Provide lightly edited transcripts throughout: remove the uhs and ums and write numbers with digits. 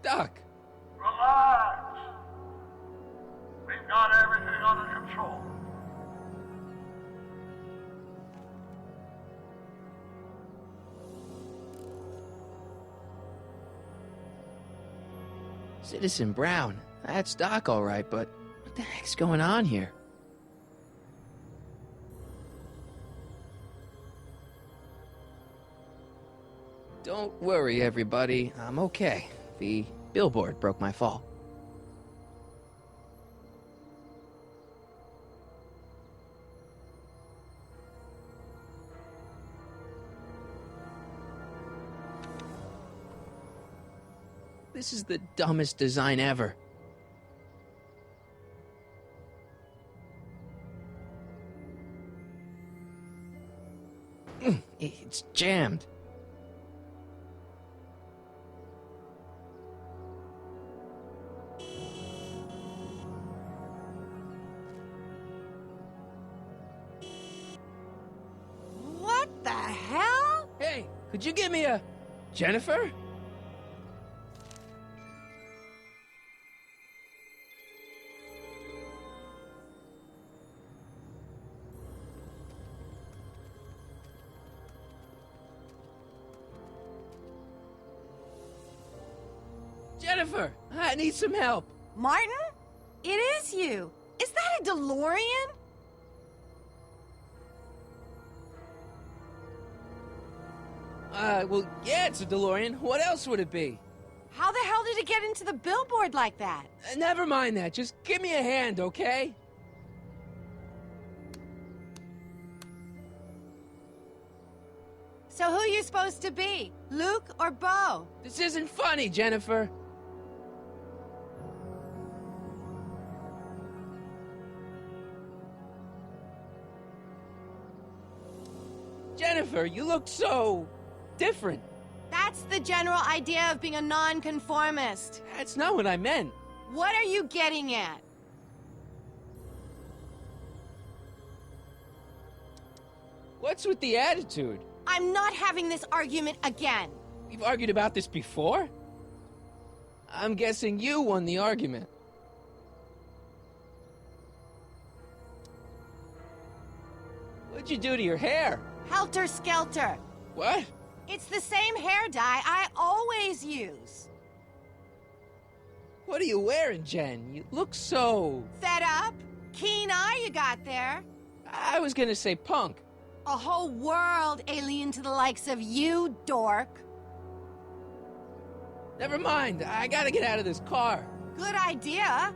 stuck. Relax. We've got everything under control. Citizen Brown, that's Doc all right, but what the heck's going on here? Don't worry, everybody. I'm okay. The billboard broke my fall. This is the dumbest design ever. It's jammed. What the hell? Hey, could you give me a... Jennifer? Jennifer, I need some help. Martin? It is you. Is that a DeLorean? Well, yeah, it's a DeLorean. What else would it be? How the hell did it get into the billboard like that? Never mind that. Just give me a hand, okay? So who are you supposed to be? Luke or Bo? This isn't funny, Jennifer. Jennifer, you look so... different. That's the general idea of being a nonconformist. That's not what I meant. What are you getting at? What's with the attitude? I'm not having this argument again. We've argued about this before? I'm guessing you won the argument. What'd you do to your hair? Helter Skelter. What? It's the same hair dye I always use. What are you wearing, Jen? You look so... Fed up? Keen eye you got there. I was gonna say punk. A whole world alien to the likes of you, dork. Never mind, I gotta get out of this car. Good idea.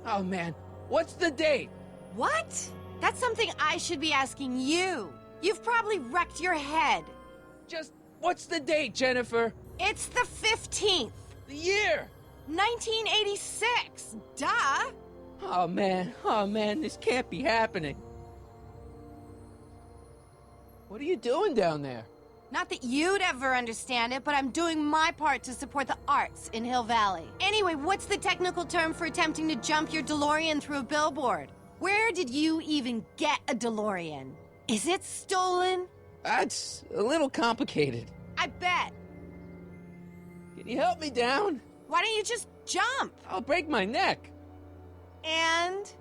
Oh man, what's the date? What? That's something I should be asking you. You've probably wrecked your head. Just, what's the date, Jennifer? It's the 15th. The year! 1986. Duh. Oh man, this can't be happening. What are you doing down there? Not that you'd ever understand it, but I'm doing my part to support the arts in Hill Valley. Anyway, what's the technical term for attempting to jump your DeLorean through a billboard? Where did you even get a DeLorean? Is it stolen? That's a little complicated. I bet. Can you help me down? Why don't you just jump? I'll break my neck. And?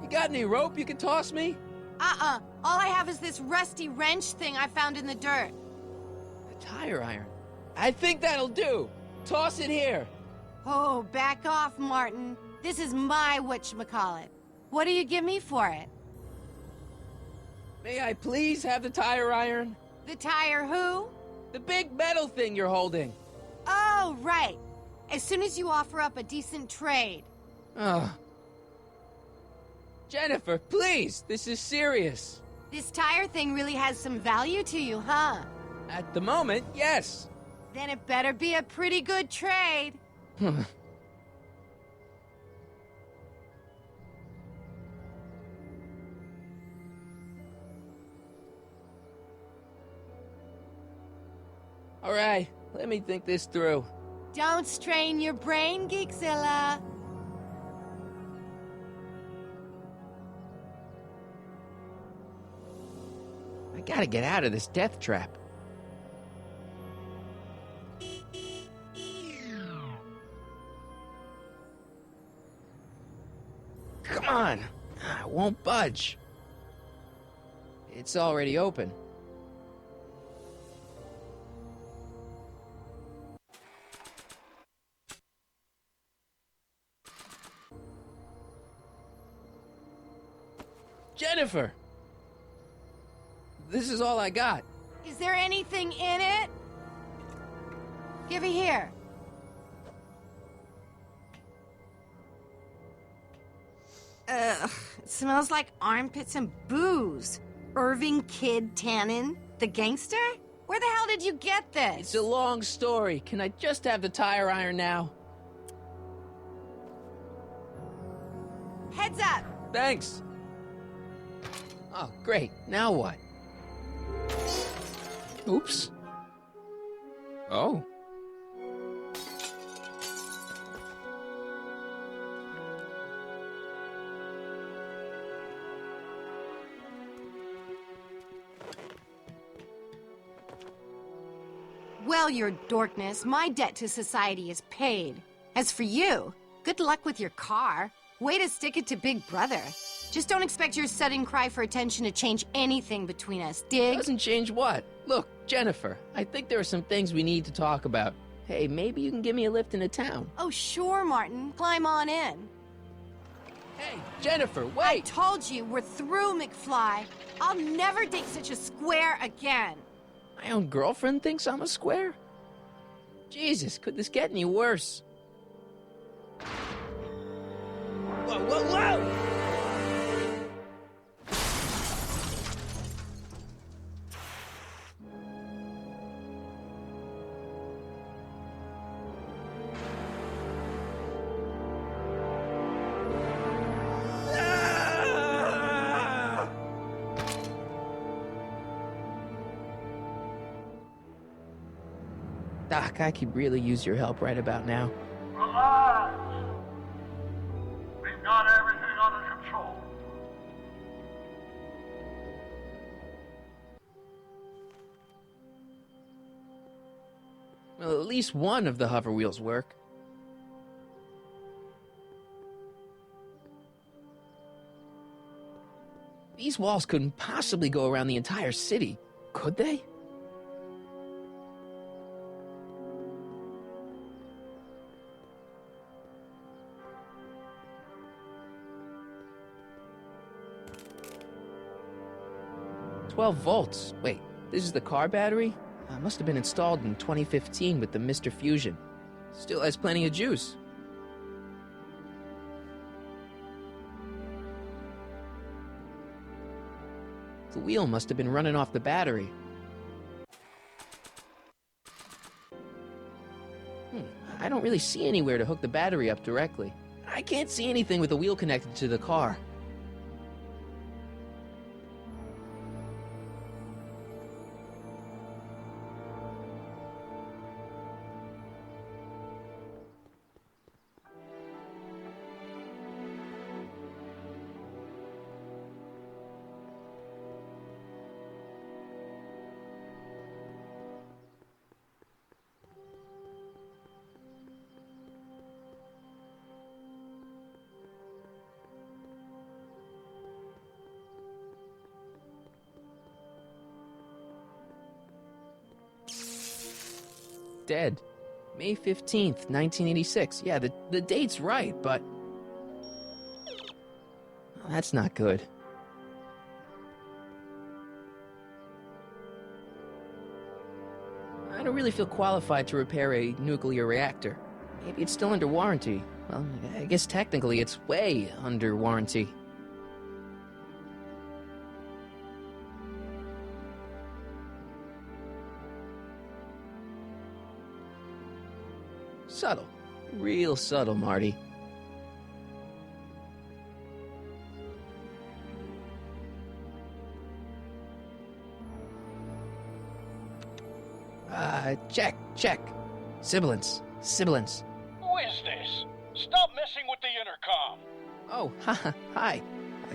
You got any rope you can toss me? All I have is this rusty wrench thing I found in the dirt. A tire iron. I think that'll do. Toss it here. Oh, back off, Martin. This is my whatchamacallit. What do you give me for it? May I please have the tire iron? The tire who? The big metal thing you're holding. Oh, right. As soon as you offer up a decent trade. Ugh. Jennifer, please, this is serious. This tire thing really has some value to you, huh? At the moment, yes. Then it better be a pretty good trade. All right, let me think this through. Don't strain your brain, Geekzilla. I gotta get out of this death trap. Come on! I won't budge. It's already open. Jennifer! This is all I got. Is there anything in it? Give it here. Ugh, it smells like armpits and booze. Irving Kid Tannen, the gangster? Where the hell did you get this? It's a long story. Can I just have the tire iron now? Heads up! Thanks. Oh, great. Now what? Oops. Oh. Well, your dorkness, my debt to society is paid. As for you, good luck with your car. Way to stick it to Big Brother. Just don't expect your sudden cry for attention to change anything between us, dig? Doesn't change what? Look, Jennifer, I think there are some things we need to talk about. Hey, maybe you can give me a lift into town. Oh, sure, Martin. Climb on in. Hey, Jennifer, I wait! told you, we're through, McFly. I'll never date such a square again. My own girlfriend thinks I'm a square? Jesus, could this get any worse? Whoa, whoa, whoa! Doc, I could really use your help right about now. Relax. We've got everything under control. Well, at least one of the hover wheels work. These walls couldn't possibly go around the entire city, could they? "12 volts. Wait, this is the car battery? Must have been installed in 2015 with the Mr. Fusion. Still has plenty of juice. The wheel must have been running off the battery. I don't really see anywhere to hook the battery up directly. I can't see anything with the wheel connected to the car. Dead. May 15th, 1986. Yeah, the date's right, but... well, that's not good. I don't really feel qualified to repair a nuclear reactor. Maybe it's still under warranty. Well, I guess technically it's way under warranty. Subtle. Real subtle, Marty. Check. Sibilance. Who is this? Stop messing with the intercom. Oh, hi.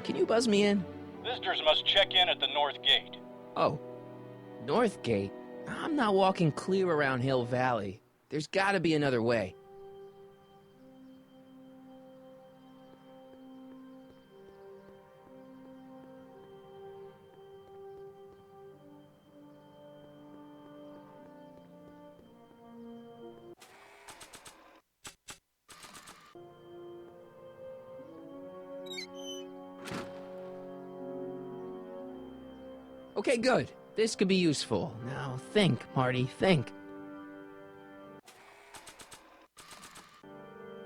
Can you buzz me in? Visitors must check in at the north gate. Oh, Northgate? I'm not walking clear around Hill Valley. There's gotta be another way. Okay, good. This could be useful. Now think, Marty, think.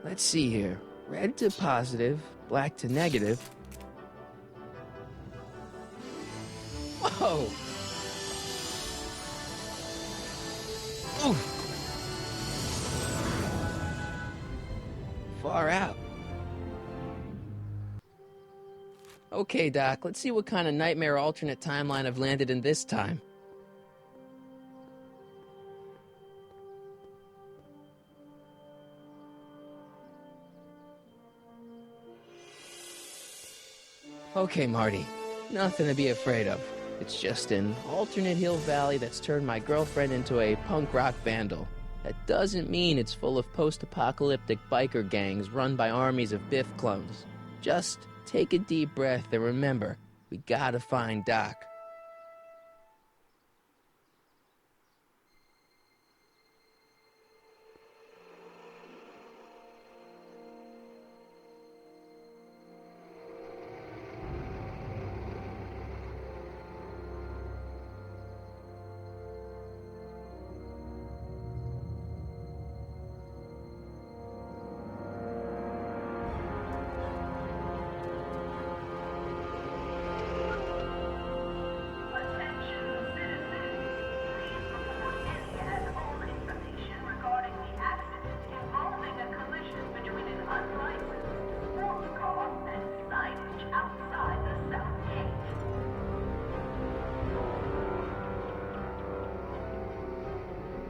Let's see here. Red to positive, black to negative. Whoa! Oof. Far out. Okay, Doc, let's see what kind of nightmare alternate timeline I've landed in this time. Okay, Marty. Nothing to be afraid of. It's just an alternate Hill Valley that's turned my girlfriend into a punk rock vandal. That doesn't mean it's full of post-apocalyptic biker gangs run by armies of Biff clones. Just take a deep breath and remember, we gotta find Doc.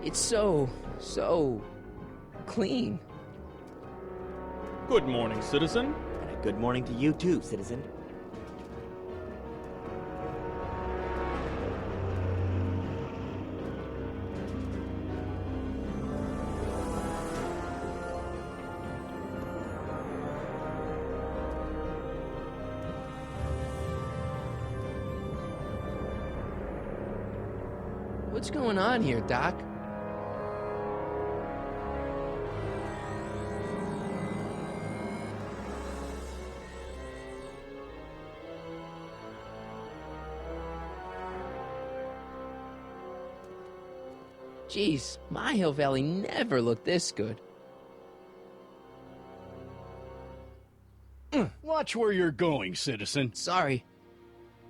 It's so clean. Good morning, citizen. And a good morning to you too, citizen. What's going on here, Doc? Jeez, my Hill Valley never looked this good. Watch where you're going, citizen. Sorry.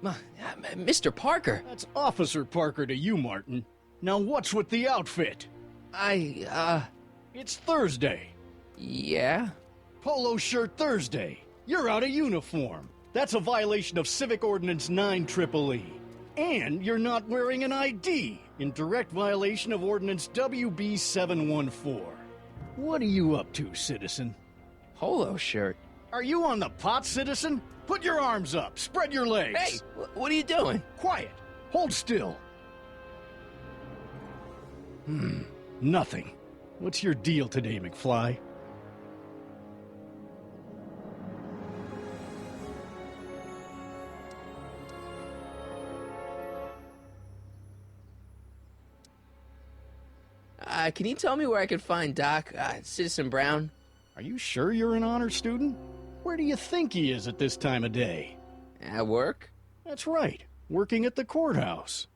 Mr. Parker. That's Officer Parker to you, Martin. Now what's with the outfit? It's Thursday. Yeah? Polo shirt Thursday. You're out of uniform. That's a violation of Civic Ordinance 9EEE. And you're not wearing an ID, in direct violation of Ordinance WB 714. What are you up to, citizen? Polo shirt. Are you on the pot, citizen? Put your arms up, spread your legs. Hey, what are you doing? Quiet. Hold still. Nothing. What's your deal today, McFly? Can you tell me where I can find Doc, Citizen Brown? Are you sure you're an honor student? Where do you think he is at this time of day? At work? That's right, working at the courthouse.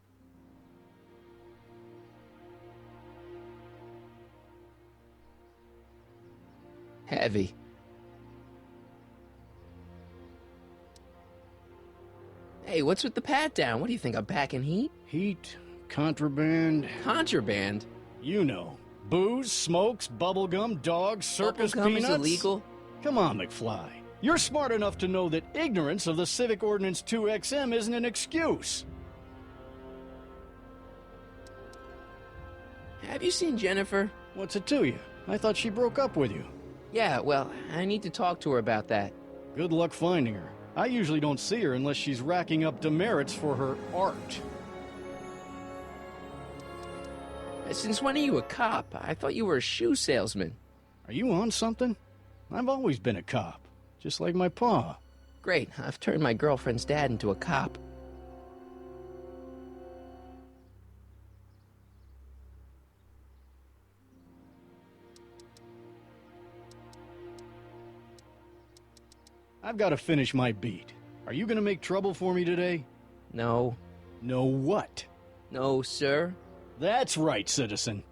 Heavy. Hey, what's with the pat down? What do you think, I'm packing heat? Heat, contraband, Contraband? you know. Booze, smokes, bubblegum, dogs, circus Bubblegum peanuts. is illegal? Come on, McFly. You're smart enough to know that ignorance of the Civic Ordinance 2XM isn't an excuse. Have you seen Jennifer? What's it to you? I thought she broke up with you. Yeah, well, I need to talk to her about that. Good luck finding her. I usually don't see her unless she's racking up demerits for her art. Since when are you a cop? I thought you were a shoe salesman. Are you on something? I've always been a cop, just like my pa. Great, I've turned my girlfriend's dad into a cop. I've got to finish my beat. Are you gonna make trouble for me today? No. No what? No, sir. That's right, citizen.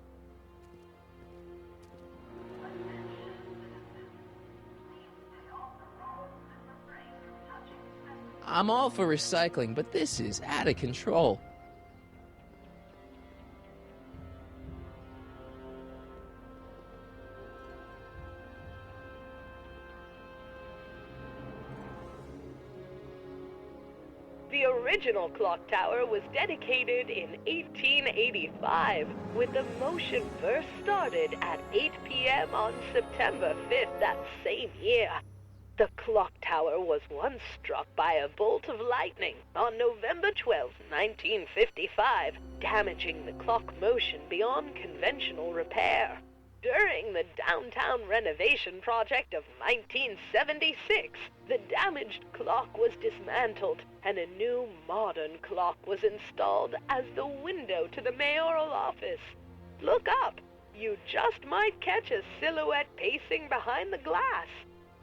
I'm all for recycling, but this is out of control. The original clock tower was dedicated in 1885, with the motion first started at 8 p.m. on September 5th that same year. The clock tower was once struck by a bolt of lightning on November 12, 1955, damaging the clock motion beyond conventional repair. During the downtown renovation project of 1976, the damaged clock was dismantled and a new modern clock was installed as the window to the mayoral office. Look up. You just might catch a silhouette pacing behind the glass.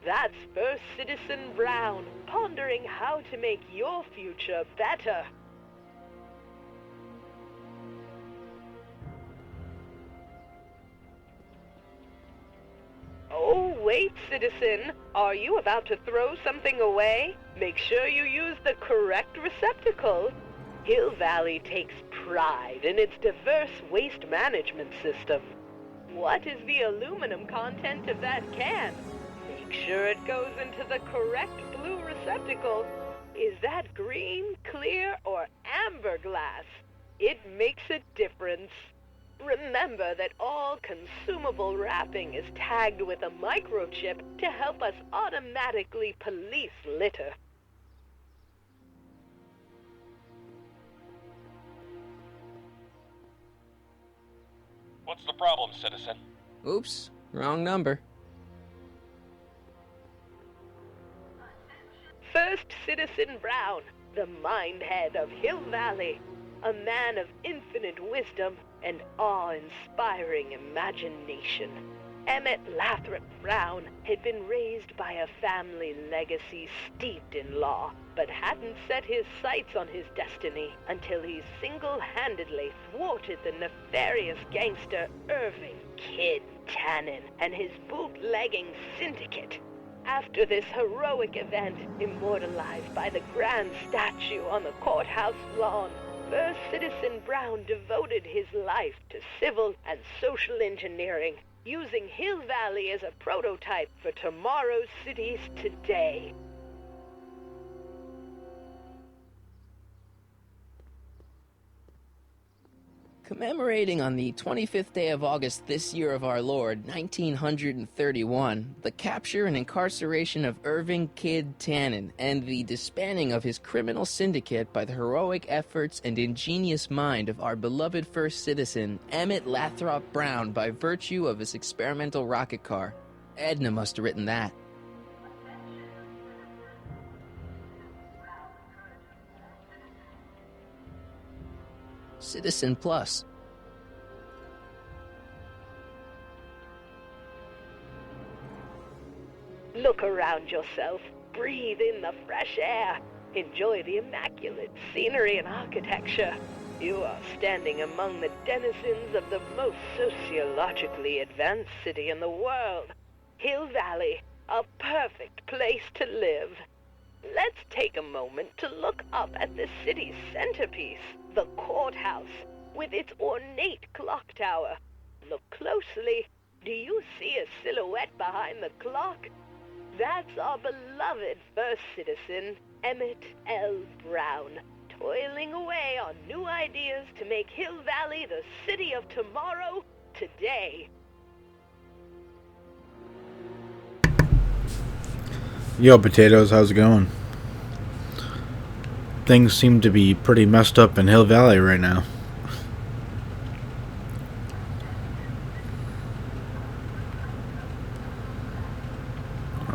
That's First Citizen Brown, pondering how to make your future better. Oh, wait, citizen. Are you about to throw something away? Make sure you use the correct receptacle. Hill Valley takes pride in its diverse waste management system. What is the aluminum content of that can? Make sure it goes into the correct blue receptacle. Is that green, clear, or amber glass? It makes a difference. Remember that all consumable wrapping is tagged with a microchip to help us automatically police litter. What's the problem, citizen? Oops, wrong number. First Citizen Brown, the mindhead of Hill Valley, a man of infinite wisdom and awe-inspiring imagination. Emmett Lathrop Brown had been raised by a family legacy steeped in law, but hadn't set his sights on his destiny until he single-handedly thwarted the nefarious gangster Irving Kid Tannen and his bootlegging syndicate. After this heroic event, immortalized by the grand statue on the courthouse lawn, First Citizen Brown devoted his life to civil and social engineering, using Hill Valley as a prototype for tomorrow's cities today. Commemorating on the 25th day of August this year of our Lord, 1931, the capture and incarceration of Irving Kid Tannen and the disbanding of his criminal syndicate by the heroic efforts and ingenious mind of our beloved first citizen, Emmett Lathrop Brown, by virtue of his experimental rocket car. Edna must have written that. Citizen Plus. Look around yourself, breathe in the fresh air, enjoy the immaculate scenery and architecture. You are standing among the denizens of the most sociologically advanced city in the world. Hill Valley, a perfect place to live. Let's take a moment to look up at the city's centerpiece, the courthouse, with its ornate clock tower. Look closely. Do you see a silhouette behind the clock? That's our beloved first citizen, Emmett L. Brown, toiling away on new ideas to make Hill Valley the city of tomorrow, today. Yo, potatoes, how's it going? Things seem to be pretty messed up in Hill Valley right now.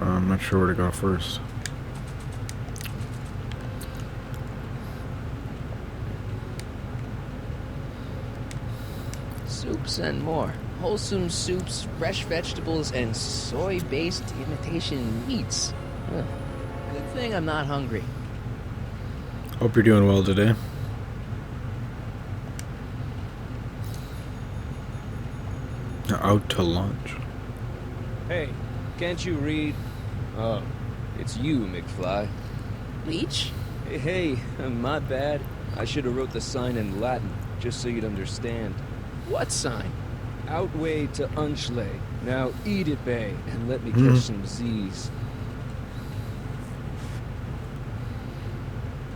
I'm not sure where to go first. Soups and more. Wholesome soups, fresh vegetables, and soy-based imitation meats. Ugh. Good thing I'm not hungry. Hope you're doing well today. Out to lunch. Hey, can't you read? Oh, it's you, McFly. Leech? Hey, my bad. I should have wrote the sign in Latin, just so you'd understand. What sign? Outway to Unchley. Now eat it, Bay, and let me catch some Z's.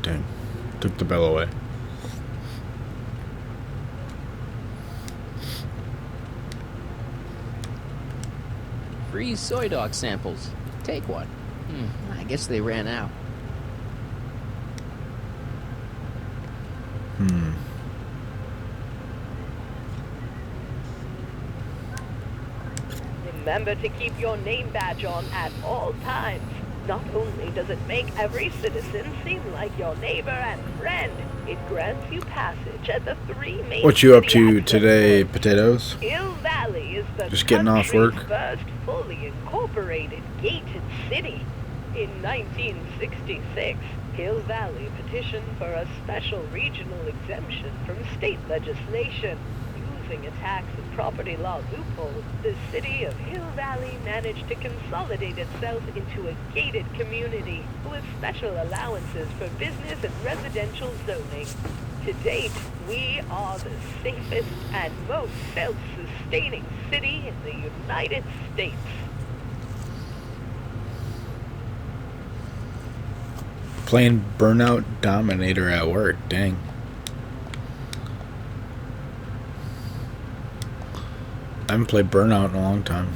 Dang. Took the bell away. Free soy dog samples. Take one. I guess they ran out. Remember to keep your name badge on at all times. Not only does it make every citizen seem like your neighbor and friend, it grants you passage at the 3 main What you up city to access today, points. Potatoes? Hill Valley is the Just getting off work? country's first fully incorporated gated city. In 1966, Hill Valley petitioned for a special regional exemption from state legislation. Using a tax and property law loophole, the city of Hill Valley managed to consolidate itself into a gated community with special allowances for business and residential zoning. To date, we are the safest and most self-sustaining city in the United States. Playing Burnout Dominator at work. Dang. I haven't played Burnout in a long time.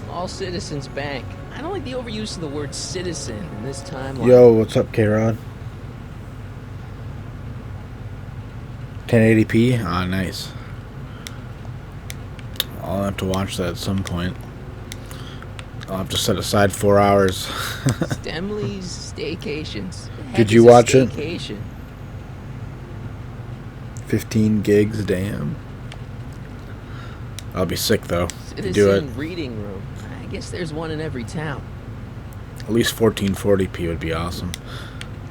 All Citizens Bank. I don't like the overuse of the word citizen in this timeline. Yo, what's up, K-Rod? 1080p? Ah, nice. I'll have to watch that at some point. I'll have to set aside 4 hours. Stemley's Staycations. The heck Did you is a watch it? staycation? 15 gigs, damn. I'll be sick though. Citizen Do it. reading room. I guess there's one in every town. At least 1440p would be awesome.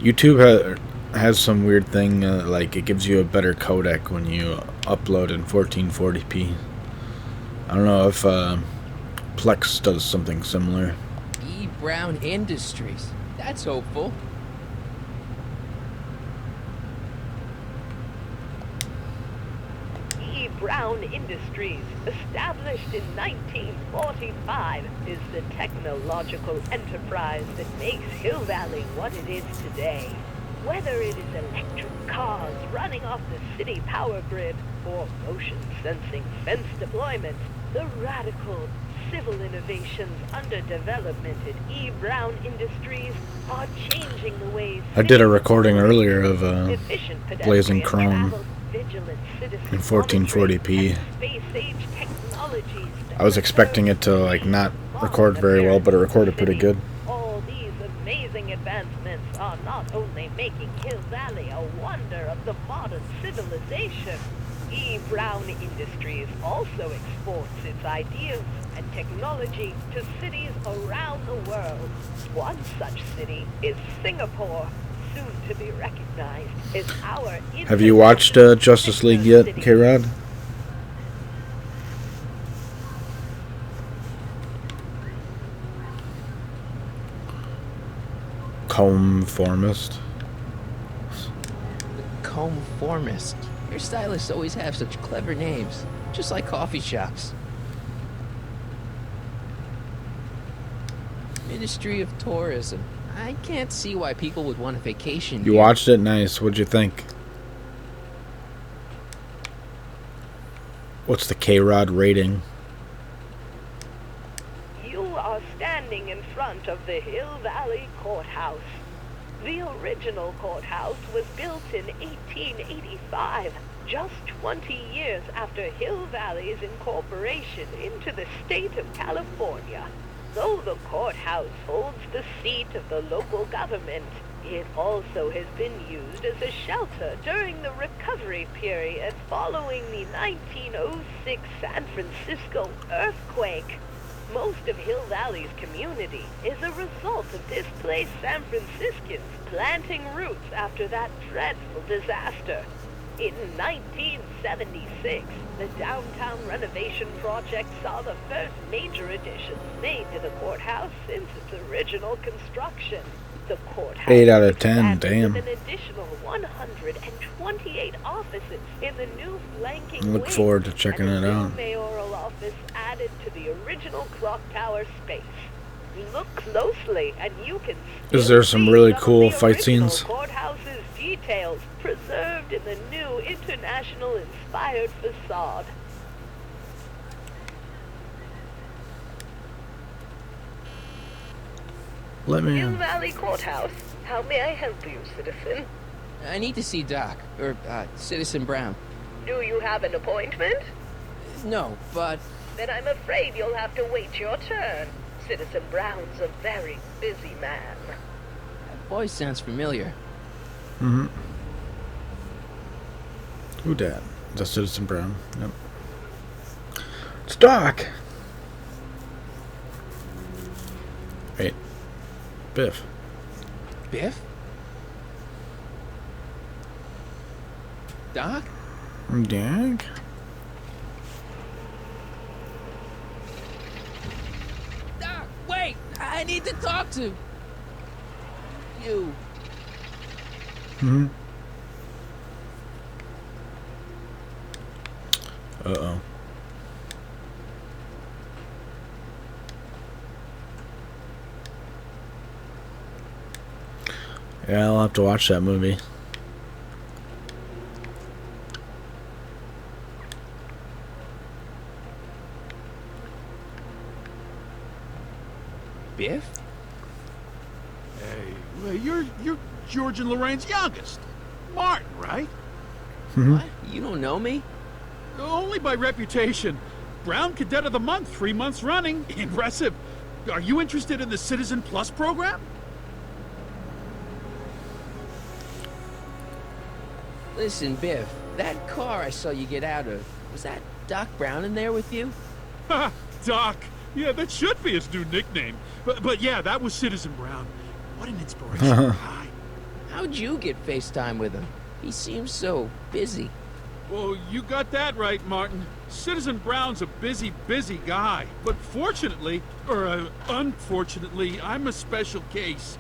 YouTube has some weird thing, like it gives you a better codec when you upload in 1440p. I don't know if Plex does something similar. E. Brown Industries. That's hopeful. E. Brown Industries, established in 1945, is the technological enterprise that makes Hill Valley what it is today. Whether it is electric cars running off the city power grid or motion-sensing fence deployment, the radical civil innovations under development at E. Brown Industries are changing the ways I did a recording earlier of efficient Blazing pedestrian Chrome travel, vigilant citizen in 1440p. and space-age technologies that I was expecting it to like not record very well, but it recorded pretty good. all these amazing advancements are not only making Hill Valley a wonder of the modern civilization. E. Brown Industries also exports its ideas and technology to cities around the world. One such city is Singapore, soon to be recognized as our Have you watched Justice League yet, K-Rod? Conformist. Conformist. Your stylists always have such clever names, just like coffee shops. Ministry of Tourism. I can't see why people would want a vacation You here. watched it? Nice. What'd you think? What's the K-Rod rating? You are standing in front of the Hill Valley Courthouse. The original courthouse was built in 1885, just 20 years after Hill Valley's incorporation into the state of California. Though the courthouse holds the seat of the local government, it also has been used as a shelter during the recovery period following the 1906 San Francisco earthquake. Most of Hill Valley's community is a result of displaced San Franciscans planting roots after that dreadful disaster. In 1976, the downtown renovation project saw the first major additions made to the courthouse since its original construction. The courthouse 8 out of 10, expanded damn. with an additional 128 offices in the new flanking I look wing, forward to checking and it a new out. mayoral office added to the original clock tower space. Look closely, and you can Is still there some see really of cool the fight original scenes? courthouse's details preserved in the new international-inspired facade. Let me Hill in. Valley Courthouse. How may I help you, citizen? I need to see Doc, or Citizen Brown. Do you have an appointment? No, but Then I'm afraid you'll have to wait your turn. Citizen Brown's a very busy man. that voice sounds familiar. Mm-hmm. Who dat? Is that Citizen Brown? Yep. It's Doc! Wait. Biff. Biff? Doc? Doc? Doc, wait! I need to talk to you. Mm-hmm. Uh-oh. Yeah, I'll have to watch that movie. Biff? Hey, well, you're George and Lorraine's youngest. Martin, right? What? You don't know me? Only by reputation. Brown Cadet of the Month, 3 months running. Impressive. Are you interested in the Citizen Plus program? Listen, Biff, that car I saw you get out of, was that Doc Brown in there with you? Ha! Doc. Yeah, that should be his new nickname. But yeah, that was Citizen Brown. What an inspirational guy. How'd you get FaceTime with him? He seems so busy. Well, you got that right, Martin. Citizen Brown's a busy, busy guy. But fortunately, or unfortunately, I'm a special case.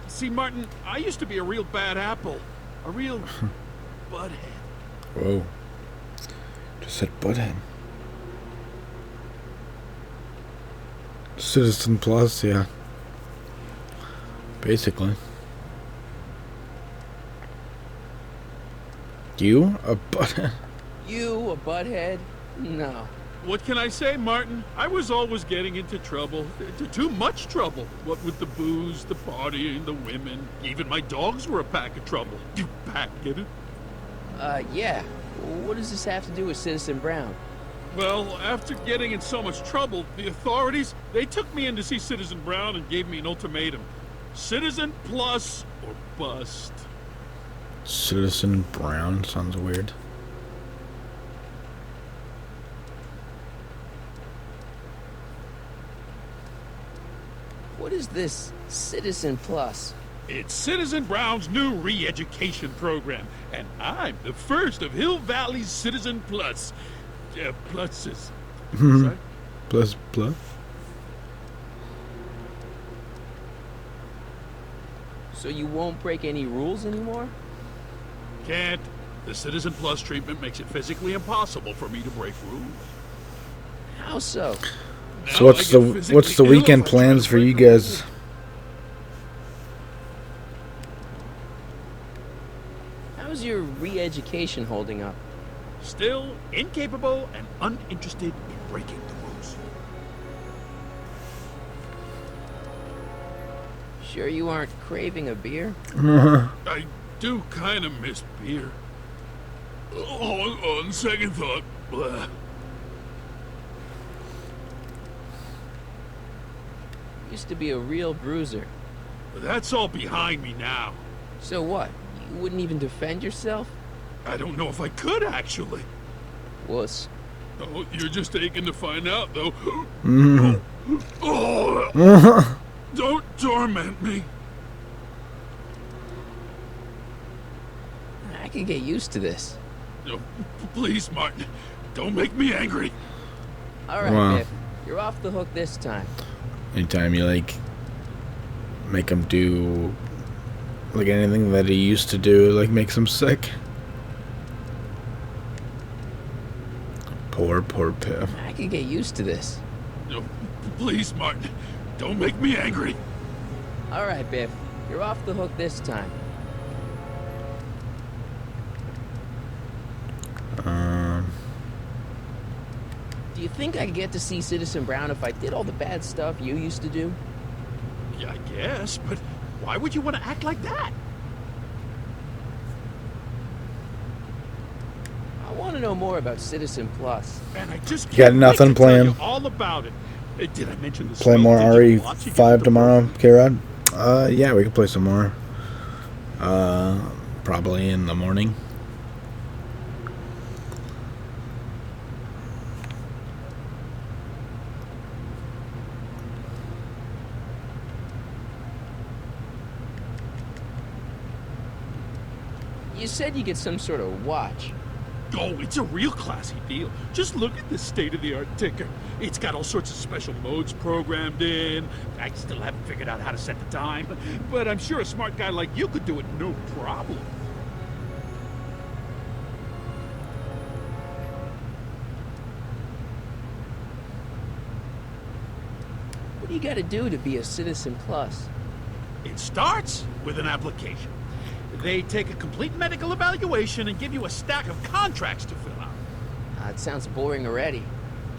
See, Martin, I used to be a real bad apple. A real butthead. Whoa. Just said butthead. Citizen Plus, yeah. Basically. You? A butthead? You, a butthead? No. What can I say, Martin? I was always getting into trouble. Too much trouble. What with the booze, the partying, the women. Even my dogs were a pack of trouble. You pack, get it? Yeah. What does this have to do with Citizen Brown? Well, after getting in so much trouble, the authorities, they took me in to see Citizen Brown and gave me an ultimatum. Citizen Plus or bust. Citizen Brown sounds weird. What is this Citizen Plus? It's Citizen Brown's new re-education program, and I'm the first of Hill Valley's Citizen Plus. Pluses. Sorry? Plus. So you won't break any rules anymore? Can't. The Citizen Plus treatment makes it physically impossible for me to break rules. How so? So what's the weekend plans for you guys? How's your re-education holding up? Still incapable and uninterested in breaking the rules. sure you aren't craving a beer? I do kind of miss beer. On second thought, blah. Used to be a real bruiser. That's all behind me now. So what? You wouldn't even defend yourself? I don't know if I could, actually. Wuss. Oh, you're just aching to find out, though. Don't torment me. I can get used to this. No, please, Martin. Don't make me angry. All right, Biff. You're off the hook this time. Anytime you, like, make him do, like, anything that he used to do, like, makes him sick. Poor Piff. I can get used to this. No, please, Martin. Don't make me angry. All right, Biff. You're off the hook this time. Do you think I could get to see Citizen Brown if I did all the bad stuff you used to do? Yeah, I guess, but why would you want to act like that? I want to know more about Citizen Plus. And I just You got nothing planned? All about it. Did I mention the Play more RE5 tomorrow, K-Rod? Yeah, we can play some more. Probably in the morning. You said you get some sort of watch. Oh, it's a real classy deal. Just look at this state-of-the-art ticker. It's got all sorts of special modes programmed in. I still haven't figured out how to set the time, but I'm sure a smart guy like you could do it no problem. What do you gotta do to be a Citizen Plus? It starts with an application. They take a complete medical evaluation and give you a stack of contracts to fill out. It sounds boring already.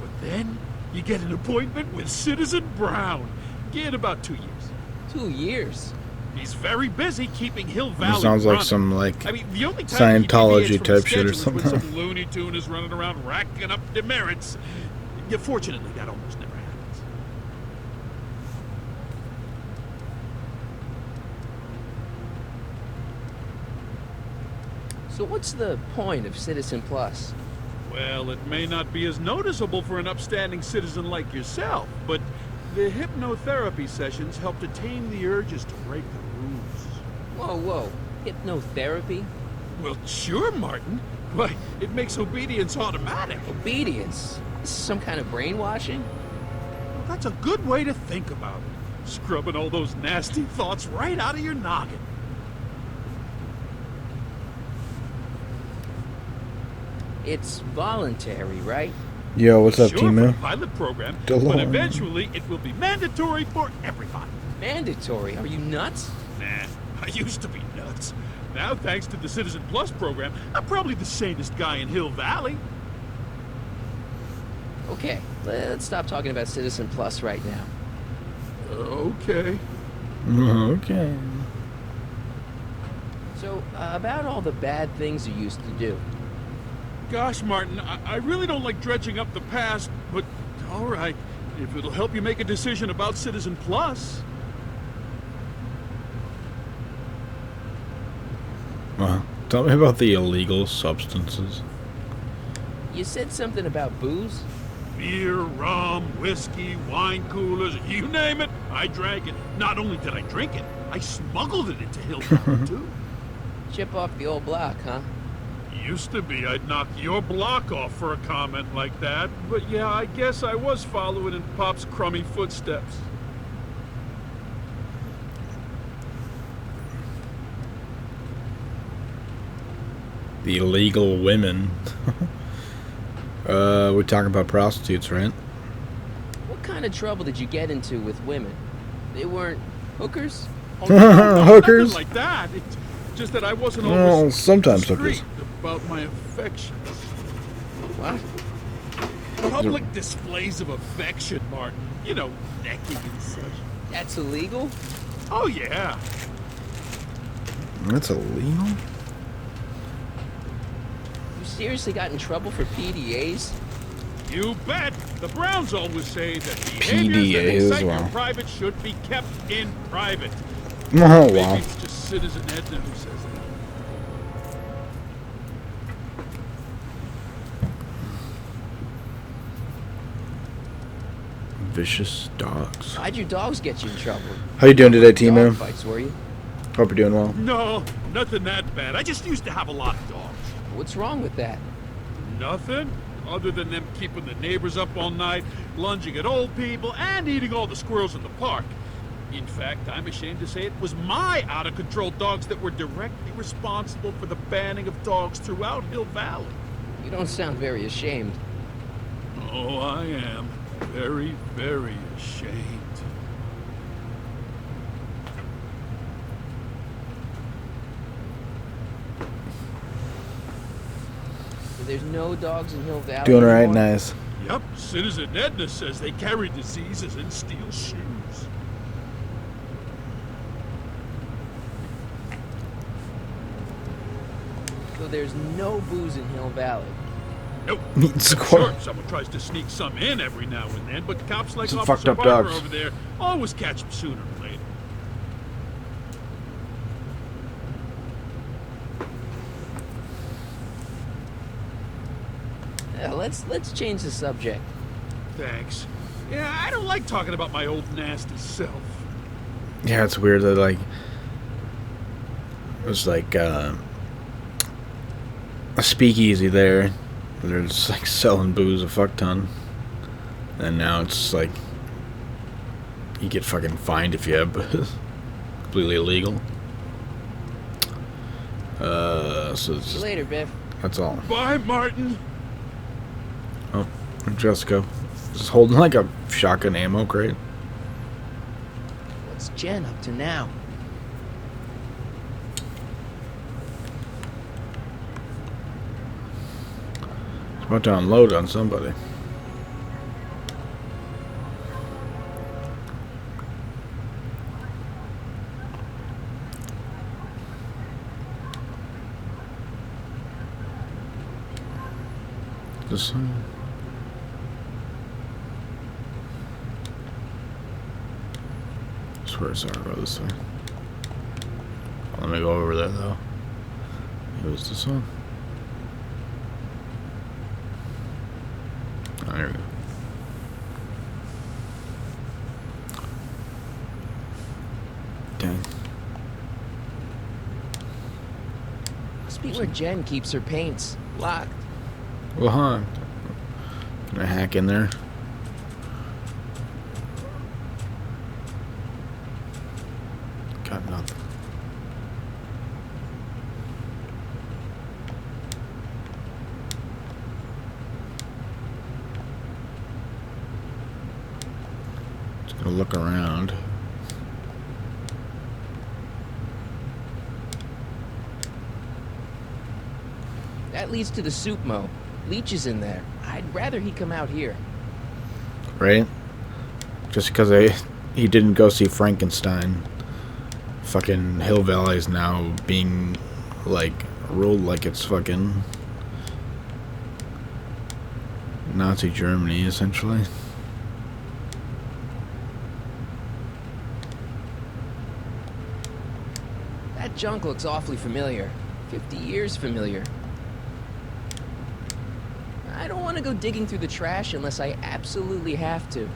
But then you get an appointment with Citizen Brown. In about 2 years. 2 years? He's very busy keeping Hill Valley It sounds like running. some, like, I mean, the only time Scientology type shit or something. something. When some Looney Tune is running around racking up demerits. Yeah, fortunately, that almost never happens. So what's the point of Citizen Plus? Well, it may not be as noticeable for an upstanding citizen like yourself, but the hypnotherapy sessions help to tame the urges to break the rules. Whoa. Hypnotherapy? Well, sure, Martin. Why, it makes obedience automatic. Obedience? This is some kind of brainwashing? Well, that's a good way to think about it. Scrubbing all those nasty thoughts right out of your noggin. It's voluntary, right? Yo, what's up, Sure, Timu? for the pilot program, DeLorean. but eventually it will be mandatory for everybody. Mandatory? Are you nuts? Nah, I used to be nuts. Now, thanks to the Citizen Plus program, I'm probably the sanest guy in Hill Valley. Okay, let's stop talking about Citizen Plus right now. Okay. Okay. So, about all the bad things you used to do. Gosh, Martin, I really don't like dredging up the past, but all right, if it'll help you make a decision about Citizen Plus. Well, tell me about the illegal substances. You said something about booze? Beer, rum, whiskey, wine coolers, you name it, I drank it. Not only did I drink it, I smuggled it into Hill Valley, too. Chip off the old block, huh? Used to be I'd knock your block off for a comment like that, but yeah, I guess I was following in Pop's crummy footsteps. The illegal women. We're talking about prostitutes, right? What kind of trouble did you get into with women? They weren't hookers? No, Hookers? nothing like that. It's just that I wasn't Well, always sometimes discreet hookers. about my affections. What? Public displays of affection, Martin. You know, necking and such. That's illegal? Oh, yeah. That's illegal? You seriously got in trouble for PDAs? You bet. The Browns always say that behaviors that PDAs, excite wow. your private should be kept in private. Oh, Maybe wow. it's just Citizen Edna who says that. Vicious dogs. Why'd your dogs get you in trouble? How you doing today, T-Man? Dog fights, were you? Hope you're doing well. No, nothing that bad. I just used to have a lot of dogs. What's wrong with that? Nothing, other than them keeping the neighbors up all night, lunging at old people, and eating all the squirrels in the park. In fact, I'm ashamed to say it was my out-of-control dogs that were directly responsible for the banning of dogs throughout Hill Valley. You don't sound very ashamed. Oh, I am. Very, very ashamed. There's no dogs in Hill Valley Doing alright, anymore? nice. Yep, Citizen Edna says they carry diseases and steal shoes. So there's no booze in Hill Valley. Nope. Meat squirrel. Sure, someone tries to sneak some in every now and then, but cops like Some Officer fucked up Barber dogs. over there always catch them sooner or later. Yeah, let's change the subject. Thanks. Yeah, I don't like talking about my old nasty self. Yeah, it's weird that, like, it was like a speakeasy there. They're just like selling booze a fuck ton. And now it's like you get fucking fined if you have booze. Completely illegal. So it's See you just, later, Biff. that's all. Bye, Martin. Oh, Jessica. Just holding like a shotgun ammo crate. What's Jen up to now? It's about to unload on somebody. This one. I swear it's our road this way. Let me go over there though. It was this one. Oh, there we go. Dang. Must be where Jen keeps her paints. Locked. Well, huh? Can I hack in there? Got nothing. Just gonna look around. That leads to the soup mo. Leech is in there. I'd rather he come out here. Right? Just because he didn't go see Frankenstein. Fucking Hill Valley is now being, like, ruled like it's fucking Nazi Germany, essentially. That junk looks awfully familiar. 50 years familiar. I don't want to go digging through the trash unless I absolutely have to.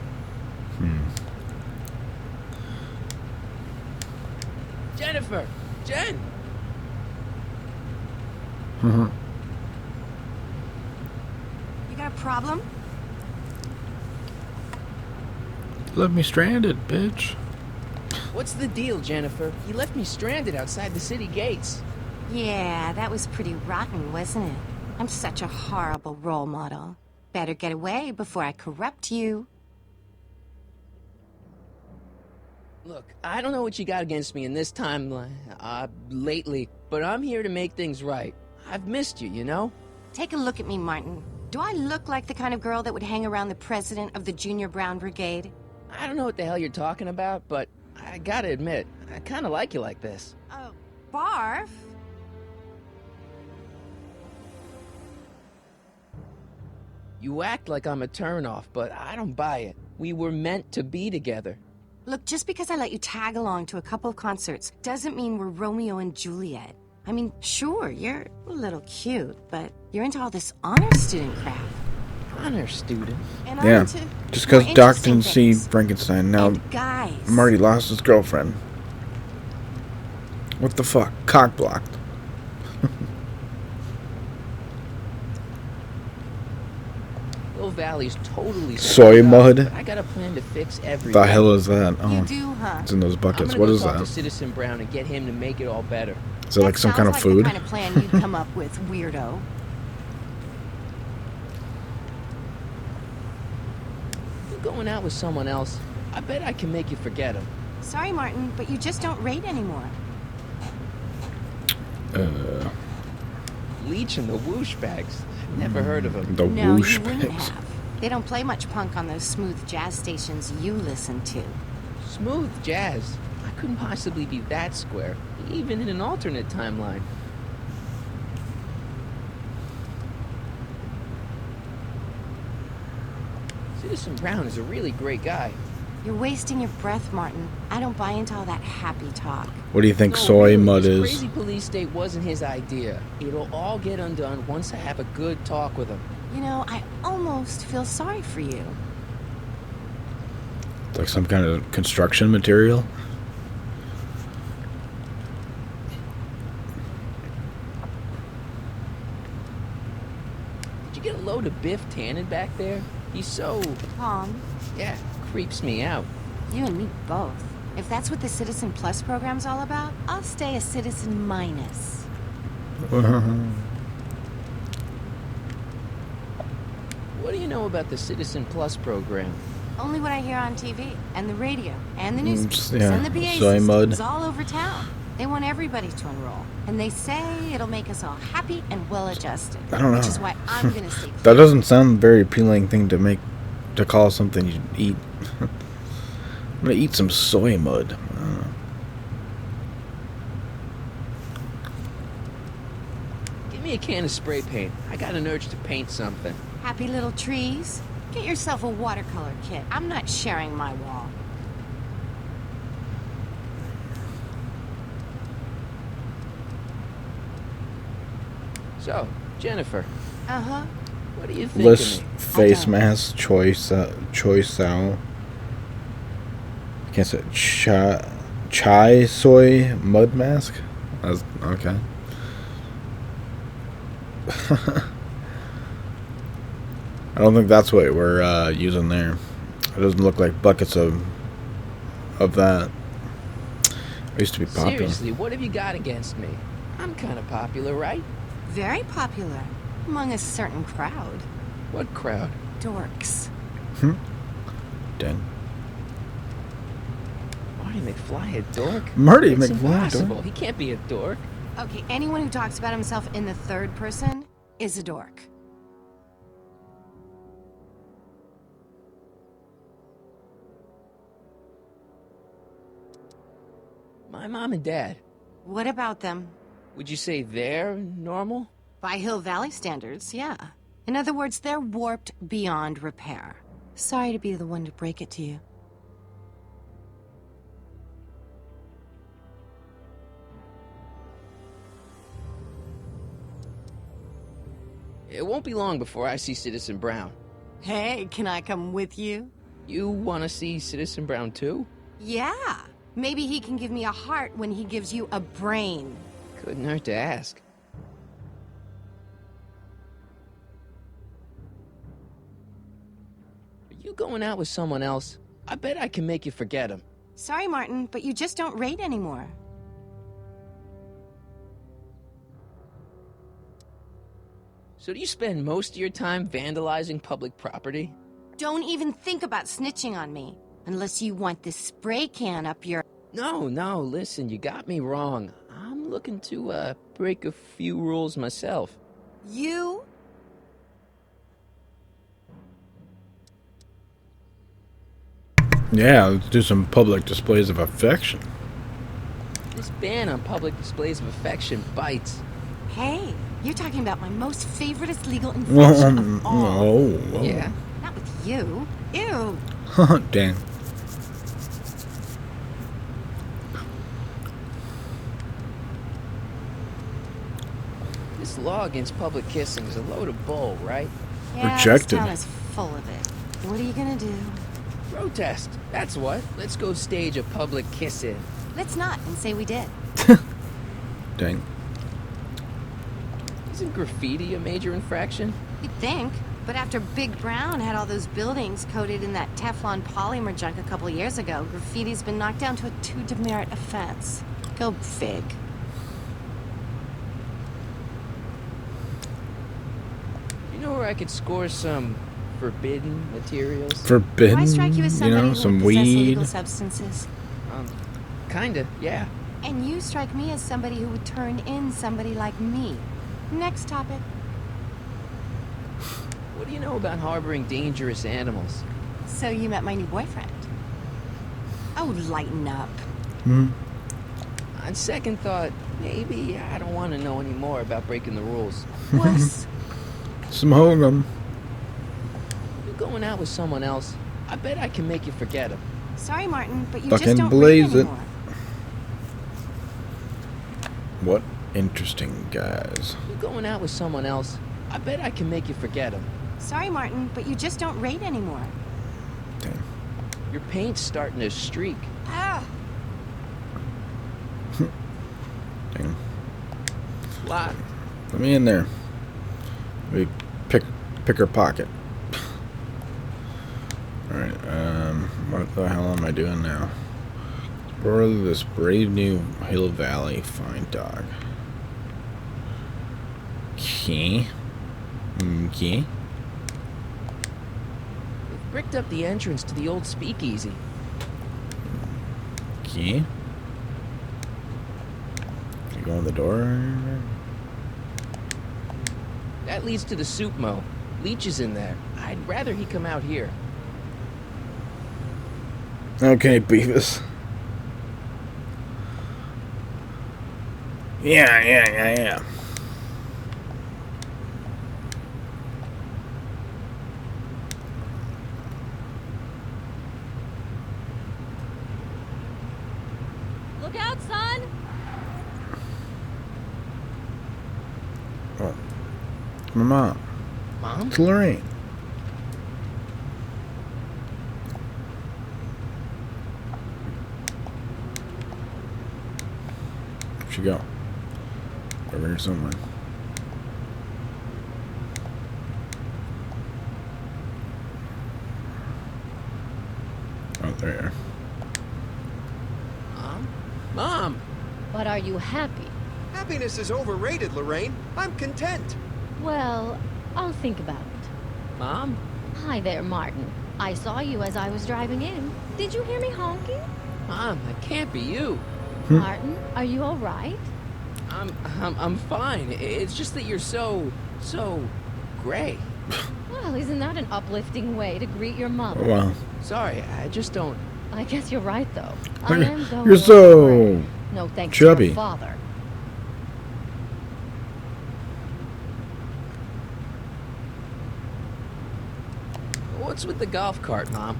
Jennifer! Jen! You got a problem? Left me stranded, bitch. What's the deal, Jennifer? You left me stranded outside the city gates. Yeah, that was pretty rotten, wasn't it? I'm such a horrible role model. Better get away before I corrupt you. Look, I don't know what you got against me in this timeline, lately, but I'm here to make things right. I've missed you, you know? Take a look at me, Martin. Do I look like the kind of girl that would hang around the president of the Junior Brown Brigade? I don't know what the hell you're talking about, but I gotta admit, I kinda like you like this. Barf? You act like I'm a turnoff, but I don't buy it. We were meant to be together. Look, just because I let you tag along to a couple of concerts doesn't mean we're Romeo and Juliet. I mean, sure, you're a little cute, but you're into all this honor student crap. Honor student? And Yeah, I'm into just because more Doc interesting didn't see things. Frankenstein, now And guys. Marty lost his girlfriend. What the fuck? Cock blocked. Hill Valley's totally Soy screwed up, mud? but I got a plan to fix everything. The hell is that? Oh, You do, huh? it's in those I'm buckets. gonna What go is talk that? to Citizen Brown and get him to make it all better. Is it like some kind of Sounds food? like the kind of plan you'd come up with, weirdo. You going out with someone else? I bet I can make you forget him. Sorry, Martin, but you just don't rate anymore. Leech and the Whoosh Bags. Never heard of them. The No, whoosh you wouldn't bags. have. They don't play much punk on those smooth jazz stations you listen to. Smooth jazz. I couldn't possibly be that square, even in an alternate timeline. Citizen Brown is a really great guy. You're wasting your breath, Martin. I don't buy into all that happy talk. What do you think No, soy really, mud this is? Crazy police state wasn't his idea. It'll all get undone once I have a good talk with him. You know, I almost feel sorry for you. It's like some kind of construction material? Did you get a load of Biff Tannen back there? He's so, Tom, yeah, creeps me out. you and me both. If that's what the Citizen Plus program's all about, I'll stay a Citizen Minus. What do you know about the Citizen Plus program? Only what I hear on TV, and the radio, and the newspapers, yeah, and the PA soy mud. systems all over town. They want everybody to enroll, and they say it'll make us all happy and well-adjusted. I don't know. Which is why I'm gonna stay clear. That doesn't sound a very appealing thing to call something you eat. I'm gonna eat some soy mud. I don't know. Give me a can of spray paint. I got an urge to paint something. Happy little trees? Get yourself a watercolor kit. I'm not sharing my wall. So, Jennifer, Uh-huh. what do you think List of me? face don't. mask choice sow. Can't say chai soy mud mask. That's okay. I don't think that's what we're using there. It doesn't look like buckets of that. It used to be popular. Seriously, what have you got against me? I'm kind of popular, right? Very popular. Among a certain crowd. What crowd? Dorks. Dang. Marty McFly a dork? Marty It's McFly, impossible. dork? He can't be a dork. Okay, anyone who talks about himself in the third person is a dork. My mom and dad. What about them? Would you say they're normal? By Hill Valley standards, yeah. In other words, they're warped beyond repair. Sorry to be the one to break it to you. It won't be long before I see Citizen Brown. Hey, can I come with you? You want to see Citizen Brown too? Yeah. Maybe he can give me a heart when he gives you a brain. Couldn't hurt to ask. Are you going out with someone else? I bet I can make you forget him. Sorry, Martin, but you just don't rate anymore. So do you spend most of your time vandalizing public property? Don't even think about snitching on me. Unless you want this spray can up your... No, listen, you got me wrong. I'm looking to, break a few rules myself. You? Yeah, let's do some public displays of affection. This ban on public displays of affection bites. Hey, you're talking about my most favoriteest legal infraction of all. Oh. Yeah. Not with you. Ew. Dang. This law against public kissing is a load of bull, right? Yeah, Rejected. This town is full of it. What are you gonna do? Protest. That's what. Let's go stage a public kiss-in. Let's not and say we did. Dang. Isn't graffiti a major infraction? You'd think. But after Big Brown had all those buildings coated in that Teflon polymer junk a couple years ago, graffiti's been knocked down to a 2 demerit offense. Go fig. You know where I could score some forbidden materials? Forbidden, Do I strike you as somebody who some would possess weed. illegal substances? Kinda, yeah. And you strike me as somebody who would turn in somebody like me. Next topic. What do you know about harboring dangerous animals? So you met my new boyfriend. Oh, lighten up. On second thought, maybe I don't want to know any more about breaking the rules. Wuss. Some hokum. You going out with someone else, I bet I can make you forget him. Sorry, Martin, but you Fucking just don't blaze read it. anymore. What interesting guys. You going out with someone else, I bet I can make you forget him. Sorry, Martin, but you just don't rate anymore. Dang. Your paint's starting to streak. Ah. Dang. Lot. Let me in there. We pick her pocket. Alright, what the hell am I doing now? Explore this brave new Hill Valley. Find dog. Okay. Okay. They've bricked up the entrance to the old speakeasy. Okay. Can you go in the door? That leads to the soup mo. Leech is in there. I'd rather he come out here. Okay, Beavis. Yeah. Look out, son! Oh. My mom. Mom? It's Lorraine. Where'd she go? Over here somewhere. Oh, there you are. Mom? Mom! But are you happy? Happiness is overrated, Lorraine. I'm content. Well, I'll think about it. Mom? Hi there, Martin. I saw you as I was driving in. Did you hear me honking? Mom, that can't be you. Martin, are you all right? I'm fine. It's just that you're so gray. Well, isn't that an uplifting way to greet your mother? Wow. Sorry, I just don't... I guess you're right, though. I am going You're so gray. No thanks to chubby. your father. What's with the golf cart, Mom?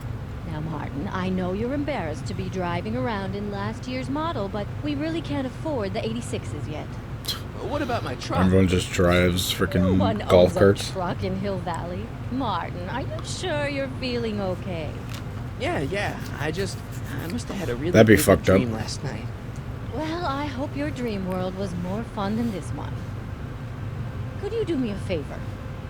Now, Martin, I know you're embarrassed to be driving around in last year's model, but we really can't afford the 86s yet. What about my truck? Everyone just drives No freaking one golf owns carts. a truck in Hill Valley. Martin, are you sure you're feeling okay? Yeah. I must have had a really That'd be vivid fucked up. dream last night. Well, I hope your dream world was more fun than this one. Could you do me a favor?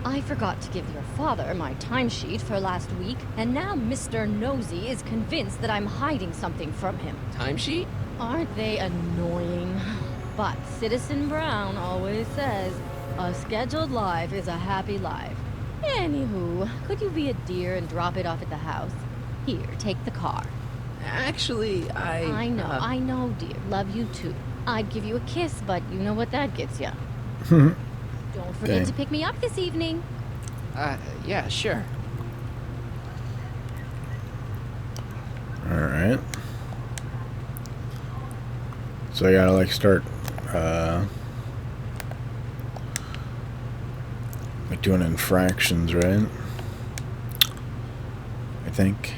I forgot to give your father my timesheet for last week, and now Mr. Nosy is convinced that I'm hiding something from him. Timesheet? Aren't they annoying? But Citizen Brown always says, a scheduled life is a happy life. Anywho, could you be a dear and drop it off at the house? Here, take the car. Actually, I know, dear. Love you too. I'd give you a kiss, but you know what that gets ya. Don't forget Dang. to pick me up this evening. Yeah, sure. Alright. So I gotta like start like doing infractions, right? I think.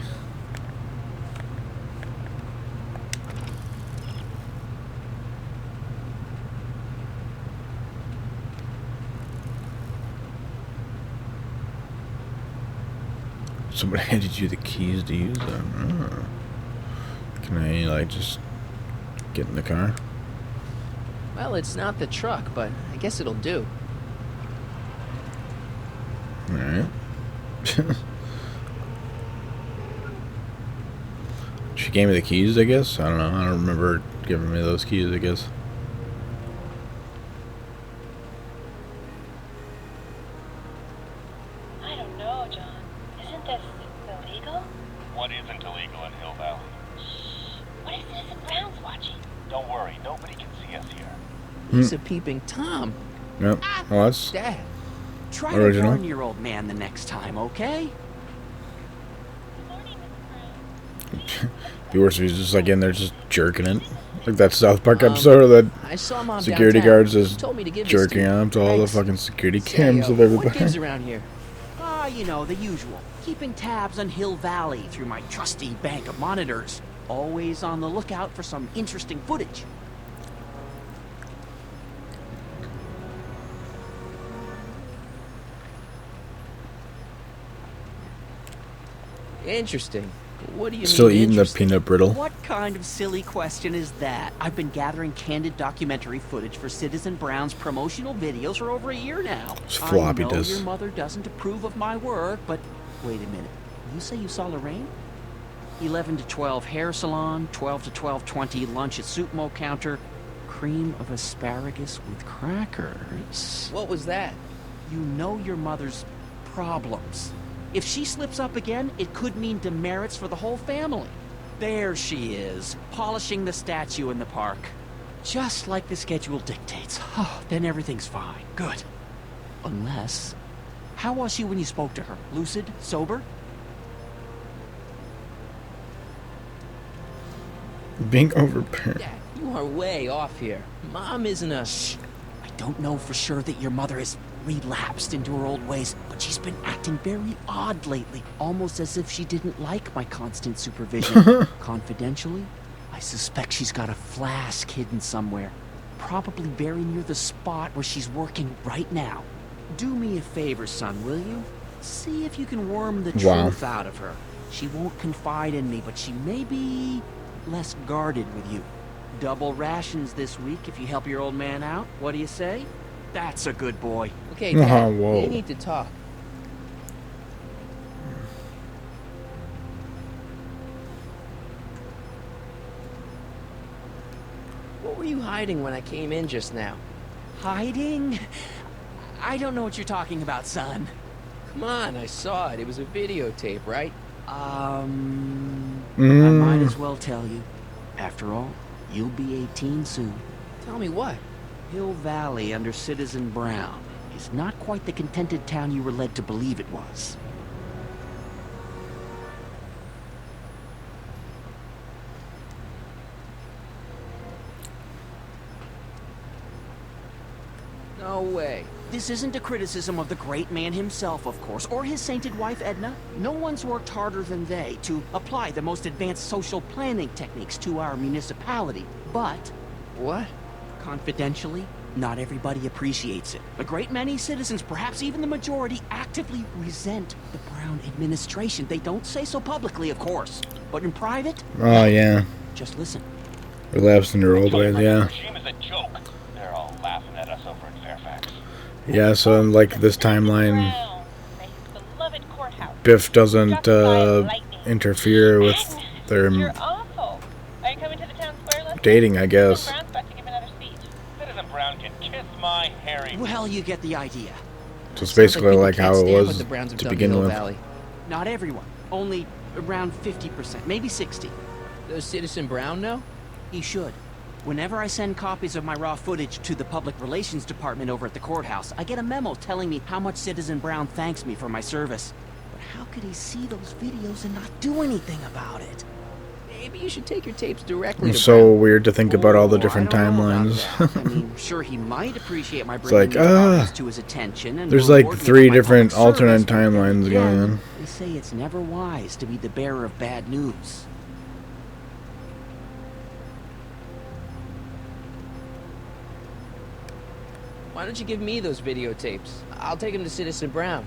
Somebody handed you the keys to use them. Oh. Can I like just get in the car? Well, it's not the truck, but I guess it'll do. Alright. She gave me the keys, I guess? I don't know. I don't remember giving me those keys, I guess. I don't know, John. Isn't this illegal? What isn't illegal in Hill Valley? What if Citizen Brown's watching? Don't worry, nobody can see us here. He's a peeping Tom. Yep. Oh, that's Dad. Try original. to warn your old man the next time, okay? Be worse if he's just like in there just jerking it. Like that South Park episode that I saw Mom security downtown. guards just Told me to give this jerking to you. on to all the Thanks. fucking security Say, cams of what everybody. gives around here? Ah, you know, the usual. Keeping tabs on Hill Valley through my trusty bank of monitors. Always on the lookout for some interesting footage. Interesting. What do you Still mean eating the interesting? peanut brittle. What kind of silly question is that? I've been gathering candid documentary footage for Citizen Brown's promotional videos for over a year now. It's floppy I know disk. your mother doesn't approve of my work, but wait a minute. You say you saw Lorraine? 11 to 12 hair salon, 12 to 12:20 lunch at Soup Mo counter, cream of asparagus with crackers. What was that? You know your mother's problems. If she slips up again, it could mean demerits for the whole family. There she is, polishing the statue in the park. Just like the schedule dictates. Oh, then everything's fine. Good. Unless... How was she when you spoke to her? Lucid? Sober? Being overparent. Dad, you are way off here. Mom isn't a... Shh. I don't know for sure that your mother has relapsed into her old ways, but she's been acting very odd lately, almost as if she didn't like my constant supervision. Confidentially, I suspect she's got a flask hidden somewhere, probably very near the spot where she's working right now. Do me a favor, son, will you? See if you can worm the truth out of her. She won't confide in me, but she may be less guarded with you. Double rations this week if you help your old man out. What do you say? That's a good boy. Okay, Dad, whoa. we need to talk. What were you hiding when I came in just now? Hiding? I don't know what you're talking about, son. Come on, I saw it. It was a videotape, right? I might as well tell you. After all, you'll be 18 soon. Tell me what? Hill Valley under Citizen Brown is not quite the contented town you were led to believe it was. No way. This isn't a criticism of the great man himself, of course, or his sainted wife, Edna. No one's worked harder than they to apply the most advanced social planning techniques to our municipality. But... What? Confidentially, not everybody appreciates it. A great many citizens, perhaps even the majority, actively resent the Brown administration. They don't say so publicly, of course, but in private... Oh, yeah. Just listen. Relapsed in her old ways, yeah. Regime is a joke. They're all laughing at us over in Fairfax. Yeah, so in like this timeline, Biff doesn't interfere with their dating, I guess. Citizen Brown can kiss my hairy... Well, you get the idea. So it's basically like how it was Browns have to done begin Hill with. Valley. Not everyone. Only around 50%, maybe 60. Does Citizen Brown know? He should. Whenever I send copies of my raw footage to the Public Relations Department over at the courthouse, I get a memo telling me how much Citizen Brown thanks me for my service. But how could he see those videos and not do anything about it? Maybe you should take your tapes directly It's to so Brown. weird to think about all the Oh, different I don't know about timelines. that. I mean, sure, he might appreciate my It's bringing like, these problems to his attention. And there's will like reward me 3 for my different public alternate service, but then timelines going again, on. They say it's never wise to be the bearer of bad news. Why don't you give me those videotapes? I'll take them to Citizen Brown.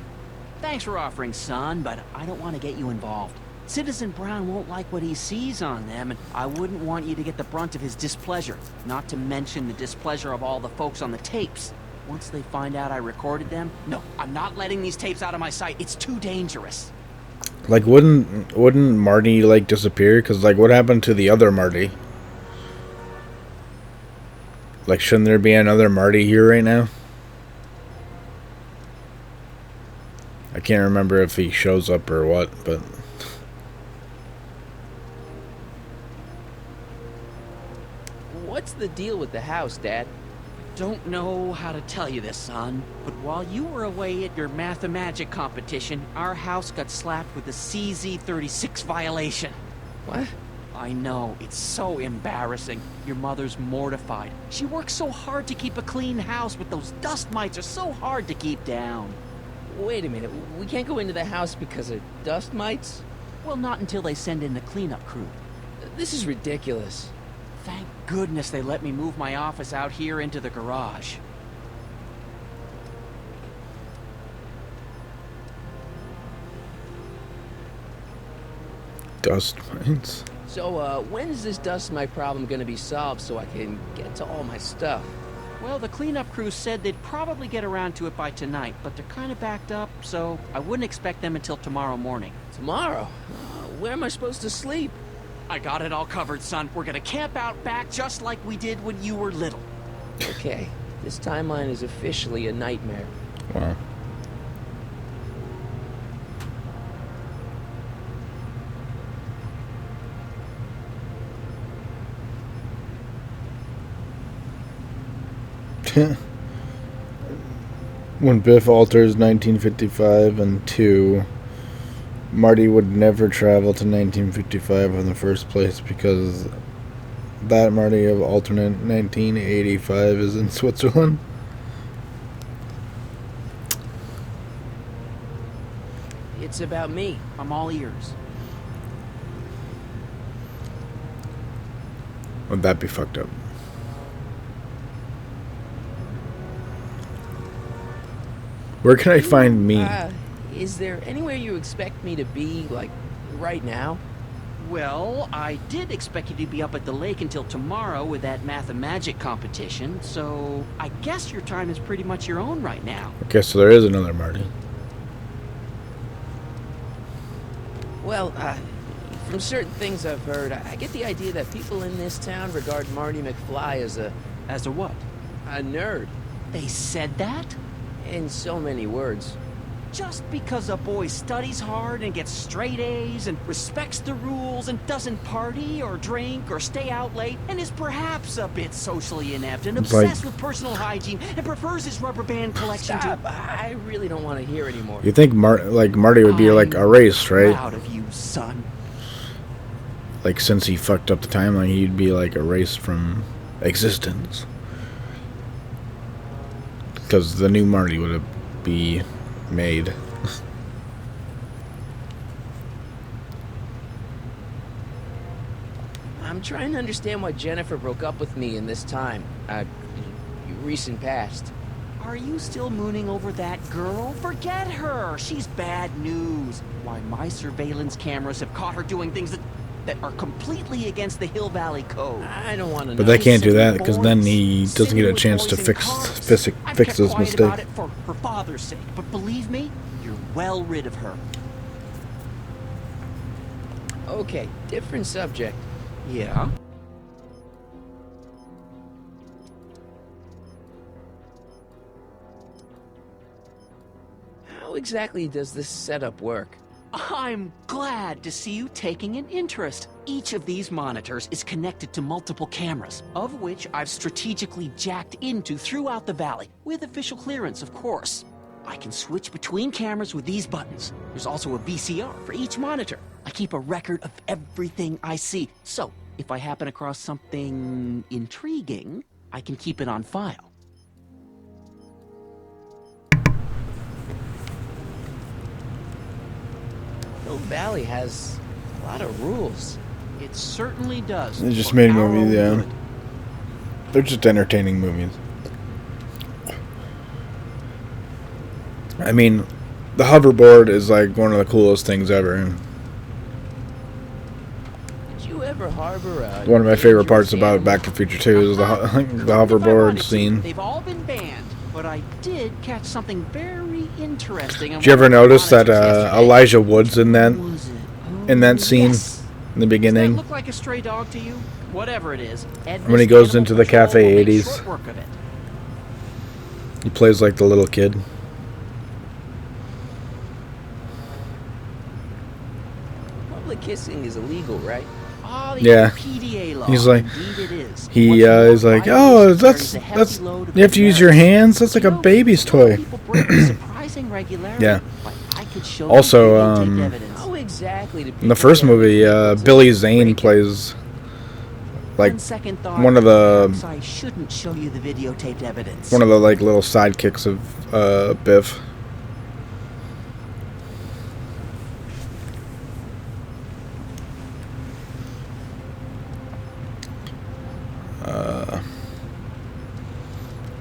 Thanks for offering, son, but I don't want to get you involved. Citizen Brown won't like what he sees on them, and I wouldn't want you to get the brunt of his displeasure, not to mention the displeasure of all the folks on the tapes. Once they find out I recorded them, no, I'm not letting these tapes out of my sight. It's too dangerous. Like, wouldn't Marty, like, disappear? Because, like, what happened to the other Marty? Like, shouldn't there be another Marty here right now? I can't remember if he shows up or what, but... What's the deal with the house, Dad? Don't know how to tell you this, son, but while you were away at your Mathemagic competition, our house got slapped with a CZ36 violation. What? I know, it's so embarrassing. Your mother's mortified. She works so hard to keep a clean house, but those dust mites are so hard to keep down. Wait a minute, we can't go into the house because of dust mites? Well, not until they send in the cleanup crew. This is ridiculous. Thank goodness they let me move my office out here into the garage. Dust mites? So, when's this dust mite problem gonna be solved so I can get to all my stuff? Well, the cleanup crew said they'd probably get around to it by tonight, but they're kind of backed up, so I wouldn't expect them until tomorrow morning. Tomorrow? Where am I supposed to sleep? I got it all covered, son. We're gonna camp out back just like we did when you were little. Okay, this timeline is officially a nightmare. Wow. When Biff alters 1955 and 2, Marty would never travel to 1955 in the first place because that Marty of alternate 1985 is in Switzerland. It's about me. I'm all ears. Would that be fucked up? Where can I find me? Is there anywhere you expect me to be, like, right now? Well, I did expect you to be up at the lake until tomorrow with that Mathemagic competition, so I guess your time is pretty much your own right now. Okay, so there is another Marty. Well, from certain things I've heard, I get the idea that people in this town regard Marty McFly as a... As a what? A nerd. They said that? In so many words. Just because a boy studies hard and gets straight A's and respects the rules and doesn't party or drink or stay out late and is perhaps a bit socially inept and obsessed with personal hygiene and prefers his rubber band collection Stop. I really don't want to hear anymore. You think Marty would be like erased, right? Proud of you, son. Like, since he fucked up the timeline, he'd be like erased from existence. Because the new Marty would be made. I'm trying to understand why Jennifer broke up with me in this time. Recent past. Are you still mooning over that girl? Forget her! She's bad news. Why, my surveillance cameras have caught her doing things that are completely against the Hill Valley Code. I don't want to know. But they can't do that because then he doesn't get a chance to fix his mistake. About it for her father's sake, but believe me, you're well rid of her. Okay, different subject. Yeah? How exactly does this setup work? I'm glad to see you taking an interest. Each of these monitors is connected to multiple cameras, of which I've strategically jacked into throughout the valley, with official clearance, of course. I can switch between cameras with these buttons. There's also a VCR for each monitor. I keep a record of everything I see. So, if I happen across something intriguing, I can keep it on file. Hill Valley has a lot of rules. It certainly does. They just made movies, yeah. They're just entertaining movies. I mean, the hoverboard is like one of the coolest things ever. Did you ever harbor a One of my favorite parts dangerous about Back to the Future 2 is the hoverboard scene. They've all been banned, but I did catch something very interesting. Did you ever notice that Elijah Wood's in that scene in the beginning? Does that look like a stray dog to you? Whatever it is, When he goes into the Cafe will make 80s, short work of it. he plays like the little kid. Public kissing is illegal, right? Oh, the Yeah. PDA law. He's like, Indeed it is. he's like, oh, that's you have to use your hands. That's like a baby's toy. Surprising regularity. Yeah. But I could show Also, you videotaped evidence. How exactly do In the first movie, Billy Zane plays like On second thought, one of the perhaps I shouldn't show you the videotaped evidence. like little sidekicks of Biff.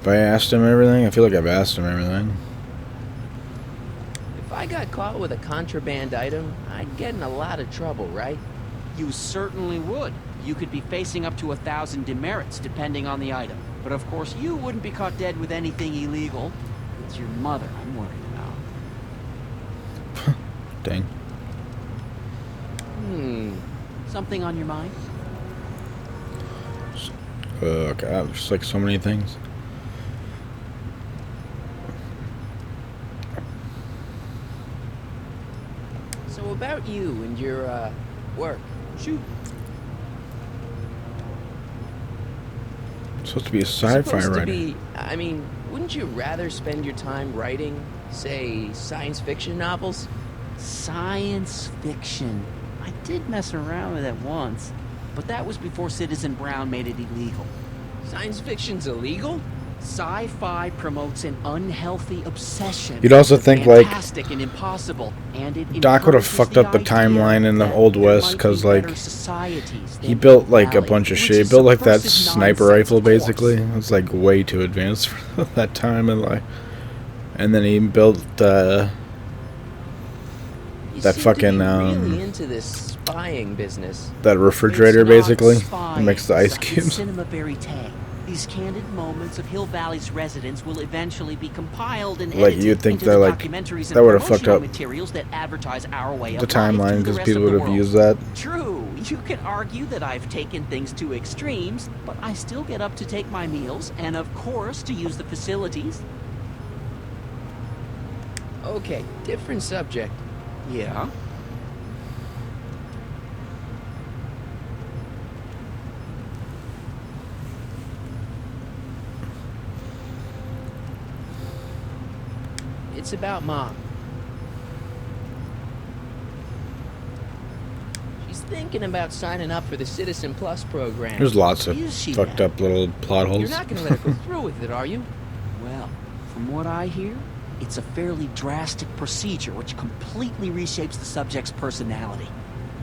If I asked him everything, I feel like I've asked him everything. If I got caught with a contraband item, I'd get in a lot of trouble, right? You certainly would. You could be facing up to 1,000 demerits, depending on the item. But of course, you wouldn't be caught dead with anything illegal. It's your mother I'm worried about. Dang. Something on your mind? God, there's like so many things. So about you and your, work. Shoot. It's supposed to be a It's sci-fi supposed to writer. be, I mean, wouldn't you rather spend your time writing, say, science fiction novels? Science fiction. I did mess around with it once, but that was before Citizen Brown made it illegal. Science fiction's illegal? Sci-fi promotes an unhealthy obsession. You'd also think, like, fantastic and impossible, and it Doc would have encourages fucked up the idea timeline in the that Old there West might be because, better like, societies he than built like a Valley, bunch of which shit. He is built like that subversive sniper nonsense, rifle of course. basically. It was like way too advanced for that time, and like, and then he built You that seem fucking to be really into this spying business. that refrigerator It's not basically. It spying, makes the ice it's cubes. Cinema verite. These candid moments of Hill Valley's residents will eventually be compiled and Like, edited you'd think into that, the like, documentaries and that would've fucked promotional up materials that advertise our way of the life to timeline the because rest people of the would have world. used that. True, you can argue that I've taken things to extremes, but I still get up to take my meals and, of course, to use the facilities. Okay, different subject. Yeah? It's about Mom. She's thinking about signing up for the Citizen Plus program. There's lots of Is she fucked now? up little plot You're holes. not going to let her go through with it, are you? Well, from what I hear, it's a fairly drastic procedure which completely reshapes the subject's personality.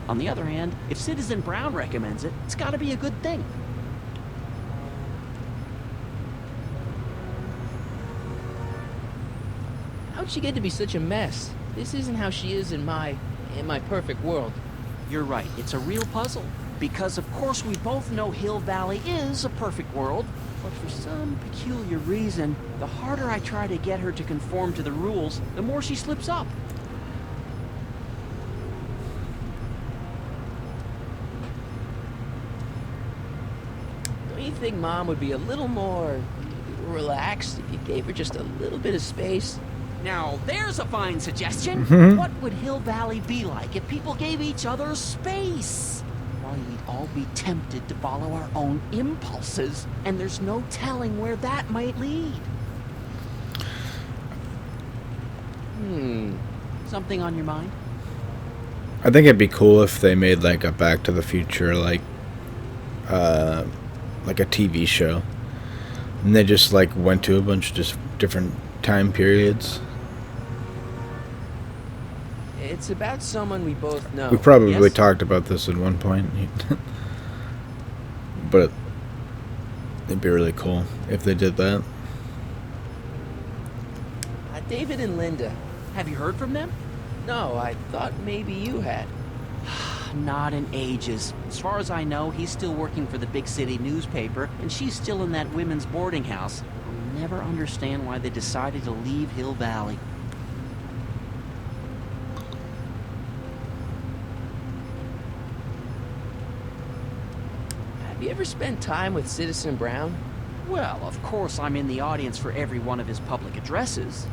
On the other hand, if Citizen Brown recommends it, it's gotta be a good thing. How'd she get to be such a mess? This isn't how she is in my perfect world. You're right, it's a real puzzle. Because of course we both know Hill Valley is a perfect world, but for some peculiar reason, the harder I try to get her to conform to the rules, the more she slips up. Don't you think Mom would be a little more relaxed if you gave her just a little bit of space? Now, there's a fine suggestion. Mhm. What would Hill Valley be like if people gave each other space? Why, we'd all be tempted to follow our own impulses, and there's no telling where that might lead. Something on your mind? I think it'd be cool if they made like a Back to the Future, like a TV show, and they just like went to a bunch of just different time periods. It's about someone we both know. We probably yes? talked about this at one point, but it'd be really cool if they did that. David and Linda. Have you heard from them? No, I thought maybe you had. Not in ages. As far as I know, he's still working for the big city newspaper, and she's still in that women's boarding house. I'll never understand why they decided to leave Hill Valley. Have you ever spent time with Citizen Brown? Well, of course I'm in the audience for every one of his public addresses.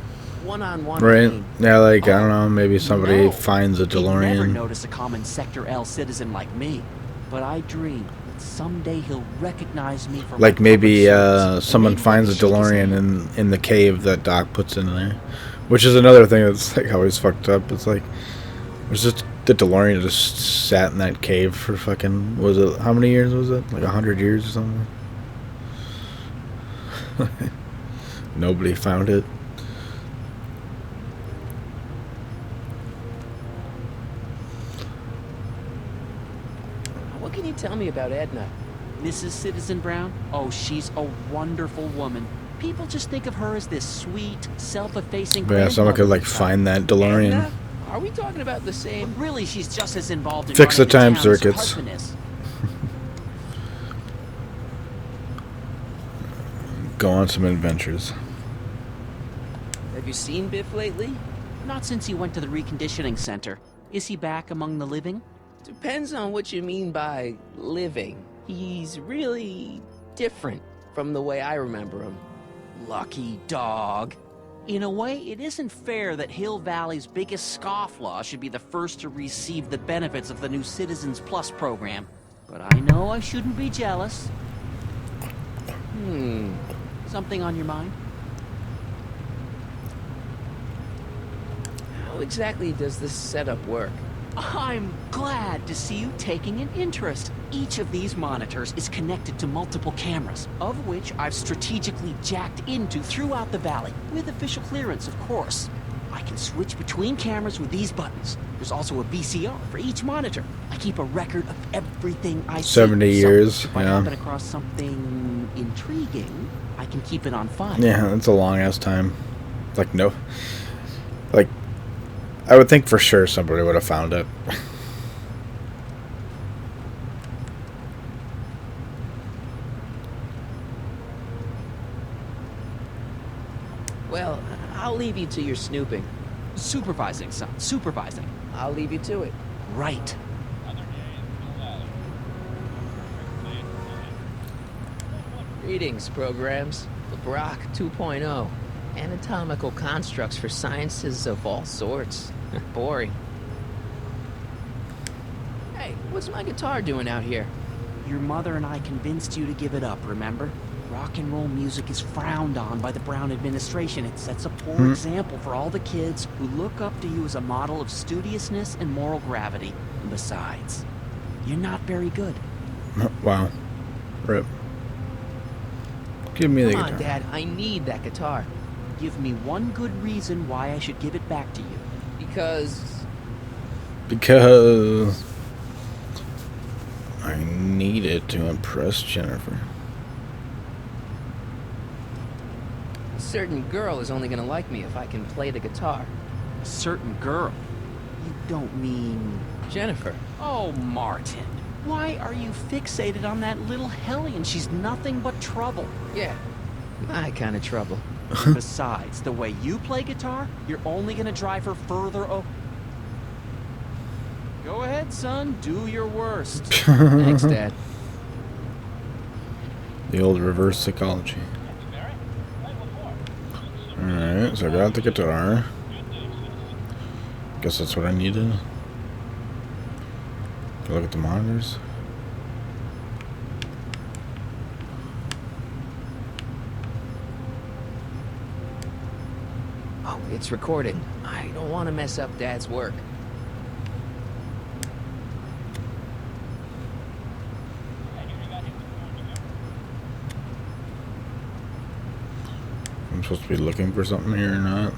One-on-one. Right? Yeah, like, I don't know, maybe somebody finds a He'd never DeLorean. notice a common Sector L citizen like me. But I dream that someday he'll recognize me for Like my maybe public service. someone finds a DeLorean in the cave that Doc puts in there. Which is another thing that's like always fucked up. It's like, was just the DeLorean just sat in that cave for fucking, was it, how many years was it? Like 100 years or something? Nobody found it. What can you tell me about Edna? Mrs. Citizen Brown? Oh, she's a wonderful woman. People just think of her as this sweet, self-effacing But yeah, someone could like find that DeLorean. Edna? Are we talking about the same? But really, she's just as involved in Fix running the time town as her circuits. husband is. Go on some adventures. Have you seen Biff lately? Not since he went to the reconditioning center. Is he back among the living? Depends on what you mean by living. He's really different from the way I remember him. Lucky dog. In a way, it isn't fair that Hill Valley's biggest scofflaw should be the first to receive the benefits of the new Citizens Plus program. But I know I shouldn't be jealous. Something on your mind? How exactly does this setup work? I'm glad to see you taking an interest. Each of these monitors is connected to multiple cameras, of which I've strategically jacked into throughout the valley, with official clearance, of course. I can switch between cameras with these buttons. There's also a VCR for each monitor. I keep a record of everything I see. 70 years, So if I yeah. happen across something intriguing, I can keep it on file. Yeah, that's a long ass time. Like, no. Like, I would think for sure somebody would have found it. Well, I'll leave you to your snooping. Supervising, son. Supervising. I'll leave you to it. Right. Greetings, programs. LeBrock 2.0. Anatomical constructs for sciences of all sorts. Boring. Hey, what's my guitar doing out here? Your mother and I convinced you to give it up, remember? Rock and roll music is frowned on by the Brown administration. It sets a poor example for all the kids who look up to you as a model of studiousness and moral gravity. And besides, you're not very good. Wow. Rip. Give me the Come guitar. on, Dad. I need that guitar. Give me one good reason why I should give it back to you. Because I need it to impress Jennifer. a certain girl is only gonna like me if I can play the guitar. A certain girl? You don't mean... Jennifer. Oh, Martin. Why are you fixated on that little hellion? She's nothing but trouble. Yeah, my kind of trouble. Besides, the way you play guitar, you're only gonna drive her further Go ahead, son. Do your worst. Thanks, Dad. The old reverse psychology. Alright, so I got the guitar. Guess that's what I needed. Look at the monitors. it's recording. I don't want to mess up Dad's work. I'm supposed to be looking for something here or not?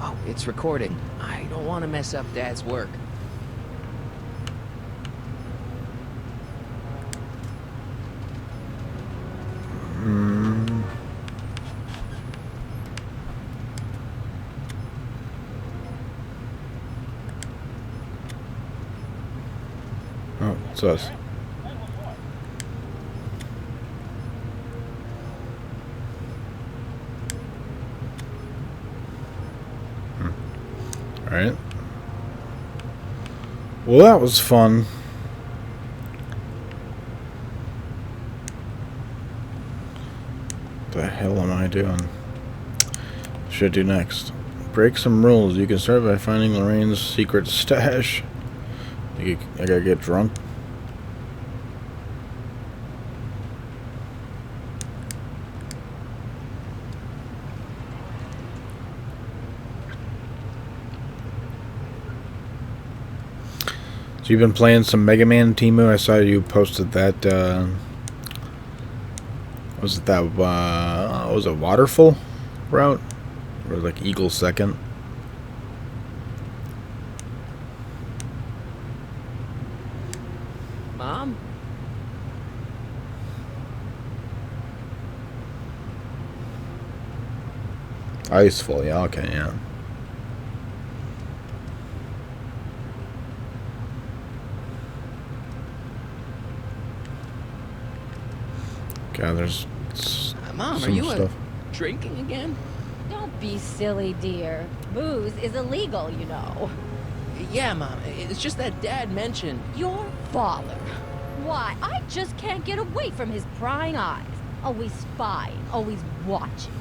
Oh, it's recording. I don't want to mess up Dad's work. Oh, it's us. Alright. Well, that was fun. What the hell am I doing? What should I do next? Break some rules. You can start by finding Lorraine's secret stash. I gotta get drunk. So you've been playing some Mega Man, Timu? I saw you posted that, was it that, was it Waterfall route? Or like Eagle Second? Mom? Icefall, yeah, okay, yeah. God, there's Mom, some are you stuff. drinking again? Don't be silly, dear. Booze is illegal, you know. Yeah, Mom. It's just that Dad mentioned... Your father. Why, I just can't get away from his prying eyes. Always spying, always watching.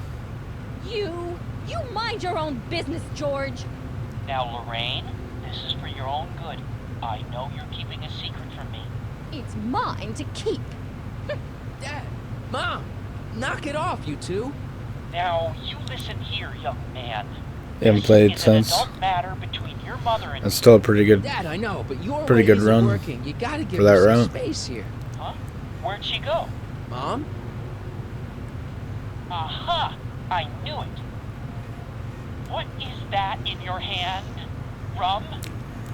You mind your own business, George. Now, Lorraine, this is for your own good. I know you're keeping a secret from me. It's mine to keep. Dad! Mom! Knock it off, you two! Now, you listen here, young man. They haven't played It's since. an adult matter between your mother and... It's still a pretty good, Dad, I know, but your pretty way good isn't run working. You gotta give for that her some route. space here. Huh? Where'd she go? Mom? Aha! I knew it. What is that in your hand? Rum?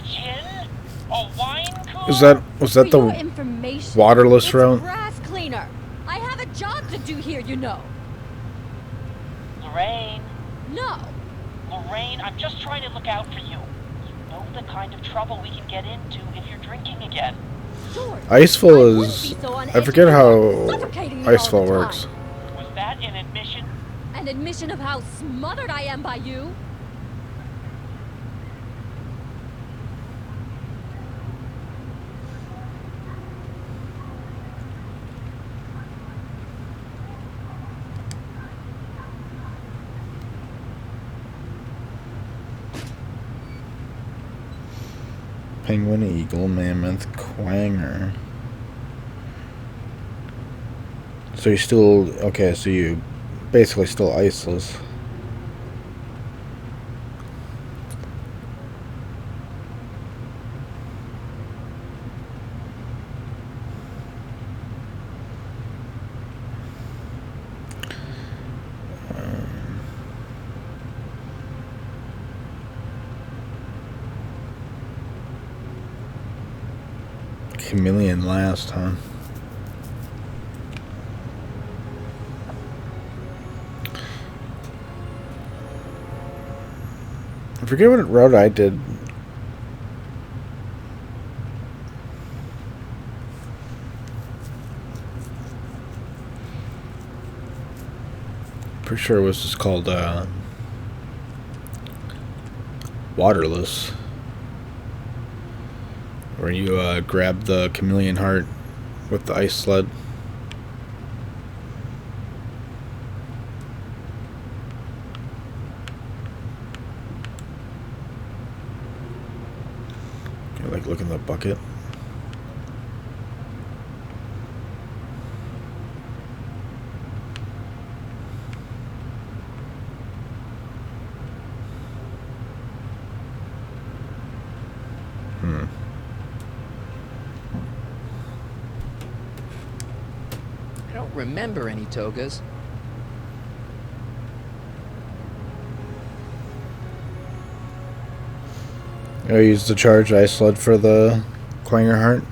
Gin? A wine cooler? Was that For your the information, waterless it's route? grass cleaner. I have a job to do here, you know. Lorraine. No. Lorraine, I'm just trying to look out for you. You know the kind of trouble we can get into if you're drinking again. George, Icefall is... I forget how suffocating me all Icefall the works. time. Was that an admission? An admission of how smothered I am by you. Penguin, eagle, mammoth, quanger. So you still... Okay, so you basically still iceless. Chameleon last, huh? I forget what route I did. Pretty sure it was just called Waterless. Where you grab the chameleon heart with the ice sled. Okay, like look in the bucket. I don't remember any togas. I used the charge ice sled for the Clanger Heart.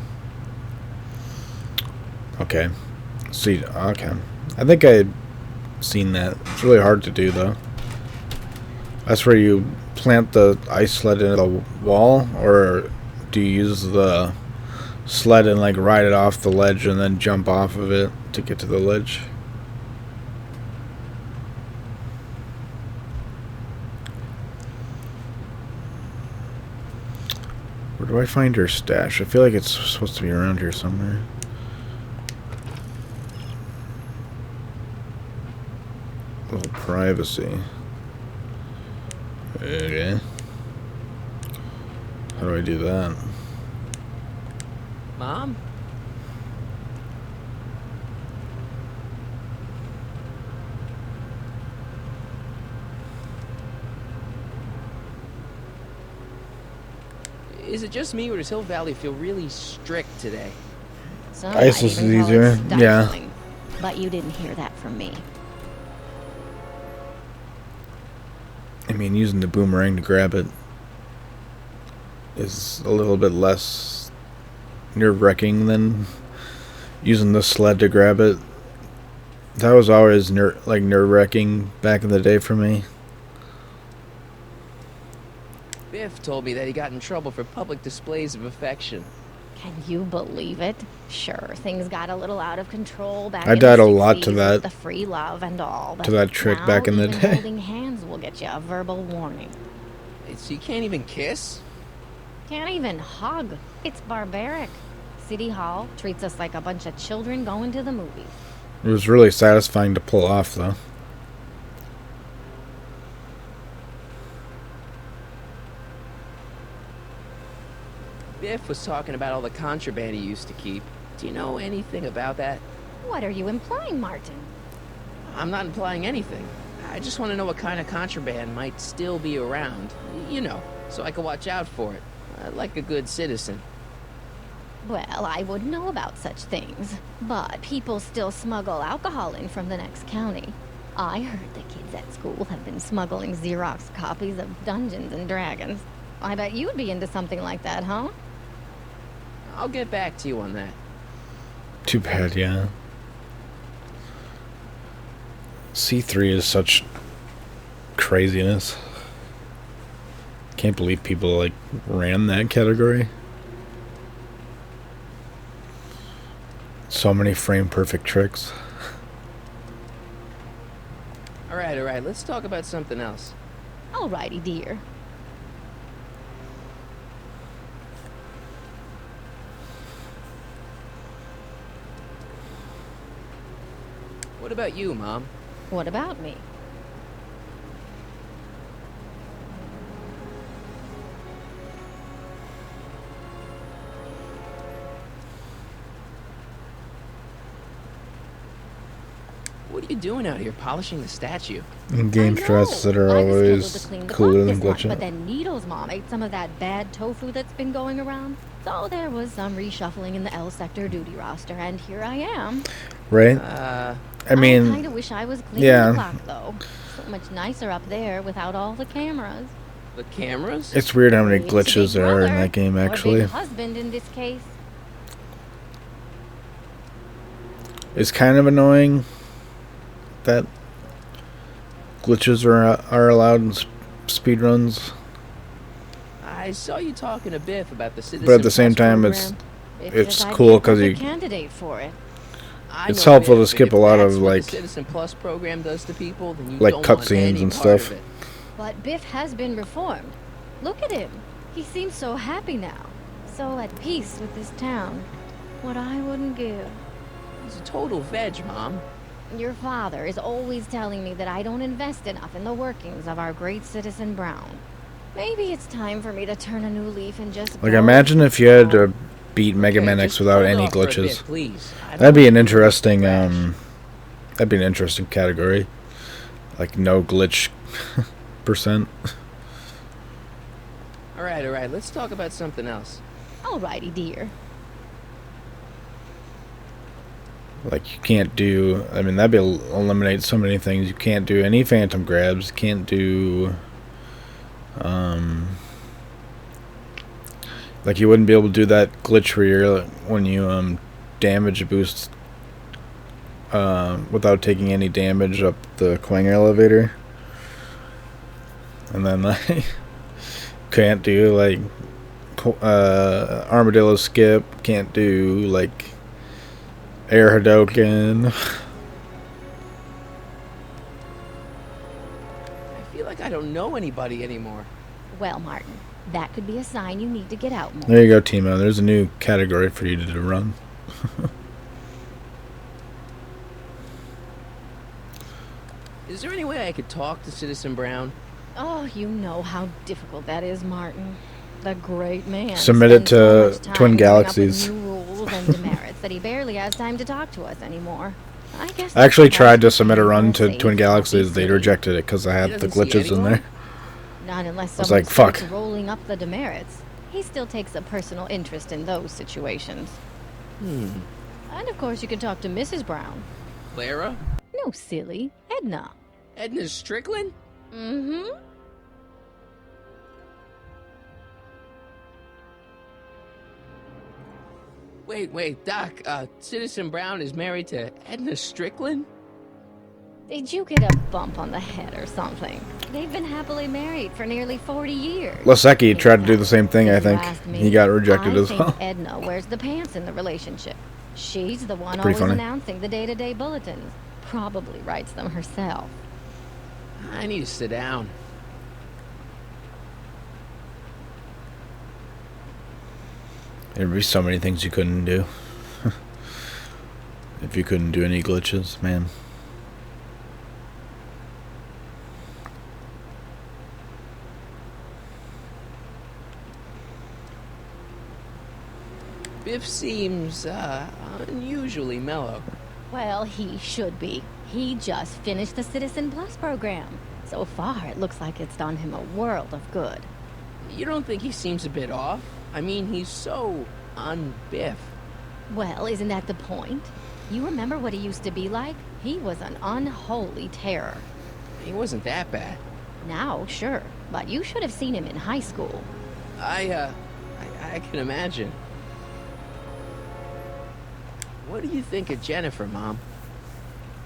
Okay. See, okay. I think I'd seen that. It's really hard to do, though. That's where you plant the ice sled in the wall, or do you use the sled and like ride it off the ledge and then jump off of it to get to the ledge? Where do I find her stash? I feel like it's supposed to be around here somewhere. A little privacy. Okay. How do I do that? Mom? Is it just me, or does Hill Valley feel really strict today? Ice is easier. Yeah. But you didn't hear that from me. I mean, using the boomerang to grab it is a little bit less nerve-wracking than using the sled to grab it. That was always nerve-wracking back in the day for me. Biff told me that he got in trouble for public displays of affection. Can you believe it? Sure, things got a little out of control back I in died the a lot 60s to that. with the free love and all. To that trick now back in the even day. Holding hands will get you a verbal warning. So you can't even kiss? Can't even hug. It's barbaric. City Hall treats us like a bunch of children going to the movies. It was really satisfying to pull off, though. Biff was talking about all the contraband he used to keep. Do you know anything about that? What are you implying, Martin? I'm not implying anything. I just want to know what kind of contraband might still be around. You know, so I can watch out for it. Like a good citizen. Well, I wouldn't know about such things. But people still smuggle alcohol in from the next county. I heard the kids at school have been smuggling Xerox copies of Dungeons and Dragons. I bet you'd be into something like that, huh? I'll get back to you on that. Too bad, yeah. C3 is such craziness. Can't believe people like ran that category. So many frame perfect tricks. Alright, let's talk about something else. Alrighty, dear. What about you, Mom? What about me? What are you doing out here, polishing the statue? Game strats that are always cooler than glitching. But then Needle's mom ate some of that bad tofu that's been going around. So there was some reshuffling in the L sector duty roster, and here I am. Right? I mean, I kind of wish I was cleaning the clock, though. So much nicer up there without all the cameras. The cameras? It's weird how many glitches there are in that game, actually. Or big husband in this case. It's kind of annoying that glitches are allowed in speedruns. I saw you talking to Biff about the Citizen But at the same Plus time, program. it's cool because you. Candidate for it. It's helpful to skip a lot of What like the Citizen Plus program does to people, then you like don't want cutscenes any and part stuff. of it. But Biff has been reformed. Look at him. He seems so happy now. So at peace with this town. What I wouldn't give. He's a total veg, Mom. Your father is always telling me that I don't invest enough in the workings of our great citizen Brown. Maybe it's time for me to turn a new leaf and just Like go. imagine if you had to beat Mega Man X without any hold off for a bit, glitches. please. I That'd don't be an want to interesting crash. that'd be an interesting category. Like no glitch percent. Alright, let's talk about something else. Alrighty, dear. Like, you can't do... I mean, that'd eliminate so many things. You can't do any phantom grabs. Can't do... Like, you wouldn't be able to do that glitch where you're, when you damage boost without taking any damage up the Quang elevator. And then, like, can't do, like, Armadillo skip. Can't do, like, Air Hadoken. I feel like I don't know anybody anymore. Well, Martin, that could be a sign you need to get out more. There you go, Timo. There's a new category for you to run. Is there any way I could talk to Citizen Brown? Oh, you know how difficult that is, Martin. The great man. Submit it to Twin Galaxies. New rules and demerits that he barely has time to talk to us anymore. I guess I actually tried to submit a run to Twin Galaxies. They rejected it because I had the glitches in there. Not unless I was someone like, fuck. starts rolling up the demerits. He still takes a personal interest in those situations. And of course you can talk to Mrs. Brown. Clara? No, silly. Edna. Edna Strickland? Mm-hmm. Wait, Doc, Citizen Brown is married to Edna Strickland? Did you get a bump on the head or something? They've been happily married for nearly 40 years. Lasecki tried to do the same thing, I think. He got rejected as well. I think Edna wears the pants in the relationship. She's the one Pretty always funny. announcing the day-to-day bulletins. Probably writes them herself. I need to sit down. There'd be so many things you couldn't do. If you couldn't do any glitches, man. Biff seems, unusually mellow. Well, he should be. He just finished the Citizen Plus program. So far, it looks like it's done him a world of good. You don't think he seems a bit off? I mean, he's so un-Biff. Well, isn't that the point? You remember what he used to be like? He was an unholy terror. He wasn't that bad. Now, sure, but you should have seen him in high school. I can imagine. What do you think of Jennifer, Mom?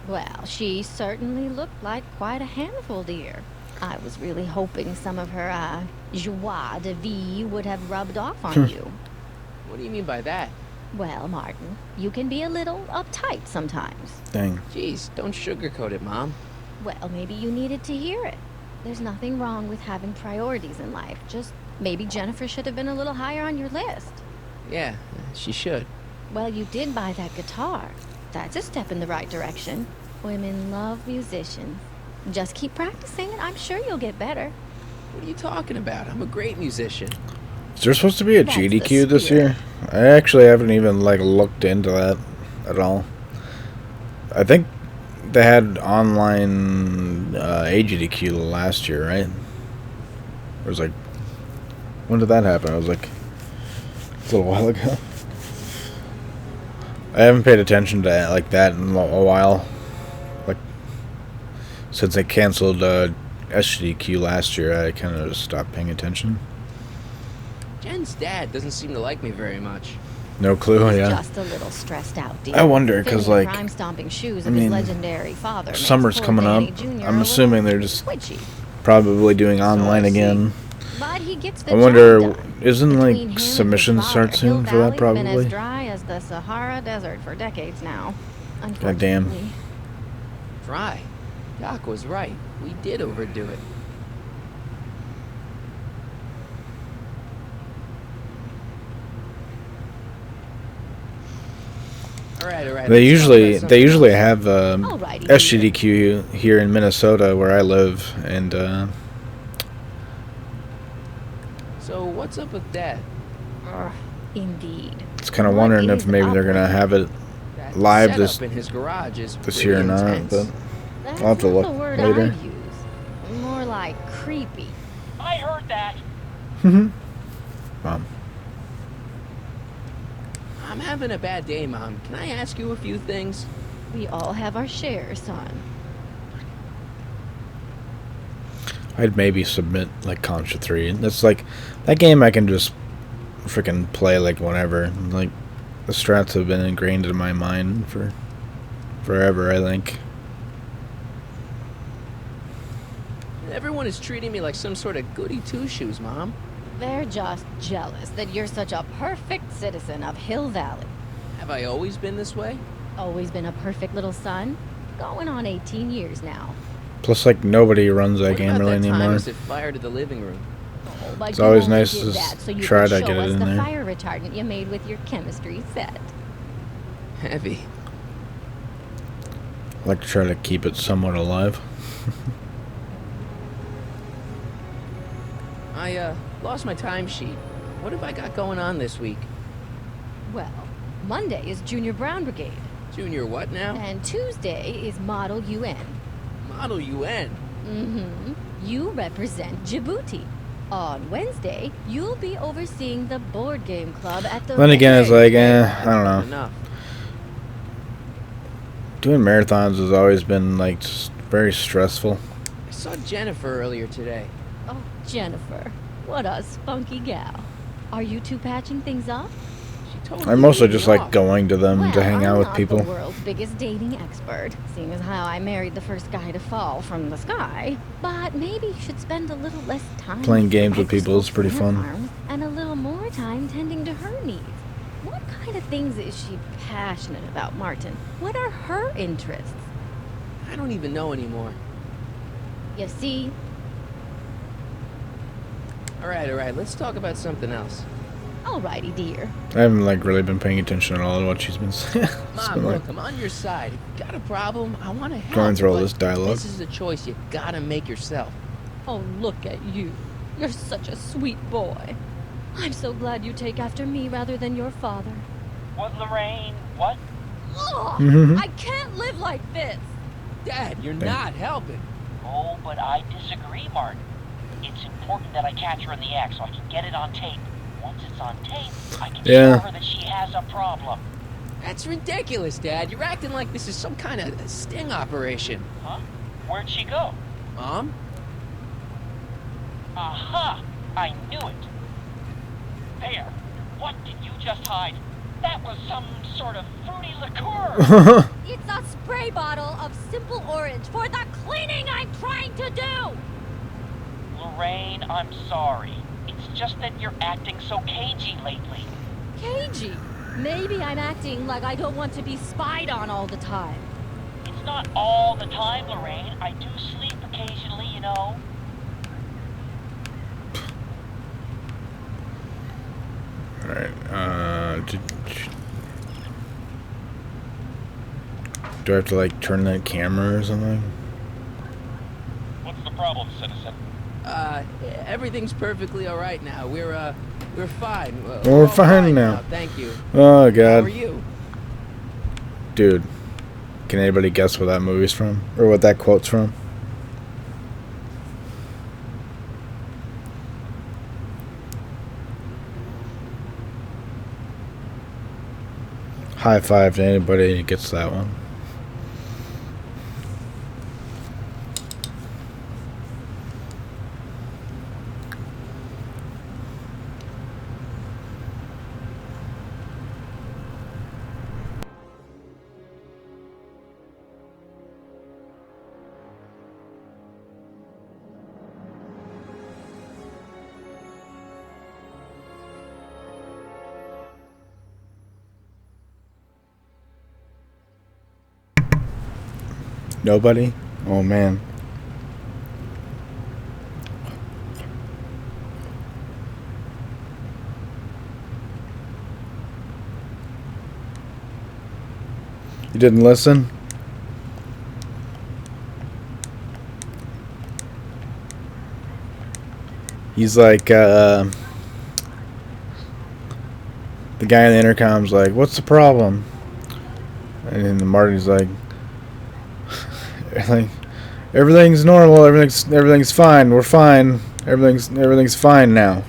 Well, she certainly looked like quite a handful, dear. I was really hoping some of her, joie de vivre would have rubbed off on you. What do you mean by that? Well, Martin, you can be a little uptight sometimes. Dang. Jeez, don't sugarcoat it, Mom. Well, maybe you needed to hear it. There's nothing wrong with having priorities in life. Just maybe Jennifer should have been a little higher on your list. Yeah, she should. Well, you did buy that guitar. That's a step in the right direction. Women love musicians. Just keep practicing and I'm sure you'll get better. What are you talking about? I'm a great musician. Is there supposed to be a That's GDQ the this year? I actually haven't even, like, looked into that at all. I think they had online AGDQ last year, right? It was like, when did that happen? It was like a little while ago. I haven't paid attention to like that in a while. Like, since they canceled SGDQ last year, I kind of just stopped paying attention. Jen's dad doesn't seem to like me very much. No clue, yeah. Just a little stressed out, dear. I wonder, because, like, crime-stomping shoes I of mean, his legendary father makes summer's poor coming Danny up. Jr. I'm a assuming little they're just twitchy. probably doing online again. But he gets the I wonder, job done. isn't, Between him like, and submissions his start father, soon Hill for that, Valley's been as probably? dry as the Sahara Desert for decades now. God damn. Unfortunately. Dry. Doc was right. We did overdo it. All right. They usually have Alrighty, SGDQ here in Minnesota where I live, and So what's up with that? Indeed. it's kind of What wondering is if maybe up they're gonna with have it That live setup in his garage is this pretty year or not, intense. but That's I'll have to not look the word later. I'd use. More like creepy. I heard that. Mom. I'm having a bad day, Mom. Can I ask you a few things? We all have our share, son. I'd maybe submit like Contra 3. That's like that game I can just freaking play like whenever. Like the strats have been ingrained in my mind for forever, I think. Everyone is treating me like some sort of goody two-shoes, Mom. They're just jealous that you're such a perfect citizen of Hill Valley. Have I always been this way? Always been a perfect little son. Going on 18 years now. Plus, like, nobody runs that What game about really that time anymore. I set fire to the living room? Oh, but It's you always only nice did to that so you try could to show get it us in the there. fire retardant you made with your chemistry set. Heavy. I like to try to keep it somewhat alive. I, lost my timesheet. What have I got going on this week? Well, Monday is Junior Brown Brigade. Junior what now? And Tuesday is Model UN. Model UN? Mm-hmm. You represent Djibouti. On Wednesday, you'll be overseeing the board game club at the... Then again, it's like, I don't know. Enough. Doing marathons has always been, like, just very stressful. I saw Jennifer earlier today. Oh, Jennifer. What a spunky gal. Are you two patching things up? She totally I mostly blew just me like off. going to them to hang out with I'm people. not the world's biggest dating expert, seeing as how I married the first guy to fall from the sky. But maybe you should spend a little less time Playing games with people is pretty fun. farms and a little more time tending to her needs. What kind of things is she passionate about, Martin? What are her interests? I don't even know anymore. You see? Alright, let's talk about something else. Alrighty, dear. I haven't like really been paying attention at all to what she's been saying. It's Mom, been, like, look, I'm on your side. If you got a problem, I want to help. going through all but this dialogue. This is a choice you gotta make yourself. Oh, look at you. You're such a sweet boy. I'm so glad you take after me rather than your father. What, Lorraine? What? Ugh, Mhm. I can't live like this. Dad, you're not helping. Oh, but I disagree, Martin. It's important that I catch her in the act so I can get it on tape. Once it's on tape, I can Yeah. show her that she has a problem. That's ridiculous, Dad. You're acting like this is some kind of sting operation. Huh? Where'd she go? Mom? Aha! I knew it. There. What did you just hide? That was some sort of fruity liqueur. It's a spray bottle of simple orange for the cleaning I'm trying to do. Lorraine, I'm sorry. It's just that you're acting so cagey lately. Cagey. Maybe I'm acting like I don't want to be spied on all the time. It's not all the time, Lorraine. I do sleep occasionally, you know. Alright, do I have to like turn that camera or something? What's the problem, citizen? Everything's perfectly alright now. We're fine. We're all fine now. Thank you. Oh How god. are you? Dude, can anybody guess where that movie's from? Or what that quote's from? High five to anybody who gets that one. Nobody? Oh man. You didn't listen? He's like, the guy in the intercom's like, what's the problem? And then Marty's like, everything's normal, everything's fine, we're fine, everything's fine now.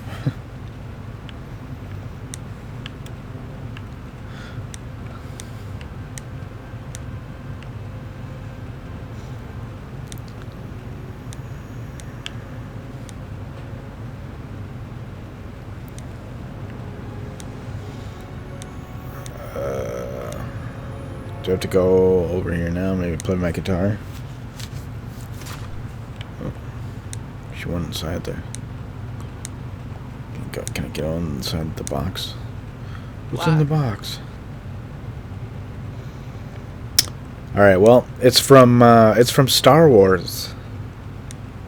Do I have to go over here now? Maybe play my guitar? Oh, she went inside there. Can I get on inside the box? What's in the box? Alright, well, it's from Star Wars.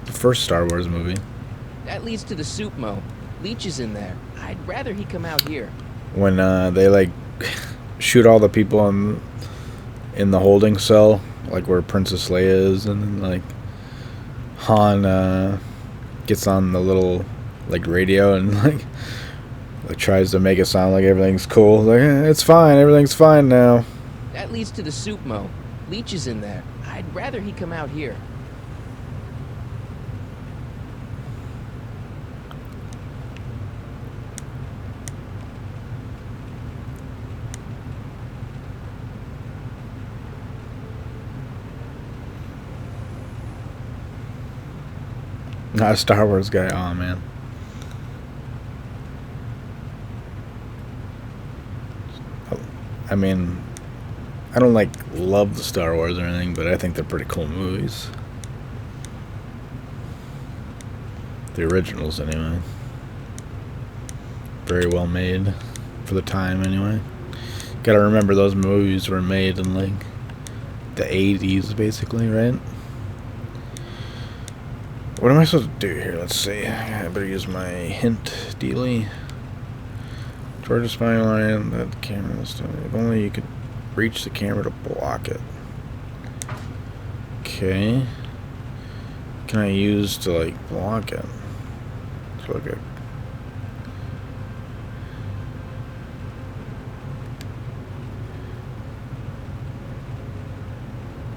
The first Star Wars movie. That leads to the soup mo. Leech is in there. I'd rather he come out here. When they like shoot all the people in the holding cell, like where Princess Leia is, and then like Han gets on the little like radio and like tries to make it sound like everything's cool. Like, it's fine, everything's fine now. That leads to the soup mo. Leech is in there. I'd rather he come out here. Not a Star Wars guy. Oh man. I mean, I don't like love the Star Wars or anything, but I think they're pretty cool movies. The originals, anyway. Very well made for the time, anyway. Gotta remember those movies were made in like the 80s, basically, right? What am I supposed to do here? Let's see. I better use my hint dealy. Toward the spine line, that camera this time. If only you could reach the camera to block it. Okay. Can I use to like block it? So okay.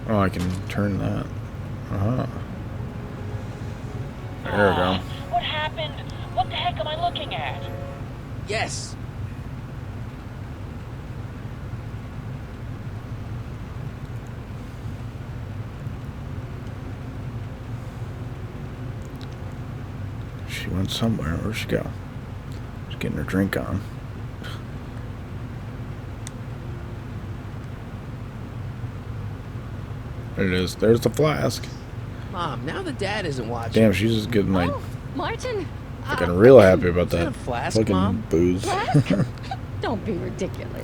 Oh, I can turn that. Uh-huh. There we go. What happened? What the heck am I looking at? Yes. She went somewhere. Where'd she go? She's getting her drink on. There it is. There's the flask. Mom, now the dad isn't watching. Damn, she's just getting like Martin. fucking real happy about that. a flask, fucking Mom? booze. Don't be ridiculous.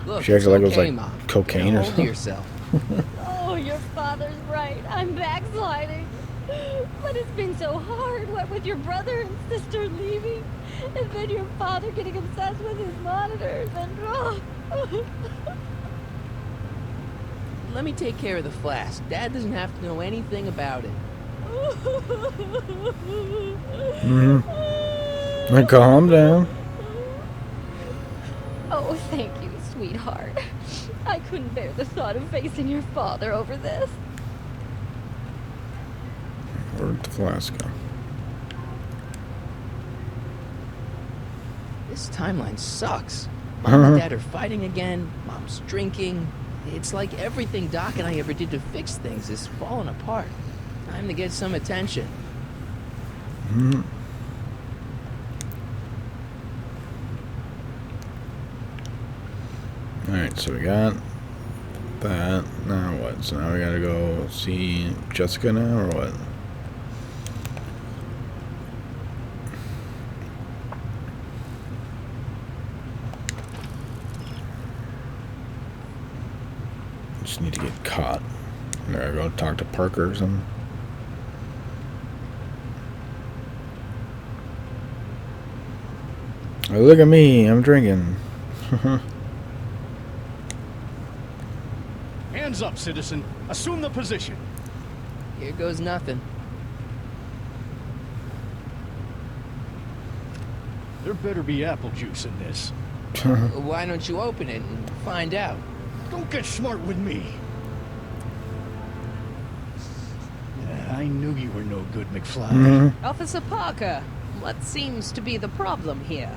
Look, She acted like it was okay, like Mom. cocaine or Hold something. yourself. Oh, your father's right. I'm backsliding. But it's been so hard, what with your brother and sister leaving, and then your father getting obsessed with his monitors, and Let me take care of the flask. Dad doesn't have to know anything about it. Now calm down. Oh, thank you, sweetheart. I couldn't bear the thought of facing your father over this. Where'd the flask go? This timeline sucks. Mom and Dad are fighting again. Mom's drinking. It's like everything Doc and I ever did to fix things is falling apart. Time to get some attention. Alright, so we got that. Now what? So now we gotta go see Jessica now, or what? Just need to get caught. There I go, talk to Parker or something. Oh, look at me, I'm drinking. Hands up, citizen. Assume the position. Here goes nothing. There better be apple juice in this. Why don't you open it and find out? Don't get smart with me. I knew you were no good, McFly. Officer Parker, what seems to be the problem here?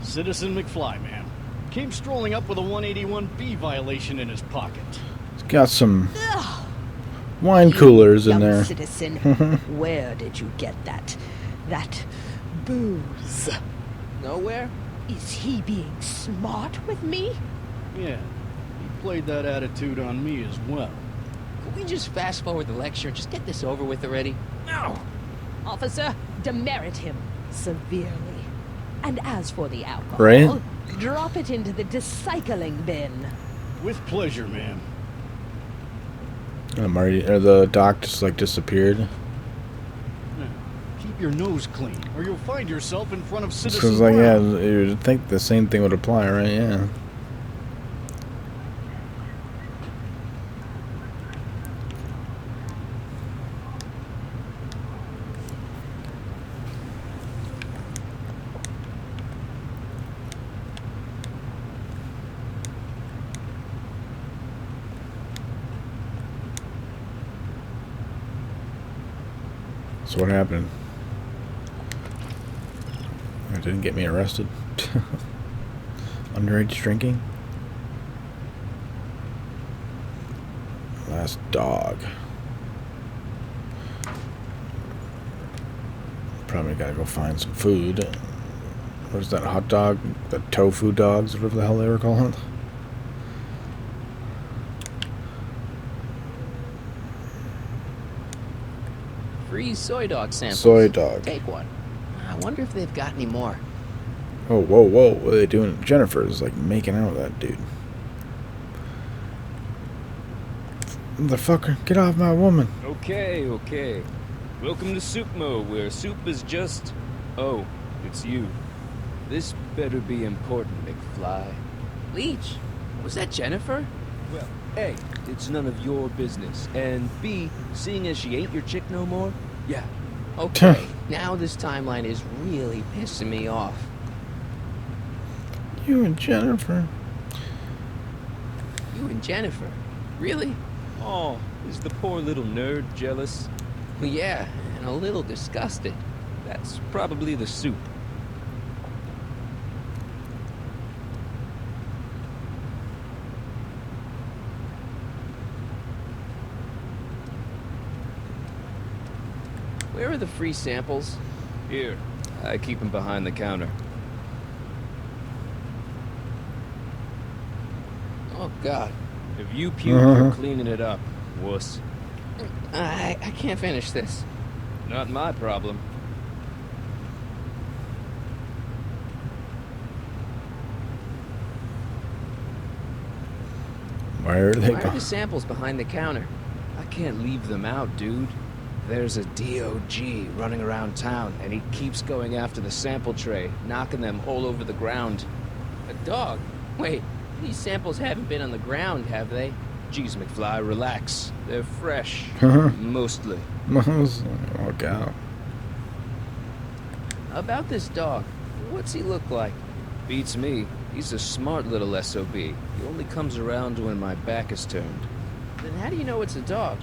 Citizen McFly, ma'am. Came strolling up with a 181B violation in his pocket. It's got some wine coolers in Young there. Citizen, where did you get that booze? Nowhere? Is he being smart with me? Yeah, played that attitude on me as well. Could we just fast forward the lecture and just get this over with already? No! Officer, demerit him severely. And as for the alcohol, Right? drop it into the recycling bin. With pleasure, ma'am. Marty, or the doc just like disappeared. Now, keep your nose clean, or you'll find yourself in front of Because Citizen like Brown. yeah, you would think the same thing would apply, right? Yeah. So what happened? It didn't get me arrested. Underage drinking? Last dog. Probably gotta go find some food. What is that hot dog? The tofu dogs, whatever the hell they were called? Free soy dog samples. Soy dog. Take one. I wonder if they've got any more. Oh, whoa, whoa. What are they doing? Jennifer is like making out with that dude. Motherfucker, get off my woman. Okay, okay. Welcome to Soupmo, where soup is just... Oh, it's you. This better be important, McFly. Leech, was that Jennifer? Well, A, it's none of your business. And B, seeing as she ain't your chick no more, yeah. Okay, now this timeline is really pissing me off. You and Jennifer. You and Jennifer? Really? Oh, is the poor little nerd jealous? Well, yeah, and a little disgusted. That's probably the soup. Where are the free samples? Here, I keep them behind the counter. Oh, God. If you puke, you're cleaning it up, wuss. I can't finish this. Not my problem. Where are they Why are going? the samples behind the counter? I can't leave them out, dude. There's a DOG running around town, and he keeps going after the sample tray, knocking them all over the ground. A dog? Wait, these samples haven't been on the ground, have they? Jeez, McFly, relax. They're fresh. Mostly. Look out. About this dog, what's he look like? Beats me. He's a smart little SOB. He only comes around when my back is turned. Then how do you know it's a dog?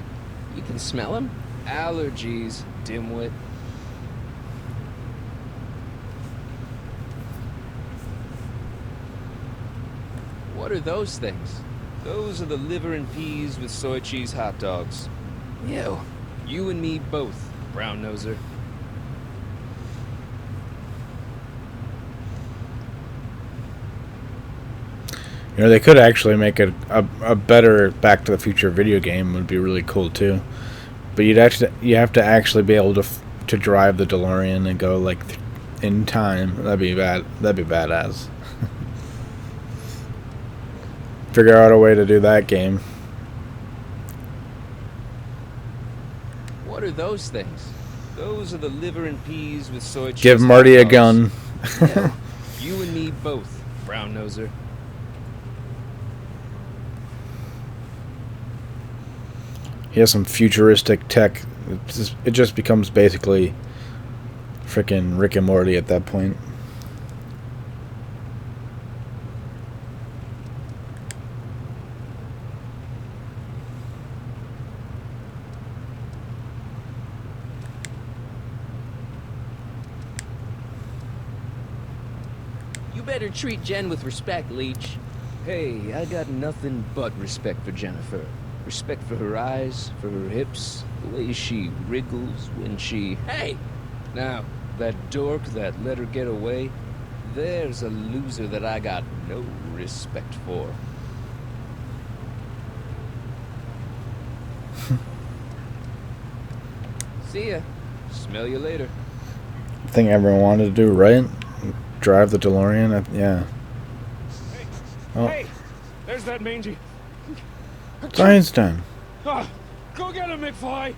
You can smell him? Allergies, dimwit. What are those things? Those are the liver and peas with soy cheese hot dogs. Ew. You and me both, brown noser. You know, they could actually make a better Back to the Future video game. Would be really cool too. But you have to actually be able to drive the DeLorean and go like in time. That'd be badass. Figure out a way to do that game. What are those things? Those are the liver and peas with soy cheese. Give Marty a gun. You and me both, brown noser. He has some futuristic tech. It just becomes basically freaking Rick and Morty at that point. You better treat Jen with respect, Leech. Hey, I got nothing but respect for Jennifer. Respect for her eyes, for her hips, the way she wriggles when she... Hey! Now, that dork that let her get away, there's a loser that I got no respect for. See ya. Smell you later. Thing everyone wanted to do, right? Drive the DeLorean. Yeah. Oh, Hey, there's that mangy. it's Einstein. Ah, go get him, McFly.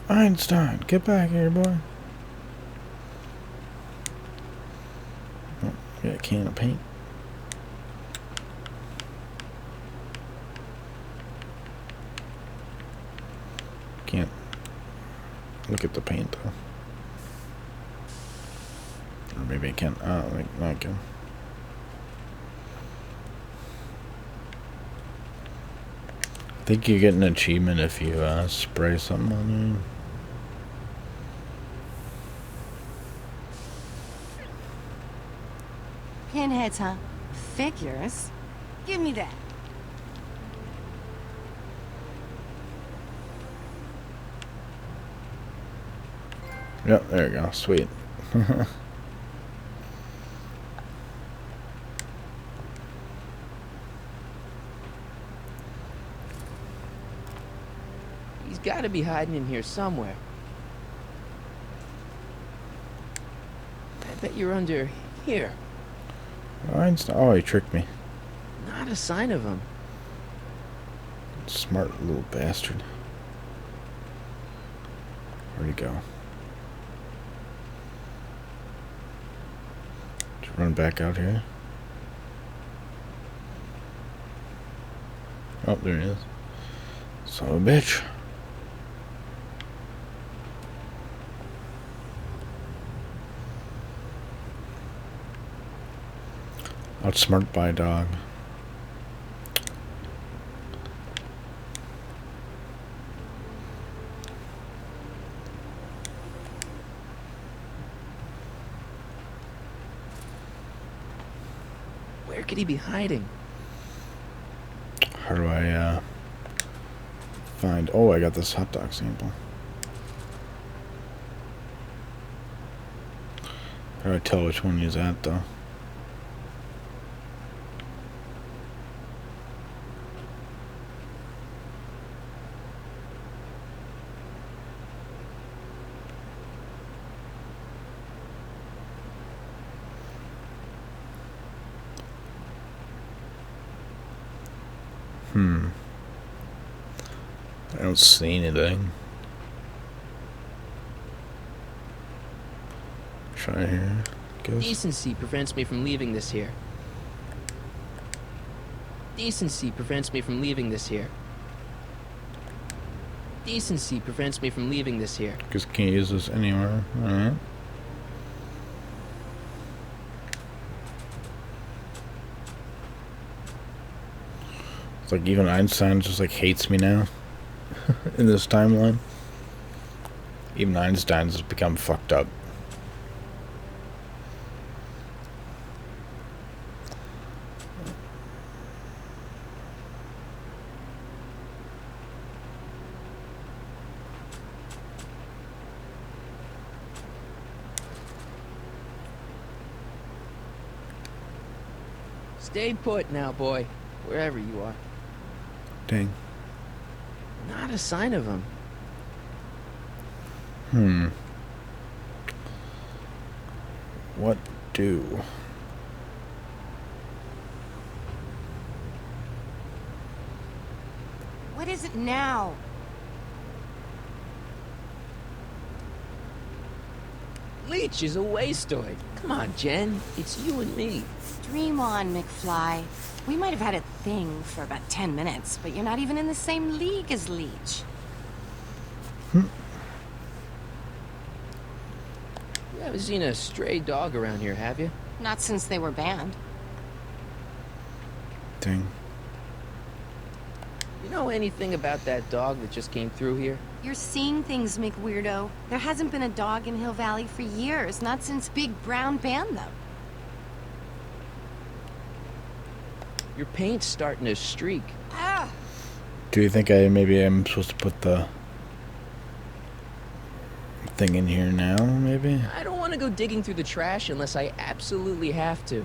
Einstein, get back here, boy. Oh, got a can of paint. Can't look at the paint though. Or maybe I can. Oh, wait, no, I can. I think you get an achievement if you spray something on you. Pinheads, huh? Figures? Give me that. Yep, there you go. Sweet. He's got to be hiding in here somewhere. I bet you're under here. Einstein. Oh, he tricked me. Not a sign of him. Smart little bastard. Where'd he go? Just run back out here. Oh, there he is. Son of a bitch. Outsmart by a dog. Where could he be hiding? How do I find... Oh, I got this hot dog sample. How do I tell which one he's at, though? I don't see anything. Try here. Guess. Decency prevents me from leaving this here. Decency prevents me from leaving this here. Decency prevents me from leaving this here. Because can't use this anywhere. Alright. It's like even Einstein just like hates me now. In this timeline. Even Einstein's become fucked up. Stay put now, boy. Wherever you are. Dang. Not a sign of him. What do? What is it now? Leech is a wastoid. Come on, Jen. It's you and me. Dream on, McFly. We might have had a thing for about 10 minutes, but you're not even in the same league as Leech. You haven't seen a stray dog around here, have you? Not since they were banned. Dang. You know anything about that dog that just came through here? You're seeing things, McWeirdo. There hasn't been a dog in Hill Valley for years, not since Big Brown banned them. Your paint's starting to streak. Ah! Do you think maybe I'm supposed to put the thing in here now, maybe? I don't want to go digging through the trash unless I absolutely have to.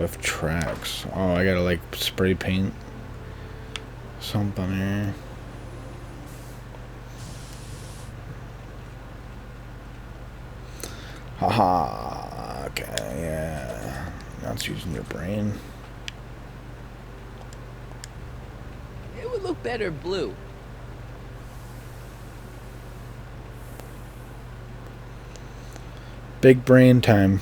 With tracks. Oh, I gotta like spray paint something here. Haha. Okay, yeah. That's using your brain. It would look better blue. Big brain time.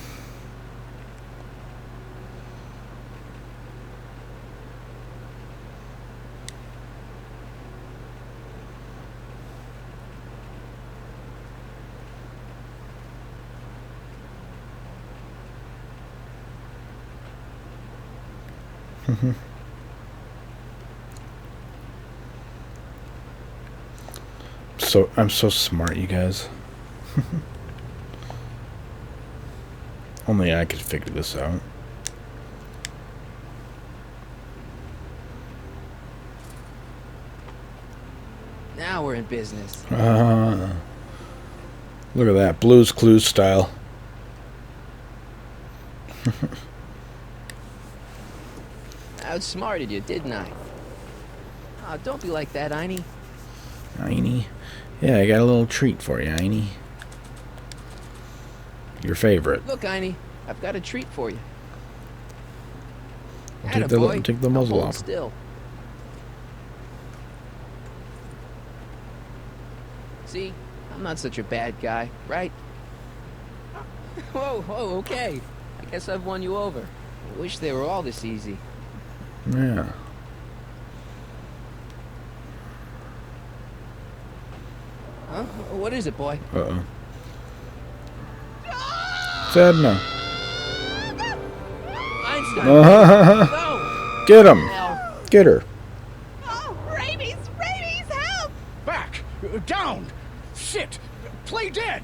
I'm so smart, you guys. Only I could figure this out. Now we're in business. Look at that, Blue's Clues style. I outsmarted you, didn't I? Oh, don't be like that, Einie. Einie? Yeah, I got a little treat for you, Einie. Your favorite. Look, Einie, I've got a treat for you. Take the muzzle off. Still. See, I'm not such a bad guy, right? Whoa, okay. I guess I've won you over. I wish they were all this easy. Yeah. Huh? What is it, boy? Uh-oh. Sedna. Einstein. No. Get him. Hell. Get her. Oh, rabies, help! Back! Down! Sit! Play dead!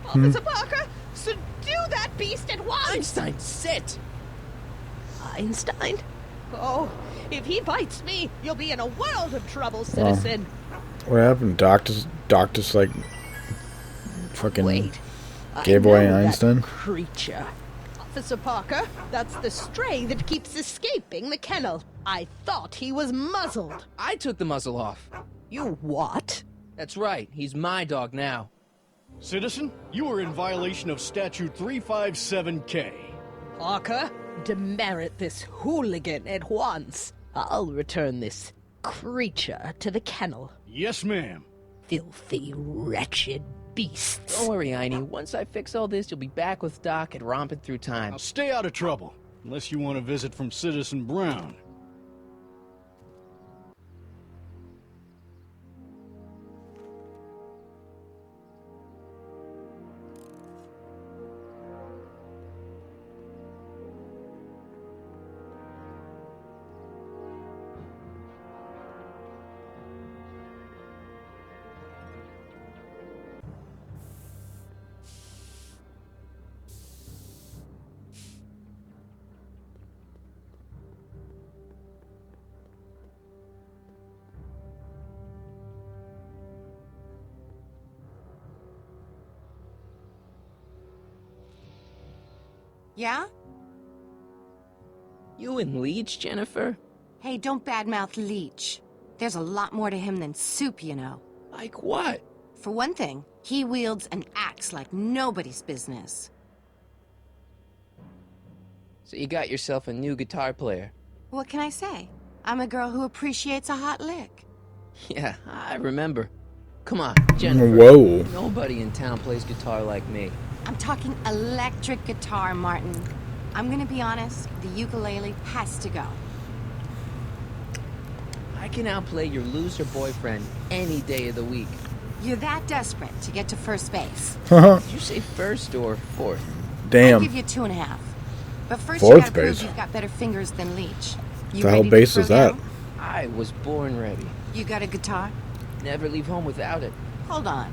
Officer Parker, subdue that beast at once! Einstein, sit! Einstein? Oh, if he bites me, you'll be in a world of trouble, citizen. What happened? Doc just like fucking Wait, gave away Einstein? That creature. Officer Parker, that's the stray that keeps escaping the kennel. I thought he was muzzled. I took the muzzle off. You what? That's right. He's my dog now. Citizen, you are in violation of Statute 357K. Parker, demerit this hooligan at once. I'll return this creature to the kennel. Yes, ma'am. Filthy, wretched beasts. Don't worry, Einie. Once I fix all this, you'll be back with Doc and romping through time. Now stay out of trouble, unless you want a visit from Citizen Brown. Yeah? You and Leech, Jennifer? Hey, don't badmouth Leech. There's a lot more to him than soup, you know. Like what? For one thing, he wields an axe like nobody's business. So you got yourself a new guitar player. What can I say? I'm a girl who appreciates a hot lick. Yeah, I remember. Come on, Jennifer. Whoa. Nobody in town plays guitar like me. I'm talking electric guitar, Martin. I'm gonna be honest, the ukulele has to go. I can outplay your loser boyfriend any day of the week. You're that desperate to get to first base. Did you say first or fourth? Damn. I'll give you 2.5. But first Fourth you gotta base. prove you've got better fingers than Leech. You The hell ready to base throw is that? down? I was born ready. You got a guitar? Never leave home without it. Hold on.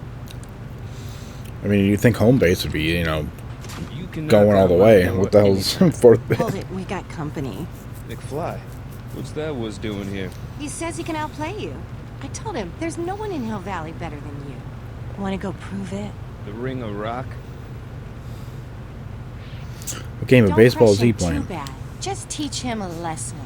I mean, you think home base would be, you know, You can going all the way. What the hell's fourth base? Hold it, we got company. McFly, what's that was doing here? He says he can outplay you. I told him, there's no one in Hill Valley better than you. Want to go prove it? The Ring of Rock? What game of Don't baseball push is he him too playing? bad. Just teach him a lesson.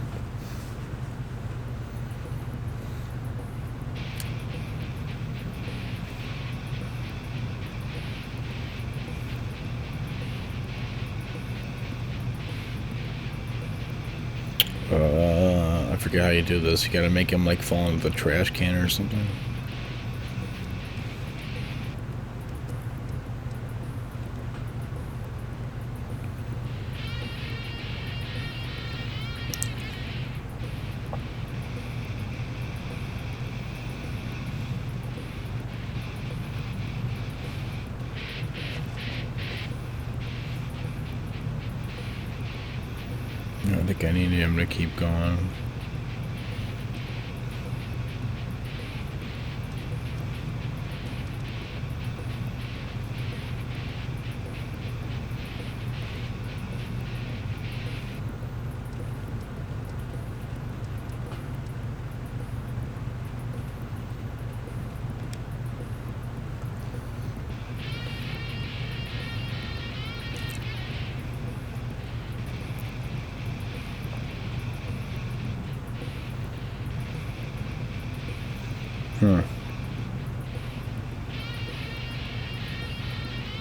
I forget how you do this. You gotta make him like fall into the trash can or something. I think I need him to keep going.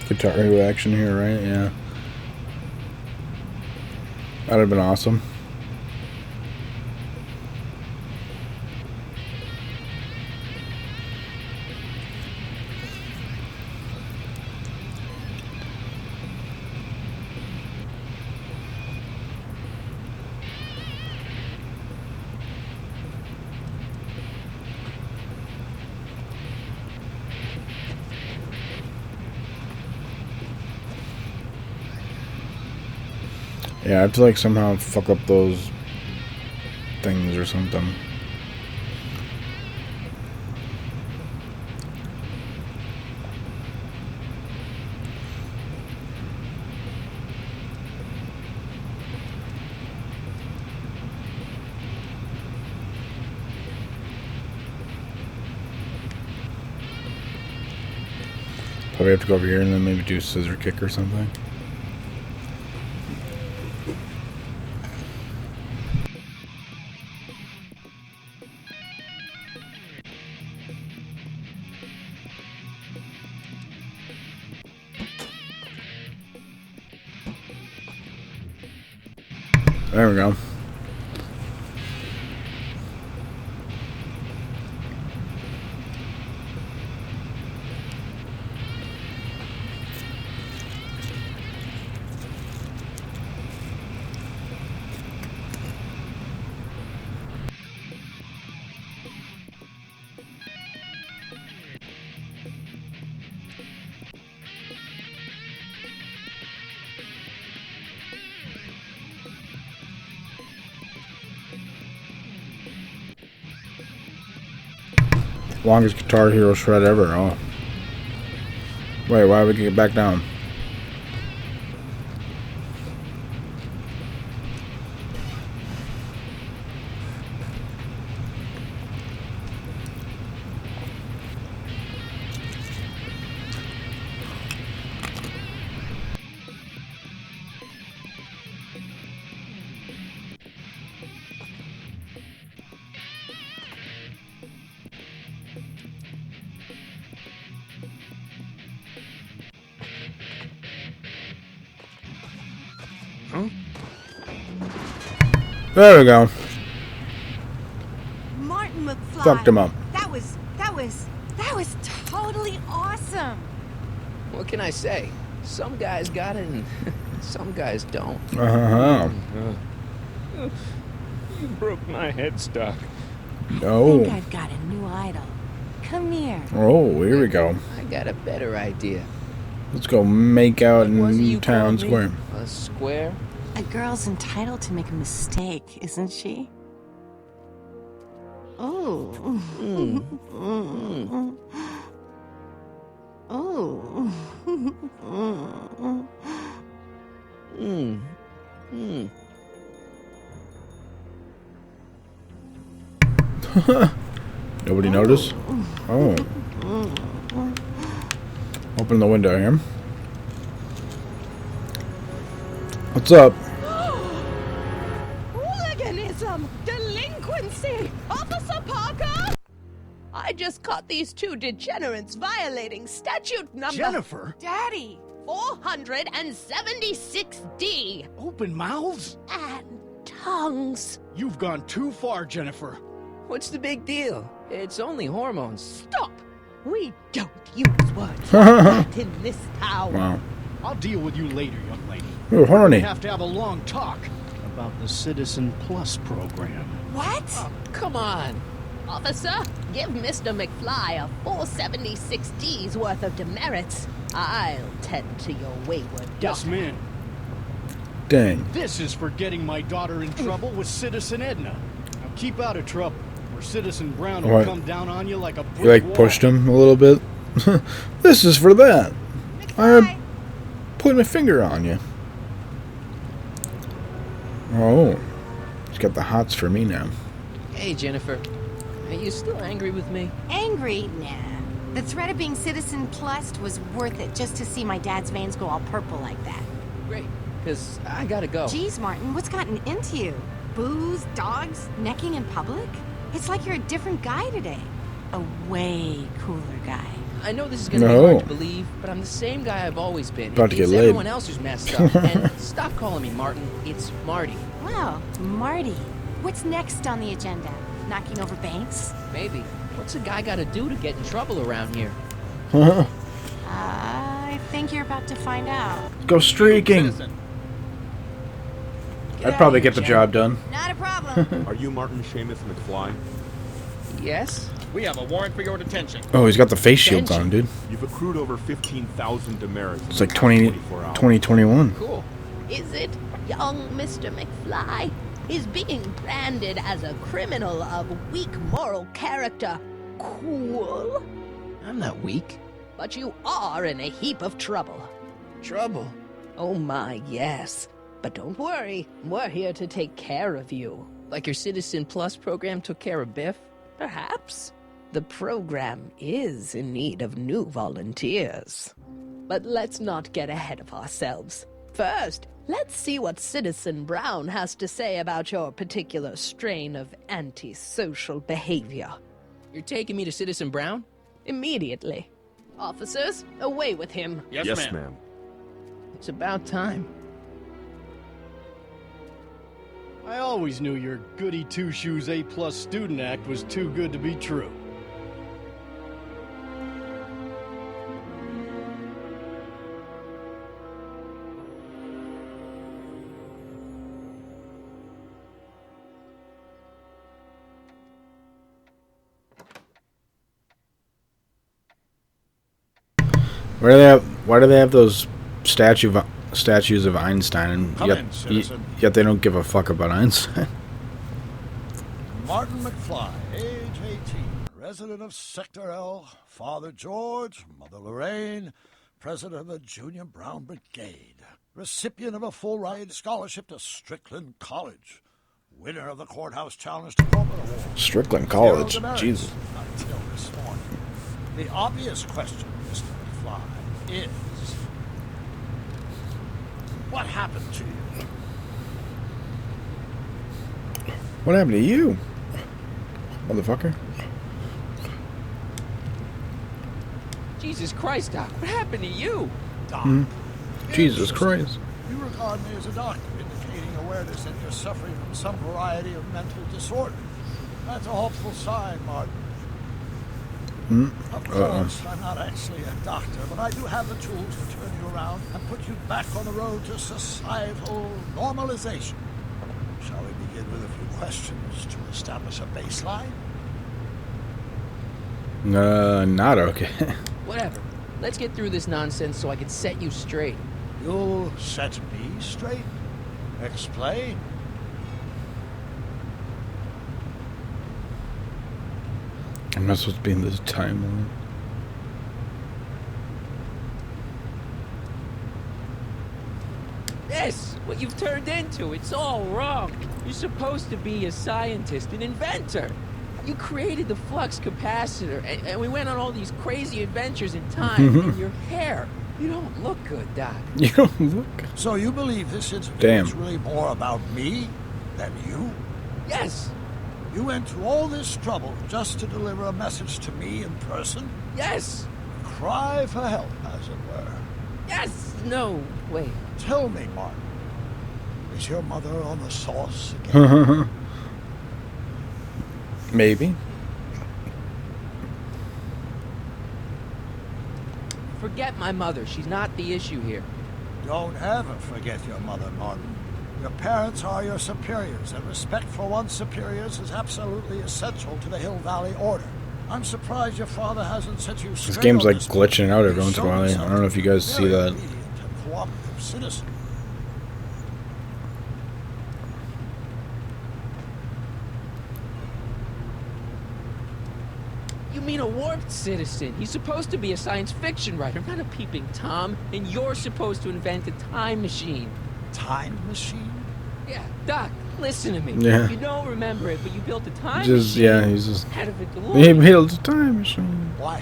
Guitar Hero action here, right? Yeah. That'd have been awesome. Yeah, I have to like somehow fuck up those things or something. Probably have to go over here and then maybe do scissor kick or something. There we go. Longest Guitar Hero shred ever. Oh. Wait, why would we get back down? There we go. Martin McFly. Fucked him up. That was totally awesome. What can I say? Some guys got it and some guys don't. You broke my headstock. No. I think I've got a new idol. Come here. Oh, here we go. I got a better idea. Let's go make out in town square. A square? A girl's entitled to make a mistake, isn't she? Oh. Oh. Nobody noticed? Oh. Open the window here. What's up? Hooliganism! Delinquency! Officer Parker! I just caught these two degenerates violating statute number... Jennifer? Daddy! 476D! Open mouths? And tongues. You've gone too far, Jennifer. What's the big deal? It's only hormones. Stop! We don't use words like that in this town. Wow. I'll deal with you later, young lady. You're horny. We have to have a long talk about the Citizen Plus program. What? Oh, come on. Officer, give Mr. McFly a 476D's worth of demerits. I'll tend to your wayward daughter. Yes, ma'am. Dang. This is for getting my daughter in trouble with Citizen Edna. Now keep out of trouble, or Citizen Brown will What? come down on you like a brick You like wall. pushed him a little bit? This is for that. I'm putting my finger on you. Oh. He's got the hots for me now. Hey, Jennifer. Are you still angry with me? Angry? Nah. The threat of being Citizen Plus was worth it just to see my dad's veins go all purple like that. Great, because I gotta go. Jeez, Martin, what's gotten into you? Booze, dogs, necking in public? It's like you're a different guy today. A way cooler guy. I know this is gonna be No. hard to believe, but I'm the same guy I've always been. About to It's get laid. everyone else who's messed up. And stop calling me Martin. It's Marty. Wow, Marty. What's next on the agenda? Knocking over banks? Maybe. What's a guy gotta do to get in trouble around here? I think you're about to find out. Go streaking. I'd probably get the job done. Not a problem. Are you Martin Seamus McFly? Yes? We have a warrant for your detention. Oh, he's got the face shields on, dude. You've accrued over 15,000 demerits. It's like 2021. Cool. Is it young Mr. McFly? Is being branded as a criminal of weak moral character cool? I'm not weak. But you are in a heap of trouble. Trouble? Oh my, yes. But don't worry, we're here to take care of you. Like your Citizen Plus program took care of Biff? Perhaps. The program is in need of new volunteers. But let's not get ahead of ourselves. First, let's see what Citizen Brown has to say about your particular strain of antisocial behavior. You're taking me to Citizen Brown? Immediately. Officers, away with him. Yes, ma'am. It's about time. I always knew your goody two-shoes A-plus student act was too good to be true. Why do they have those statues of Einstein, and Come in, citizen. yet they don't give a fuck about Einstein? Martin McFly, age 18, resident of Sector L, Father George, Mother Lorraine, president of the Junior Brown Brigade, recipient of a full-ride scholarship to Strickland College, winner of the Courthouse Challenge to Corporate Award. Strickland College, Zero demerits Jesus. Until this morning. The obvious question, Mr. McFly, is... what happened to you? What happened to you, motherfucker? Jesus Christ, Doc, what happened to you? Doc. Jesus Christ. You regard me as a doctor, indicating awareness that you're suffering from some variety of mental disorder. That's a hopeful sign, Martin. Of course, I'm not actually a doctor, but I do have the tools to turn you around and put you back on the road to societal normalization. Shall we begin with a few questions to establish a baseline? Not okay. Whatever. Let's get through this nonsense so I can set you straight. You'll set me straight? Explain. I'm not supposed to be in this timeline. This, what you've turned into, it's all wrong. You're supposed to be a scientist, an inventor. You created the flux capacitor, and we went on all these crazy adventures in time, and your hair. You don't look good, Doc. You don't look. So you believe this incident Damn. is really more about me than you? Yes. You went to all this trouble just to deliver a message to me in person? Yes. Cry for help, as it were. Yes. No. Wait. Tell me, Martin. Is your mother on the sauce again? Maybe. Forget my mother. She's not the issue here. Don't ever forget your mother, Martin. Your parents are your superiors, and respect for one's superiors is absolutely essential to the Hill Valley Order. I'm surprised your father hasn't set you This straight game's on like this glitching out every once in a Show while. I yourself don't know if you guys see very that. obedient and cooperative citizen. You mean a warped citizen? He's supposed to be a science fiction writer, not a peeping Tom. And you're supposed to invent a time machine. Time machine? Yeah, Doc, listen to me. Yeah. You don't remember it, but you built a time Just machine. yeah, he's just. Out of a He DeLorean. built a time machine. Why?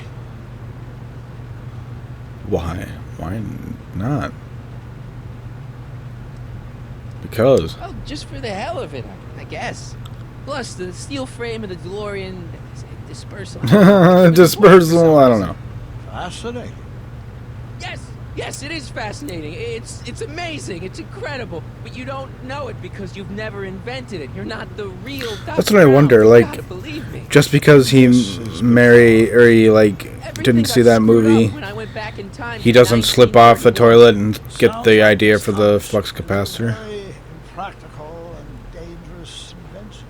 Why? Why not? Because. Well, just for the hell of it, I guess. Plus, the steel frame of the DeLorean dispersal. Dispersal. I don't know. Fascinating. Yes, it is fascinating. It's amazing. It's incredible. But you don't know it because you've never invented it. You're not the real Dr. That's what I Brown. wonder. You Like, gotta believe me. just because he didn't see that movie, When I went back in time he to doesn't slip off the 1931. toilet and get the idea for the flux capacitor. Very impractical and dangerous invention.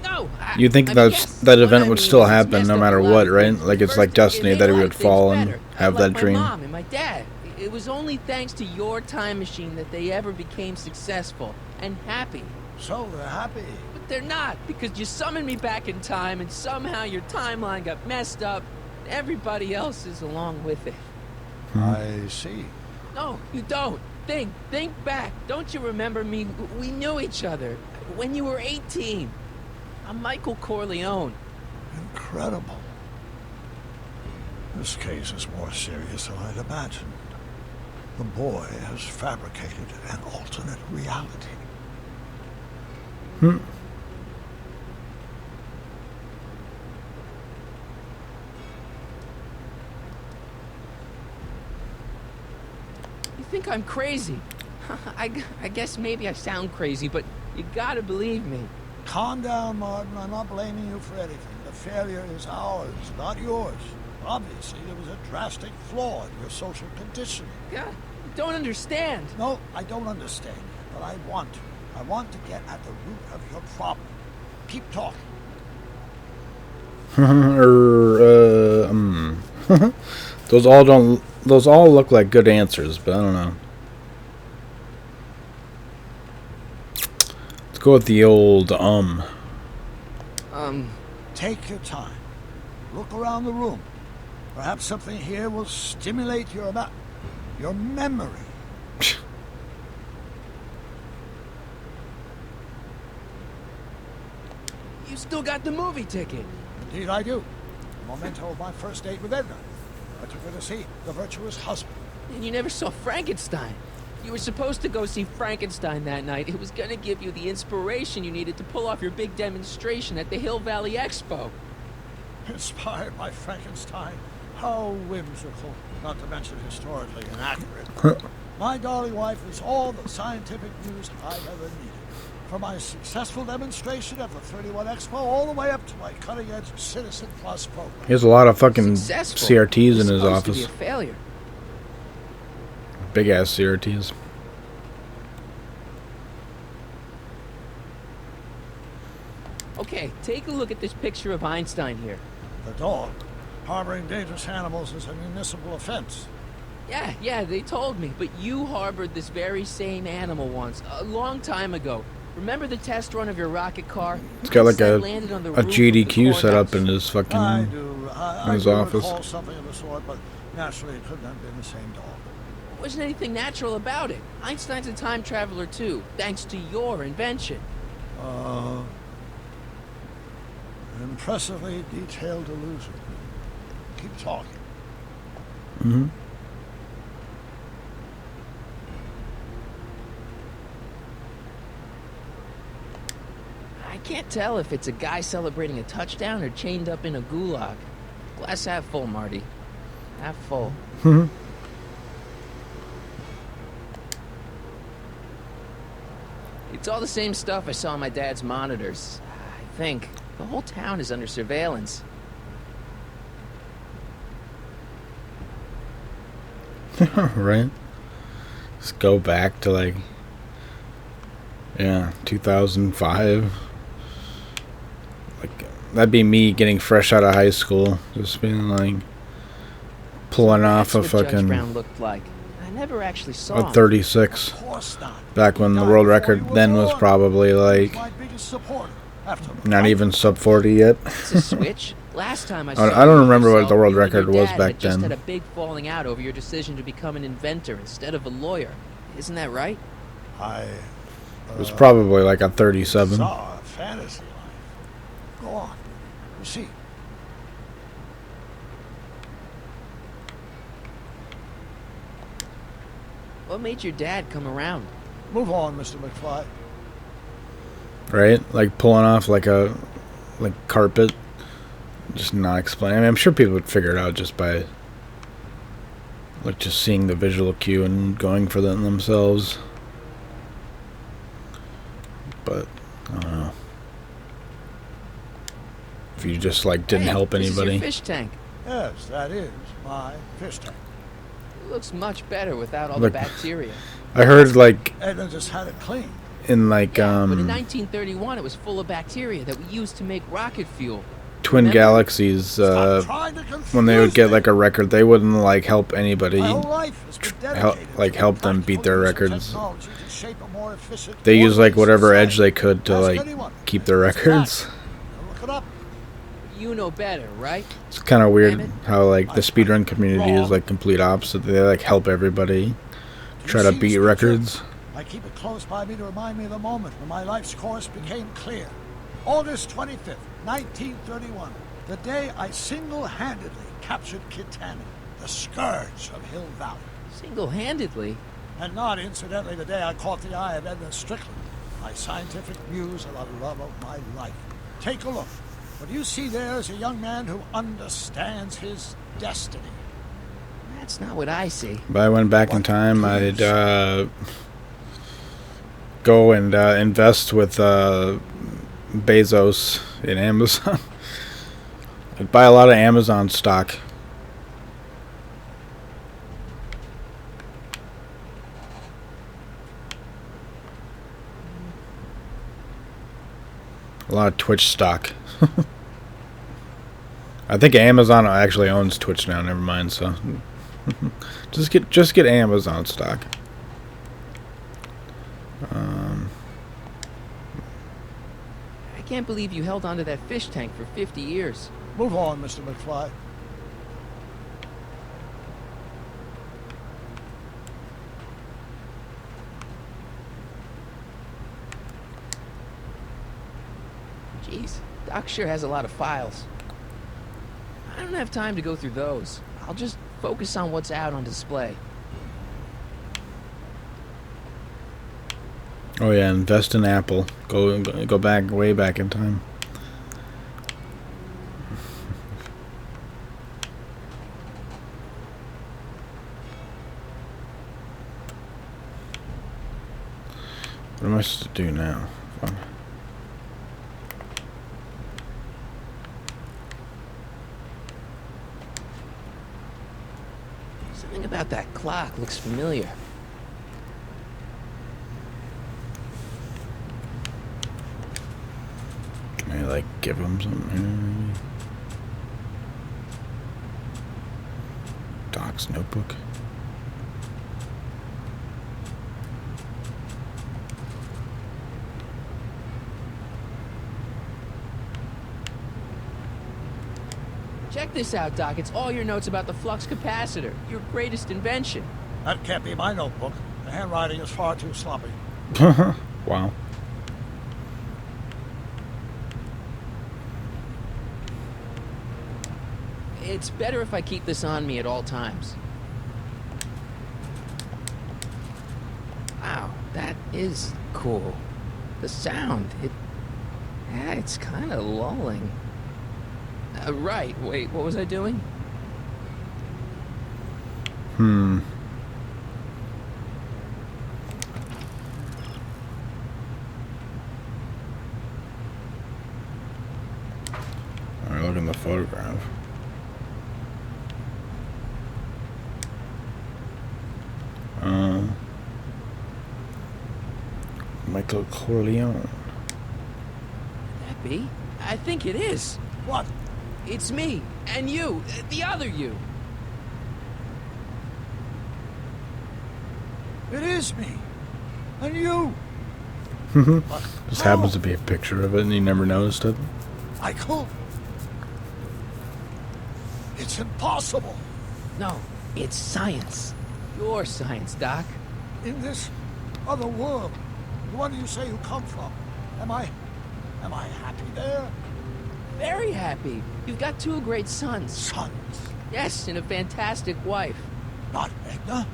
No, You think that event would still happen no matter what, right? Like it's like destiny that he would fall and have that dream. My mom and my dad. It was only thanks to your time machine that they ever became successful and happy. So they're happy. But they're not, because you summoned me back in time and somehow your timeline got messed up. And everybody else is along with it. I see. No, you don't. Think back. Don't you remember me? We knew each other when you were 18. I'm Michael Corleone. Incredible. This case is more serious than I'd imagined. The boy has fabricated an alternate reality. Hmm. You think I'm crazy? I guess maybe I sound crazy, but you gotta believe me. Calm down, Martin. I'm not blaming you for anything. The failure is ours, not yours. Obviously, there was a drastic flaw in your social conditioning. Yeah, you don't understand. No, I don't understand yet, but I want to. I want to get at the root of your problem. Keep talking. Those all look like good answers, but I don't know. Let's go with the old Take your time. Look around the room. Perhaps something here will stimulate your memory. You still got the movie ticket. Indeed I do. A memento of my first date with Edna. I took her to see The Virtuous Husband. And you never saw Frankenstein. You were supposed to go see Frankenstein that night. It was gonna give you the inspiration you needed to pull off your big demonstration at the Hill Valley Expo. Inspired by Frankenstein? How whimsical, not to mention historically inaccurate. My darling wife is all the scientific news I've ever needed. From my successful demonstration at the 31 Expo all the way up to my cutting-edge Citizen Plus program. He has a lot of fucking Successful. CRTs in It was his supposed to office. be a failure. Big ass CRTs. Okay, take a look at this picture of Einstein here. The dog. Harboring dangerous animals is a municipal offense. Yeah, they told me. But you harbored this very same animal once, a long time ago. Remember the test run of your rocket car? It's got like Einstein landed on the a roof of the GDQ set up courthouse. in his fucking I do. I in his do office. recall something of the sort, but naturally it couldn't have been the same dog. There wasn't anything natural about it. Einstein's a time traveler too, thanks to your invention. Impressively detailed illusion. keep talking. Mm-hmm. I can't tell if it's a guy celebrating a touchdown or chained up in a gulag. Glass half full, Marty. Half full. Mm-hmm. It's all the same stuff I saw on my dad's monitors. I think. The whole town is under surveillance. Right? Just go back to like, yeah, 2005. Like, that'd be me getting fresh out of high school. Just being like, pulling off a That's what Judge fucking Brown looked like. I never actually saw a him. 36. Back when the world record then was probably like not even sub 40 yet. It's a switch. Last time I saw I don't remember what the world you and your record was dad back had just then. had a big falling out over your decision to become an inventor instead of a lawyer. Isn't that right? It was probably like a 37. Saw a fantasy life. Go on. You see. What made your dad come around? Move on, Mr. McFly. Right? Like pulling off like a carpet. Just not explaining. I mean, I'm sure people would figure it out just by like just seeing the visual cue and going for them themselves. But I don't know. If you just like didn't help This is your anybody. fish tank. Yes, that is my fish tank. It looks much better without all Look, the bacteria. I heard like Edna just had it cleaned. in like But in 1931, it was full of bacteria that we used to make rocket fuel. Twin Galaxies, when they would get like a record, they wouldn't like help anybody, help them beat their records. They use like whatever edge they could to like keep their records. You know better, right? It's kind of weird how like the speedrun community is like complete opposite. They like help everybody try to beat records. I keep it close by me to remind me of the moment when my life's course became clear. August 25th, 1931, the day I single-handedly captured Kittanning, the scourge of Hill Valley. Single-handedly? And not incidentally the day I caught the eye of Edna Strickland, my scientific muse and the love of my life. Take a look. What you see there is a young man who understands his destiny. That's not what I see. If I went back in time, I'd go and invest with Bezos in Amazon. I'd buy a lot of Amazon stock. A lot of Twitch stock. I think Amazon actually owns Twitch now. Never mind. So just get Amazon stock. I can't believe you held onto that fish tank for 50 years. Move on, Mr. McFly. Jeez, Doc sure has a lot of files. I don't have time to go through those. I'll just focus on what's out on display. Oh yeah, invest in Apple. Go back, way back in time. What am I supposed to do now? Fine. Something about that clock looks familiar. Can I like give him something? Doc's notebook. Check this out, Doc. It's all your notes about the flux capacitor, your greatest invention. That can't be my notebook. The handwriting is far too sloppy. Wow. It's better if I keep this on me at all times. Wow, that is cool. The sound, it's kind of lulling. Right, wait, what was I doing? Alright, look in the photograph. Michael Corleone. That be? I think it is. What? It's me, and you, the other you. It is me. And you. Just happens to be a picture of it and you never noticed it. Michael? It's impossible. No, it's science. Your science, Doc. In this other world, the one you say you come from, am I happy there? Very happy. You've got 2 great sons. Sons? Yes, and a fantastic wife. Not Edna?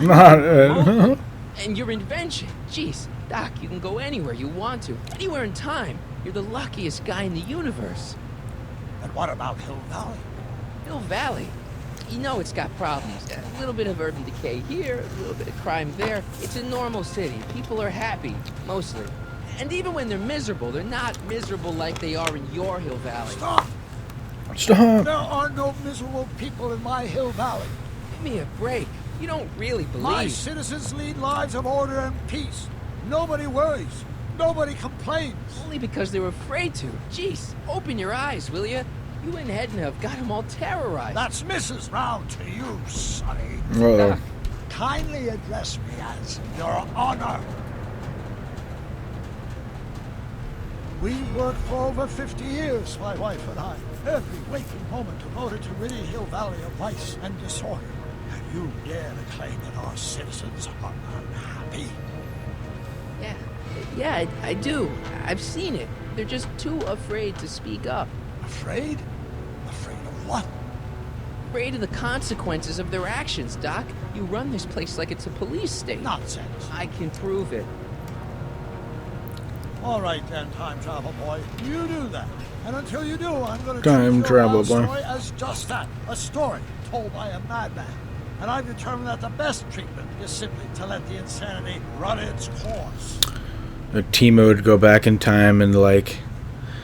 Not And your invention. Jeez, Doc, you can go anywhere you want to. Anywhere in time. You're the luckiest guy in the universe. And what about Hill Valley? Hill Valley? You know it's got problems. A little bit of urban decay here, a little bit of crime there. It's a normal city. People are happy, mostly. And even when they're miserable, they're not miserable like they are in your Hill Valley. Stop! Stop! There are no miserable people in my Hill Valley. Give me a break. You don't really believe... My citizens lead lives of order and peace. Nobody worries. Nobody complains. Only because they were afraid to. Jeez, open your eyes, will you? You and Edna have got them all terrorized. That's Mrs. Brown to you, Sonny. Uh-oh. Kindly address me as Your Honor. We worked for over 50 years, my wife and I. Every waking moment devoted to ridding Hill Valley of vice and disorder. And you dare to claim that our citizens are unhappy? Yeah, I do. I've seen it. They're just too afraid to speak up. Afraid? Afraid of what? Afraid of the consequences of their actions, Doc. You run this place like it's a police state. Nonsense. I can prove it. All right then, time travel boy. You do that. And until you do, I'm going to Time treat your travel wild boy. story as just that, a story told by a madman. And I've determined that the best treatment is simply to let the insanity run its course. Timo would go back in time and like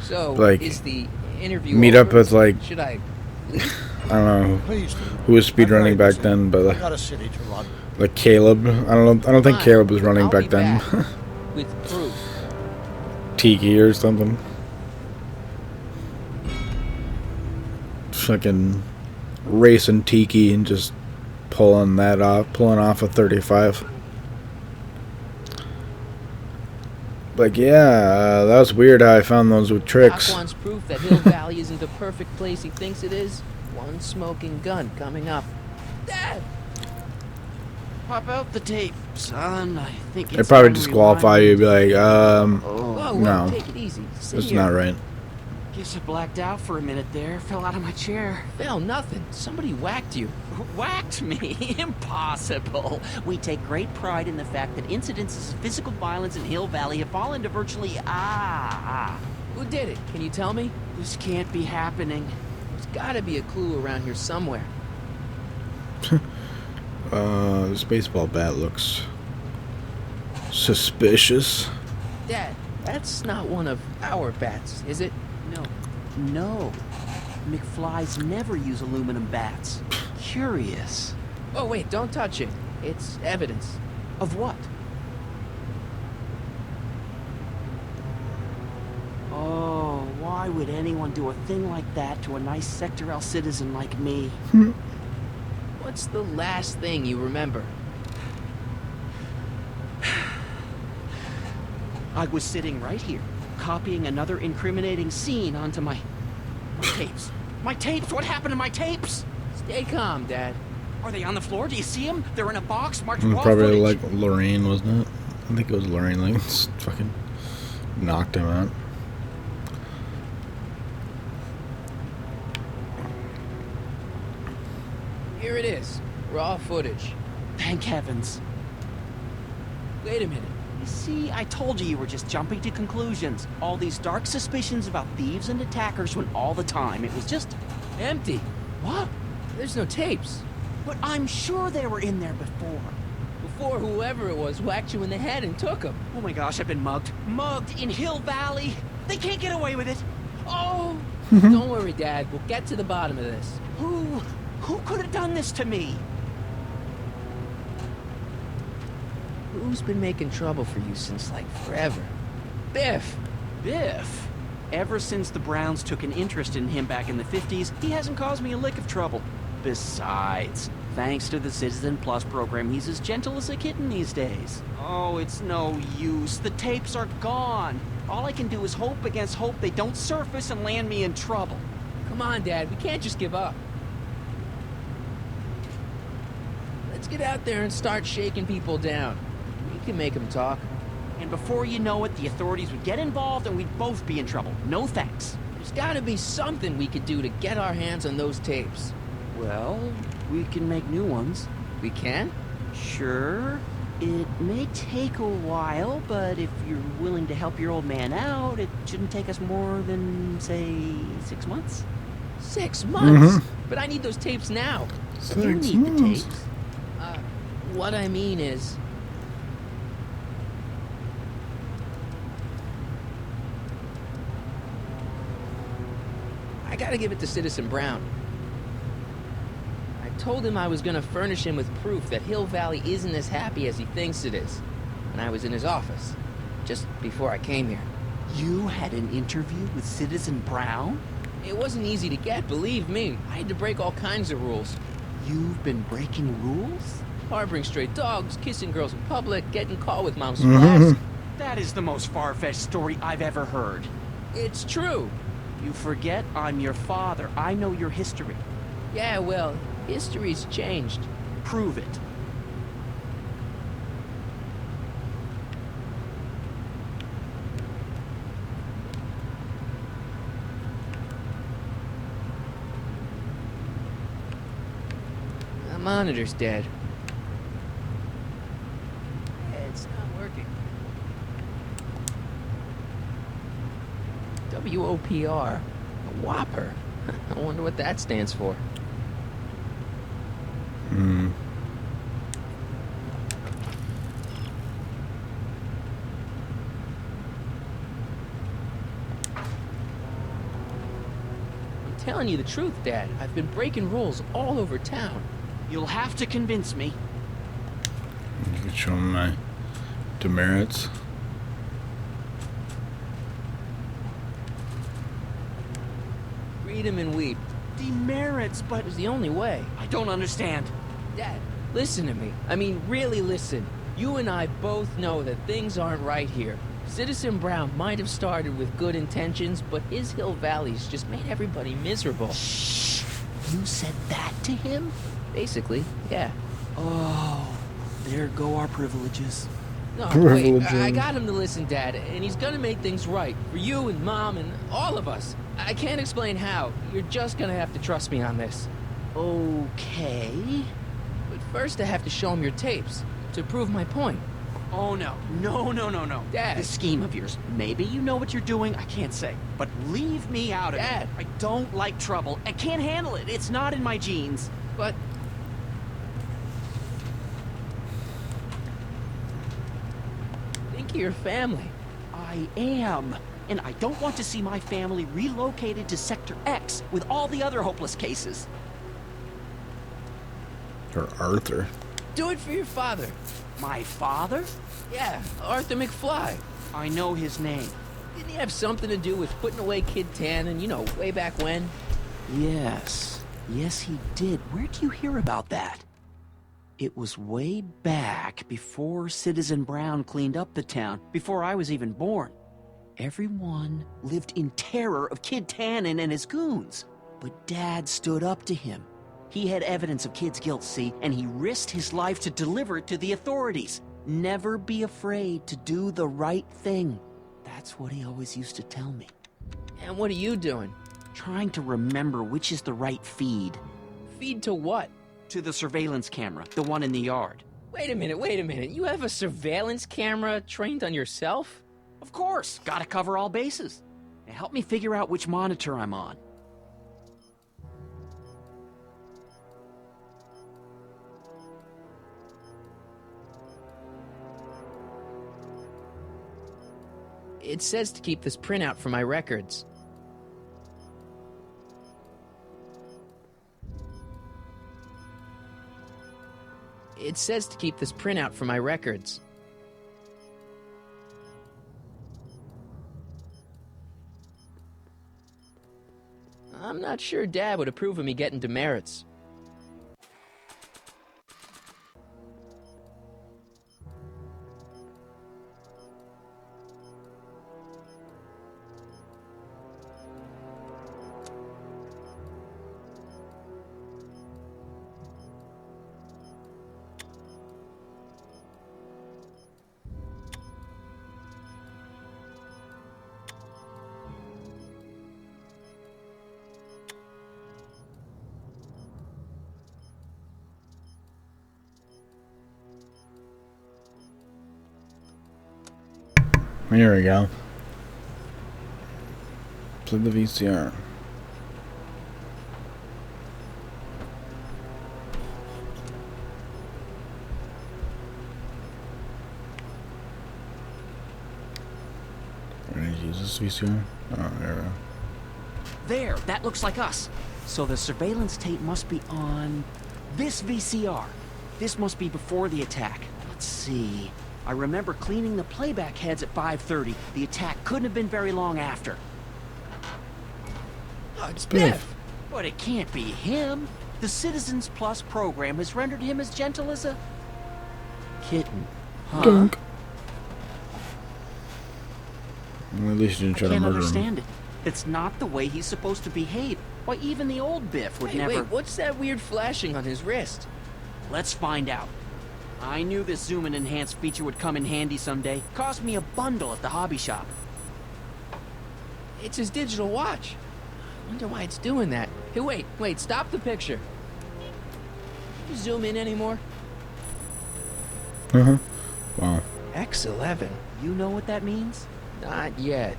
is the interview meet over? up with like Should I I don't know Please do. who was speedrunning back then, but I got a city to run. like Caleb. I don't think Fine. Caleb was running I'll back be then. back with proof. Tiki or something. Fucking racing Tiki and just pulling off a 35. Like, yeah, that was weird how I found those with tricks. Doc wants proof that Hill Valley isn't the perfect place he thinks it is. One smoking gun coming up. Dad! Pop out the tape, son. I think They'd it's probably time to disqualify rewind. you, be like, Whoa, no, take it easy. Sit that's here. not right. Guess I blacked out for a minute there. Fell out of my chair. Phil, nothing. Somebody whacked you. Whacked me? Impossible. We take great pride in the fact that incidences of physical violence in Hill Valley have fallen to virtually Who did it? Can you tell me? This can't be happening. There's gotta be a clue around here somewhere. This baseball bat looks suspicious. Dad, that's not one of our bats, is it? No. McFlys never use aluminum bats. Curious. Oh, wait, don't touch it. It's evidence. Of what? Oh, why would anyone do a thing like that to a nice Sector L citizen like me? What's the last thing you remember? I was sitting right here, copying another incriminating scene onto my tapes. My tapes? What happened to my tapes? Stay calm, Dad. Are they on the floor? Do you see them? They're in a box marked raw Probably footage. like Lorraine, wasn't it? I think it was Lorraine. Like, fucking knocked him out. Here it is. Raw footage. Thank heavens. Wait a minute. You see, I told you were just jumping to conclusions. All these dark suspicions about thieves and attackers when all the time it was just empty. What? There's no tapes. But I'm sure they were in there before. Before whoever it was whacked you in the head and took them. Oh my gosh, I've been mugged. Mugged in Hill Valley. They can't get away with it. Oh! Don't worry, Dad. We'll get to the bottom of this. Who could have done this to me? Who's been making trouble for you since, like, forever? Biff! Biff? Ever since the Browns took an interest in him back in the 50s, he hasn't caused me a lick of trouble. Besides, thanks to the Citizen Plus program, he's as gentle as a kitten these days. Oh, it's no use. The tapes are gone. All I can do is hope against hope they don't surface and land me in trouble. Come on, Dad. We can't just give up. Let's get out there and start shaking people down. We can make them talk. And before you know it, the authorities would get involved and we'd both be in trouble. No thanks. There's gotta be something we could do to get our hands on those tapes. Well, we can make new ones. We can? Sure. It may take a while, but if you're willing to help your old man out, it shouldn't take us more than, say, 6 months. 6 months? But I need those tapes now. You need the tapes. What I mean is... I gotta give it to Citizen Brown. I told him I was gonna furnish him with proof that Hill Valley isn't as happy as he thinks it is. And I was in his office, just before I came here. You had an interview with Citizen Brown? It wasn't easy to get, believe me. I had to break all kinds of rules. You've been breaking rules? Harboring stray dogs, kissing girls in public, getting caught with mom's flask. That is the most far-fetched story I've ever heard. It's true. You forget I'm your father. I know your history. Yeah, well, history's changed. Prove it. The monitor's dead. It's not working. WOPR. A Whopper. I wonder what that stands for. I'm telling you the truth, Dad. I've been breaking rules all over town. You'll have to convince me. You can show him my demerits. Read him and weep. Demerits, but... It was the only way. I don't understand. Dad, listen to me. I mean, really listen. You and I both know that things aren't right here. Citizen Brown might have started with good intentions, but his Hill Valley's just made everybody miserable. Shh! You said that to him? Basically, yeah. Oh, there go our privileges. No, wait, I got him to listen, Dad, and he's gonna make things right. For you and Mom and all of us. I can't explain how. You're just gonna have to trust me on this. Okay. But first I have to show him your tapes, to prove my point. Oh, no. No. Dad. This scheme of yours. Maybe you know what you're doing, I can't say. But leave me out of Dad. it. I don't like trouble. I can't handle it. It's not in my genes. But... think of your family. I am. And I don't want to see my family relocated to Sector X with all the other hopeless cases. Or Arthur. Do it for your father. My father? Yeah, Arthur McFly. I know his name. Didn't he have something to do with putting away Kid Tannen, you know, way back when? Yes. Yes, he did. Where'd you hear about that? It was way back before Citizen Brown cleaned up the town, before I was even born. Everyone lived in terror of Kid Tannen and his goons. But Dad stood up to him. He had evidence of Kid's guilt, see, and he risked his life to deliver it to the authorities. Never be afraid to do the right thing. That's what he always used to tell me. And what are you doing? Trying to remember which is the right feed. Feed to what? To the surveillance camera, the one in the yard. Wait a minute. You have a surveillance camera trained on yourself? Of course, gotta cover all bases. Now help me figure out which monitor I'm on. It says to keep this printout for my records. It says to keep this printout for my records. I'm not sure Dad would approve of me getting demerits. Here we go. Play the VCR. Where did I use this VCR? Oh, there we go. There, that looks like us. So the surveillance tape must be on this VCR. This must be before the attack. Let's see. I remember cleaning the playback heads at 5:30. The attack couldn't have been very long after. Oh, it's Biff. But it can't be him. The Citizens Plus program has rendered him as gentle as a kitten. Huh? Dunk. Well, at least you didn't try to Can't murder understand him. it. It's not the way he's supposed to behave. Why, even the old Biff would never... Wait, what's that weird flashing on his wrist? Let's find out. I knew this zoom and enhance feature would come in handy someday. Cost me a bundle at the hobby shop. It's his digital watch. I wonder why it's doing that. Hey, wait, stop the picture. Can you zoom in anymore? Uh-huh. Wow. X11. You know what that means? Not yet.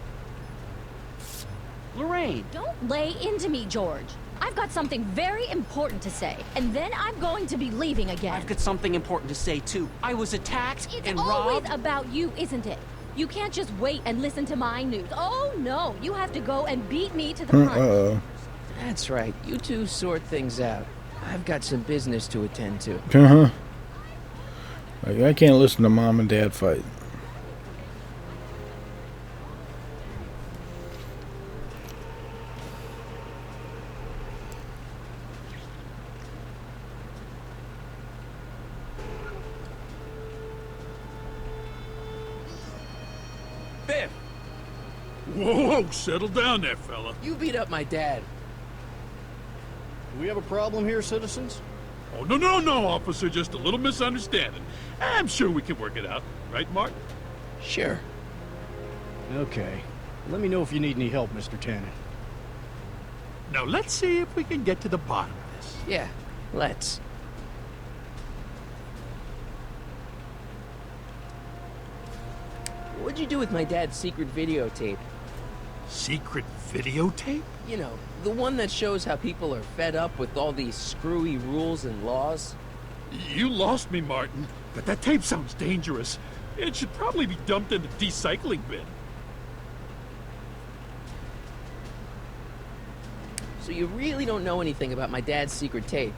Lorraine! Don't lay into me, George. I've got something very important to say, and then I'm going to be leaving again. I've got something important to say, too. I was attacked and It's always robbed. about you, isn't it? You can't just wait and listen to my news. Oh, no. You have to go and beat me to the punch. Uh-oh. That's right. You two sort things out. I've got some business to attend to. Uh-huh. Like, I can't listen to Mom and Dad fight. Biff! Whoa, settle down there, fella. You beat up my dad. Do we have a problem here, citizens? Oh, no, officer. Just a little misunderstanding. I'm sure we can work it out. Right, Martin? Sure. Okay. Let me know if you need any help, Mr. Tannen. Now, let's see if we can get to the bottom of this. Yeah, let's. What'd you do with my dad's secret videotape? Secret videotape? You know, the one that shows how people are fed up with all these screwy rules and laws. You lost me, Martin. But that tape sounds dangerous. It should probably be dumped in the recycling bin. So you really don't know anything about my dad's secret tape?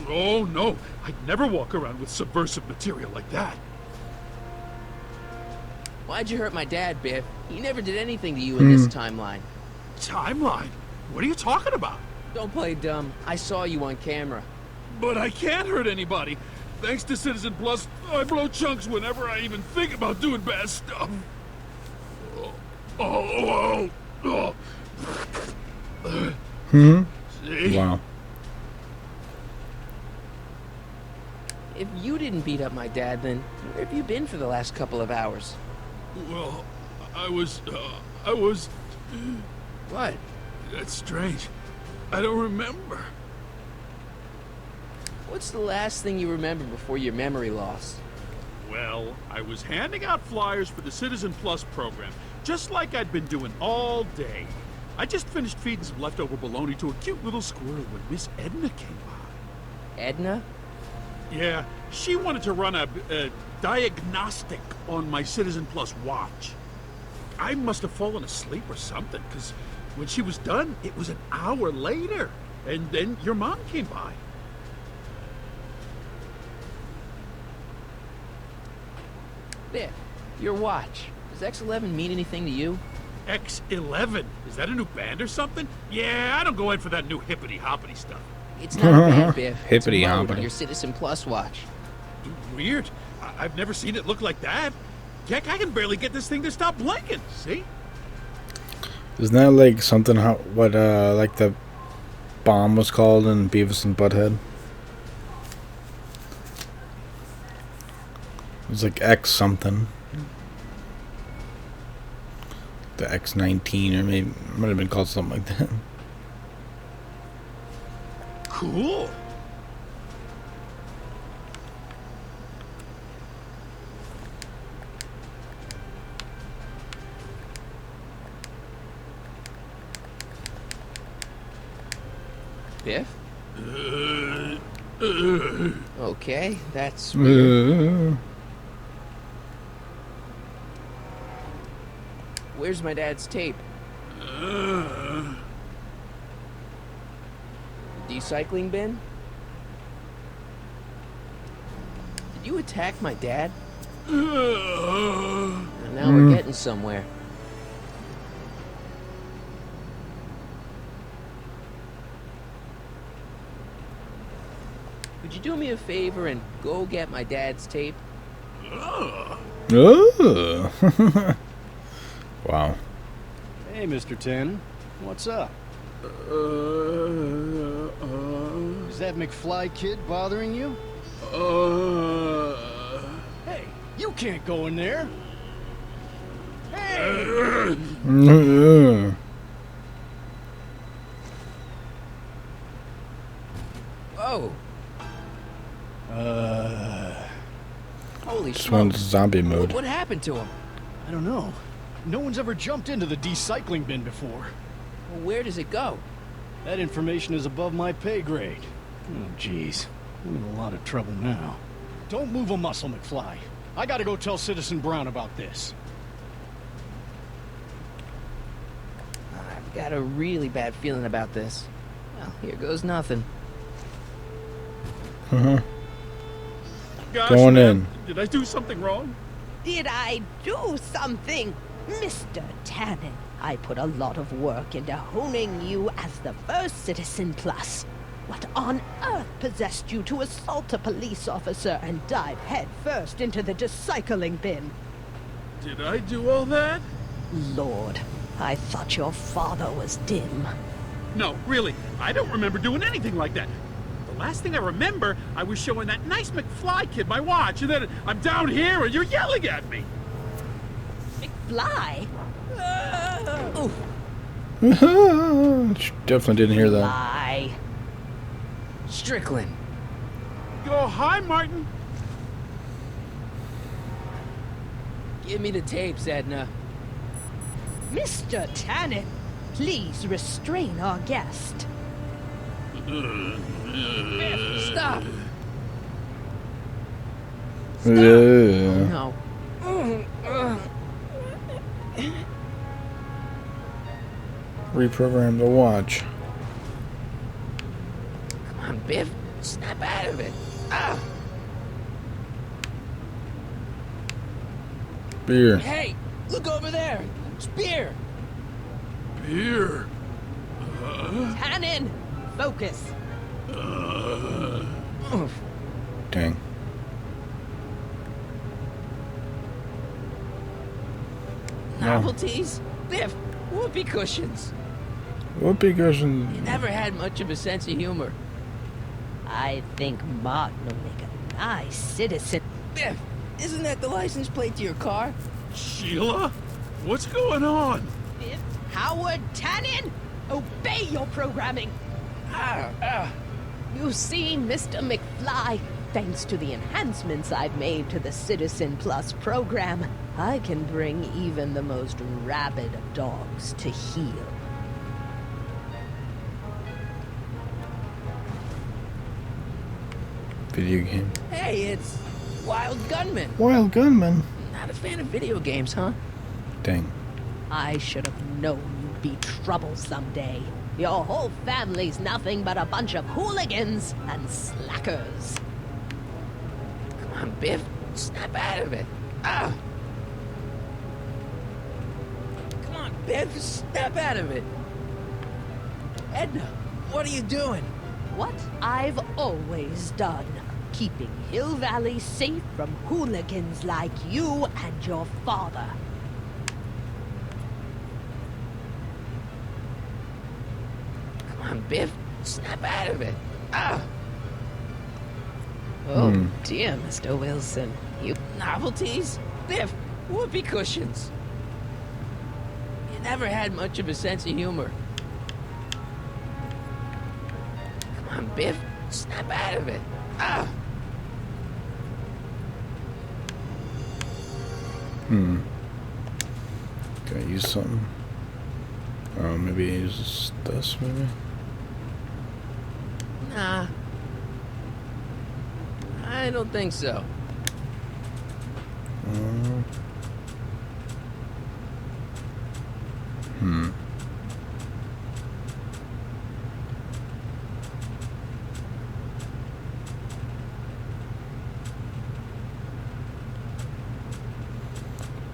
Oh, no. I'd never walk around with subversive material like that. Why'd you hurt my dad, Biff? He never did anything to you in this timeline. Timeline? What are you talking about? Don't play dumb. I saw you on camera. But I can't hurt anybody. Thanks to Citizen Plus, I blow chunks whenever I even think about doing bad stuff. Oh. See? Wow. If you didn't beat up my dad, then where have you been for the last couple of hours? Well, I was... What? That's strange. I don't remember. What's the last thing you remember before your memory loss? Well, I was handing out flyers for the Citizen Plus program, just like I'd been doing all day. I just finished feeding some leftover bologna to a cute little squirrel when Miss Edna came by. Edna? Yeah, she wanted to run a diagnostic on my Citizen Plus watch. I must have fallen asleep or something, because when she was done, it was an hour later. And then your mom came by. Biff, your watch. Does X11 mean anything to you? X11? Is that a new band or something? Yeah, I don't go in for that new hippity-hoppity stuff. It's not a band, Biff. It's a Hippity mode on hoppity. your Citizen Plus watch. Weird. I've never seen it look like that. Heck, I can barely get this thing to stop blinking, see? Isn't that like something what like the bomb was called in Beavis and Butthead? It was like X something. The X19 or maybe it might have been called something like that. Cool. Biff? Okay, that's... Where's my dad's tape? Recycling bin? Did you attack my dad? And now we're getting somewhere. Would you do me a favor and go get my dad's tape? Oh. Wow. Hey, Mr. 10. What's up? Is that McFly kid bothering you? Hey, you can't go in there. Hey! Whoa. Holy This smokes. one's zombie mode. What happened to him? I don't know. No one's ever jumped into the decycling bin before. Well, where does it go? That information is above my pay grade. Oh, jeez. I'm in a lot of trouble now. Don't move a muscle, McFly. I gotta go tell Citizen Brown about this. I've got a really bad feeling about this. Well, here goes nothing. Gosh, Going man, in. Did I do something wrong? Did I do something? Mr. Tannen, I put a lot of work into honing you as the first Citizen Plus. What on earth possessed you to assault a police officer and dive headfirst into the decycling bin? Did I do all that? Lord, I thought your father was dim. No, really, I don't remember doing anything like that. The last thing I remember, I was showing that nice McFly kid my watch, and then I'm down here and you're yelling at me. McFly? Oof. Definitely didn't hear that. Fly. Strickland. Oh, hi, Martin. Give me the tapes, Edna. Mr. Tannen, please restrain our guest. Stop! Yeah. No. Reprogram the watch. Come on, Biff. Snap out of it. Ah! Beer. Hey, look over there. It's beer. Beer. Tannen, focus. Dang. Novelties? Biff, whoopee cushions. Whoopee cushion. Never had much of a sense of humor. I think Martin will make a nice citizen. Biff, isn't that the license plate to your car? Sheila? What's going on? Howard Tannen, obey your programming. You see, Mr. McFly, thanks to the enhancements I've made to the Citizen Plus program, I can bring even the most rabid of dogs to heel. Video game. Hey, it's Wild Gunman. Wild Gunman. Not a fan of video games, huh? Dang. I should have known you'd be trouble someday. Your whole family's nothing but a bunch of hooligans and slackers. Come on, Biff. Snap out of it. Ah! Come on, Biff. Snap out of it. Edna, what are you doing? What I've always done. Keeping Hill Valley safe from hooligans like you and your father. Come on, Biff. Snap out of it. Ah! Oh, dear, Mr. Wilson. You novelties? Biff, whoopee cushions. You never had much of a sense of humor. Come on, Biff. Snap out of it. Ah! Can I use something? Oh, maybe use this, maybe? Nah. I don't think so.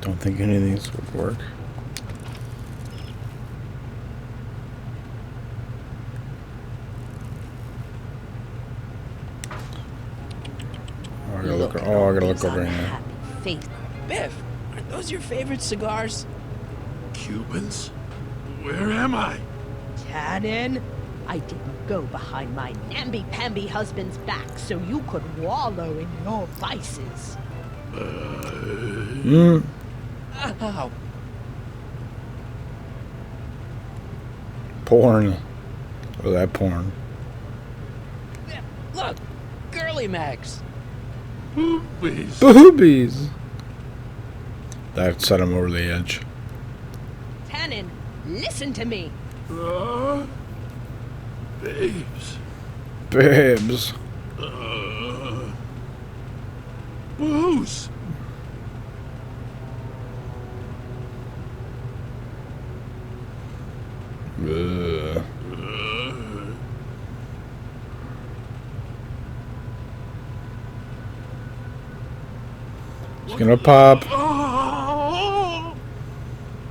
Don't think any of these would work. I gotta look over here. Faith. Biff, are those your favorite cigars? Cubans? Where am I? Tannen, I didn't go behind my namby-pamby husband's back so you could wallow in your vices. Ow. Porn. Oh, that porn. Look, girly mags. Boobies. Boobies. That set him over the edge. Tannen, listen to me. Babes. Babes. Booze. It's gonna pop.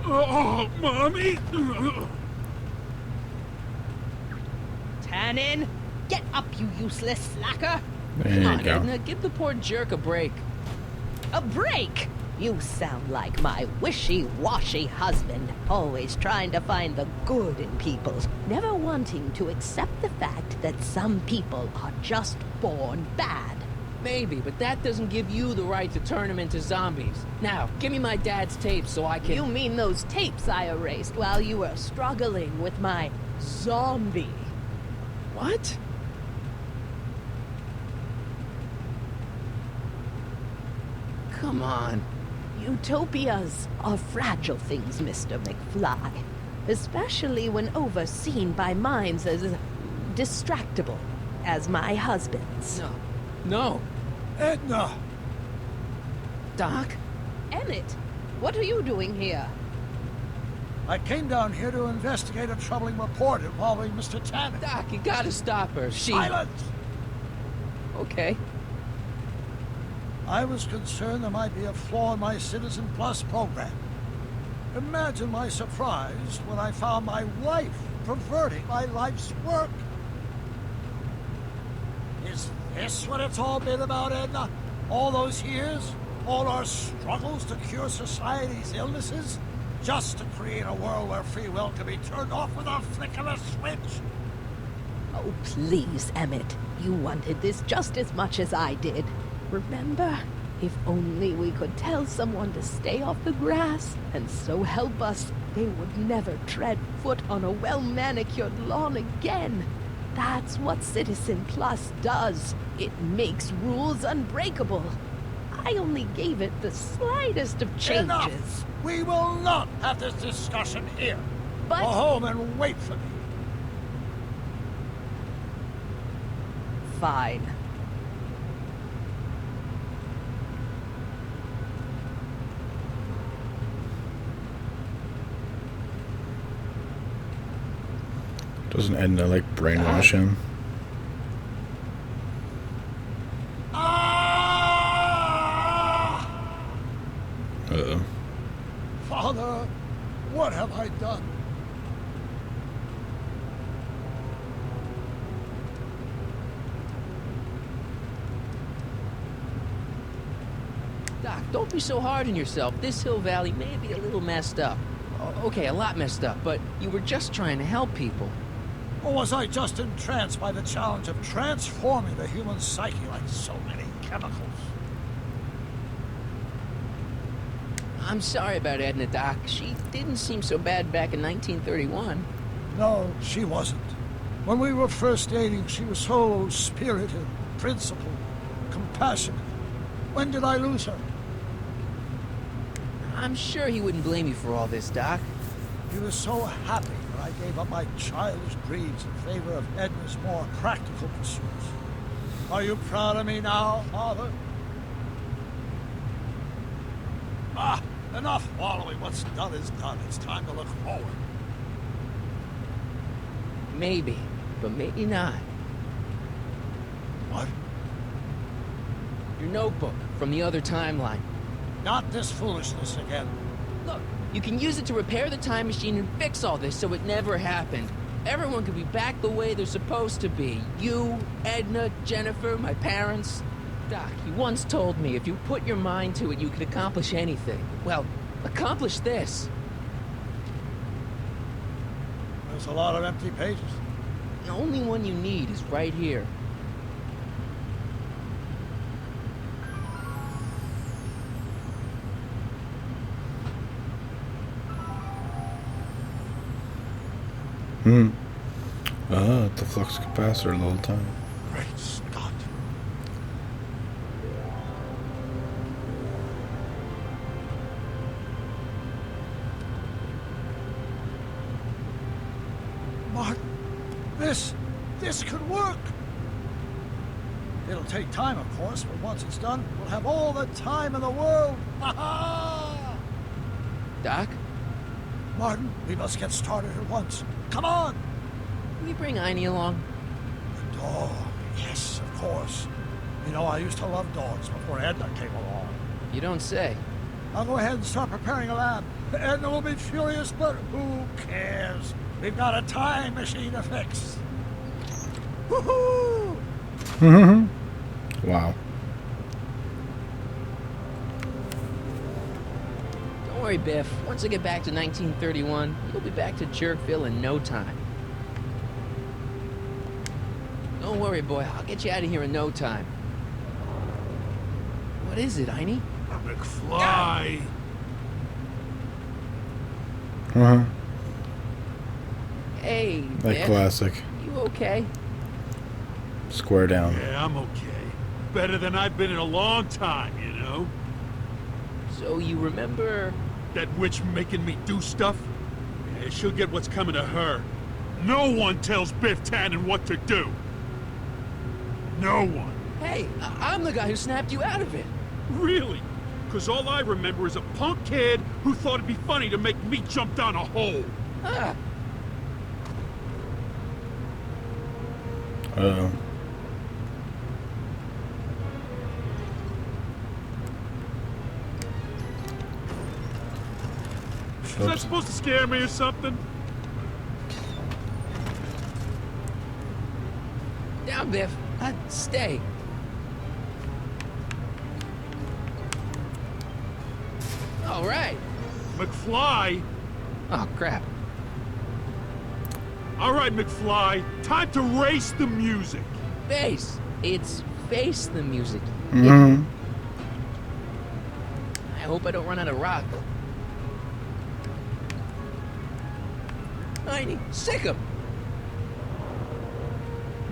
Oh, Mommy. Tannen, get up, you useless slacker. There Come you on, go. Edna, give the poor jerk a break. A break? You sound like my wishy-washy husband, always trying to find the good in people, never wanting to accept the fact that some people are just born bad. Maybe, but that doesn't give you the right to turn them into zombies. Now, give me my dad's tapes so I can... You mean those tapes I erased while you were struggling with my zombie? What? Come on. Utopias are fragile things, Mr. McFly. Especially when overseen by minds as distractible as my husband's. No. Edna! Doc? Emmett, what are you doing here? I came down here to investigate a troubling report involving Mr. Tannen. Doc, you gotta stop her. Silence! Okay. I was concerned there might be a flaw in my Citizen Plus program. Imagine my surprise when I found my wife perverting my life's work. Is this what it's all been about, Edna? All those years? All our struggles to cure society's illnesses? Just to create a world where free will can be turned off with a flick of a switch? Oh, please, Emmett. You wanted this just as much as I did. Remember? If only we could tell someone to stay off the grass, and so help us, they would never tread foot on a well-manicured lawn again. That's what Citizen Plus does. It makes rules unbreakable. I only gave it the slightest of changes. Enough! We will not have this discussion here. But... Go home and wait for me. Fine. Doesn't Edna like brainwash him? Uh-oh. Father, what have I done? Doc, don't be so hard on yourself. This Hill Valley may be a little messed up. Okay, a lot messed up, but you were just trying to help people. Or was I just entranced by the challenge of transforming the human psyche like so many chemicals? I'm sorry about Edna, Doc. She didn't seem so bad back in 1931. No, she wasn't. When we were first dating, she was so spirited, principled, compassionate. When did I lose her? I'm sure he wouldn't blame you for all this, Doc. He was so happy when I gave up my childish dreams in favor of Edna's more practical pursuits. Are you proud of me now, Father? Ah, enough wallowing. What's done is done. It's time to look forward. Maybe, but maybe not. What? Your notebook from the other timeline. Not this foolishness again. Look, you can use it to repair the time machine and fix all this so it never happened. Everyone could be back the way they're supposed to be. You, Edna, Jennifer, my parents. Doc, you once told me if you put your mind to it, you could accomplish anything. Well, accomplish this. There's a lot of empty pages. The only one you need is right here. The flux capacitor the whole time. Great Scott. Martin, this could work. It'll take time, of course, but once it's done, we'll have all the time in the world. Ha-ha! Doc? Martin, we must get started at once. Come on! Can we bring Einie along? The dog. Yes, of course. You know, I used to love dogs before Edna came along. You don't say. I'll go ahead and start preparing a lab. Edna will be furious, but who cares? We've got a time machine to fix. Woohoo! Wow. Don't worry, Biff. Once I get back to 1931, you'll be back to Jerkville in no time. Don't worry, boy. I'll get you out of here in no time. What is it, Einie? McFly! Hey, Like Biff. classic. You okay? Square down. Yeah, I'm okay. Better than I've been in a long time, you know? So you remember... That witch making me do stuff? Yeah, she'll get what's coming to her. No one tells Biff Tannen what to do. No one. Hey, I'm the guy who snapped you out of it. Really? Because all I remember is a punk kid who thought it'd be funny to make me jump down a hole. Ah. Uh-oh. Is that supposed to scare me or something? Down, Biff. Stay. All right. McFly? Oh, crap. All right, McFly. Time to race the music. Face. It's face the music. Mm-hmm. I hope I don't run out of rock. Einie, sick him.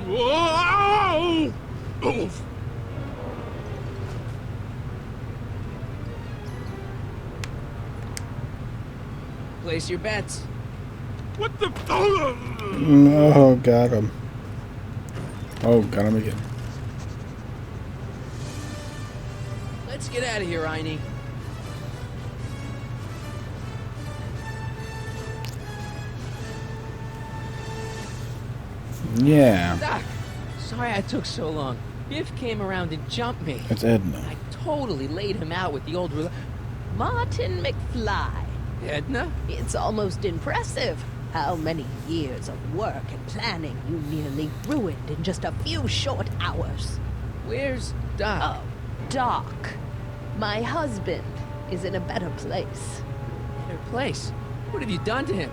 Whoa! Oof. Place your bets. What the? Oh, got him. Oh, got him again. Let's get out of here, Einie. Yeah. Doc, sorry I took so long. Biff came around and jumped me. It's Edna. I totally laid him out with the old Martin McFly. Edna? It's almost impressive how many years of work and planning you nearly ruined in just a few short hours. Where's Doc? Oh, Doc. My husband is in a better place. Better place? What have you done to him?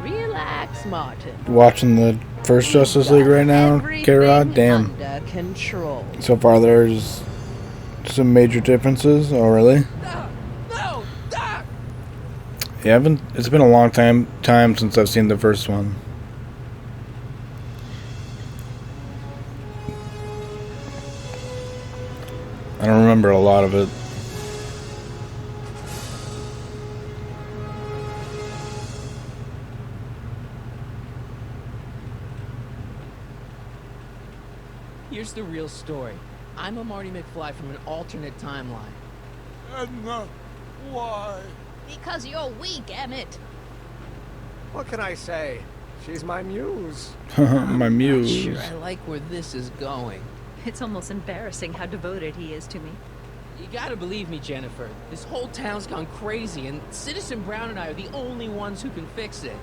Relax, Martin. Watching the first Justice League right now, K-Rod? Damn. Under control. So far there's some major differences. Oh, really? No! Doc! Yeah, it's been a long time since I've seen the first one. I don't remember a lot of it. Here's the real story. I'm a Marty McFly from an alternate timeline. Edna, why? Because you're weak, Emmett. What can I say? She's my muse. My muse. Sure, I like where this is going. It's almost embarrassing how devoted he is to me. You gotta believe me, Jennifer. This whole town's gone crazy, and Citizen Brown and I are the only ones who can fix it.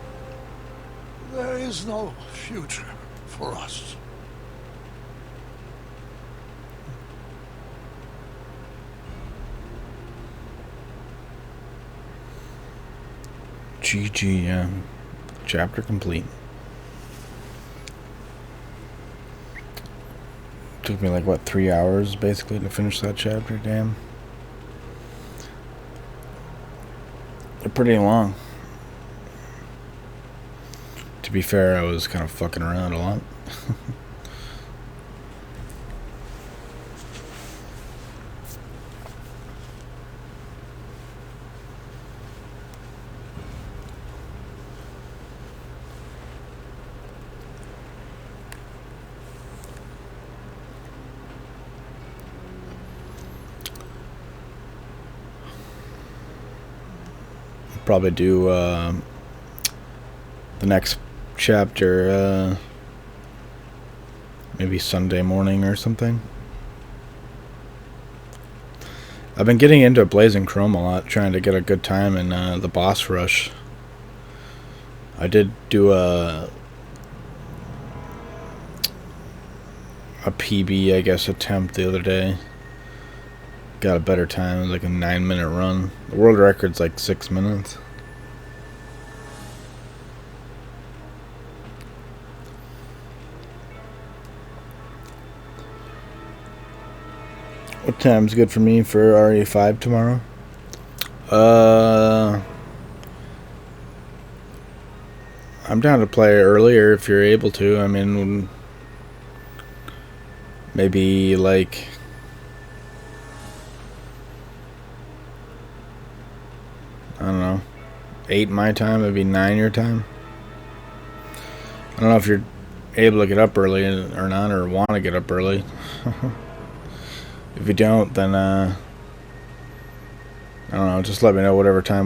There is no future for us. GG, yeah. Chapter complete. Took me like, what, 3 hours basically to finish that chapter, damn. They're pretty long. To be fair, I was kind of fucking around a lot. Probably do the next chapter maybe Sunday morning or something. I've been getting into Blazing Chrome a lot, trying to get a good time in the boss rush. I did do a PB, I guess, attempt the other day. Got a better time. It was like a 9-minute run. The world record's like 6 minutes. What time's good for me for RE5 tomorrow? I'm down to play earlier if you're able to. I mean, maybe like I don't know, 8 my time, maybe 9 your time. I don't know if you're able to get up early or not, or want to get up early. If you don't, then I don't know, just let me know whatever time works.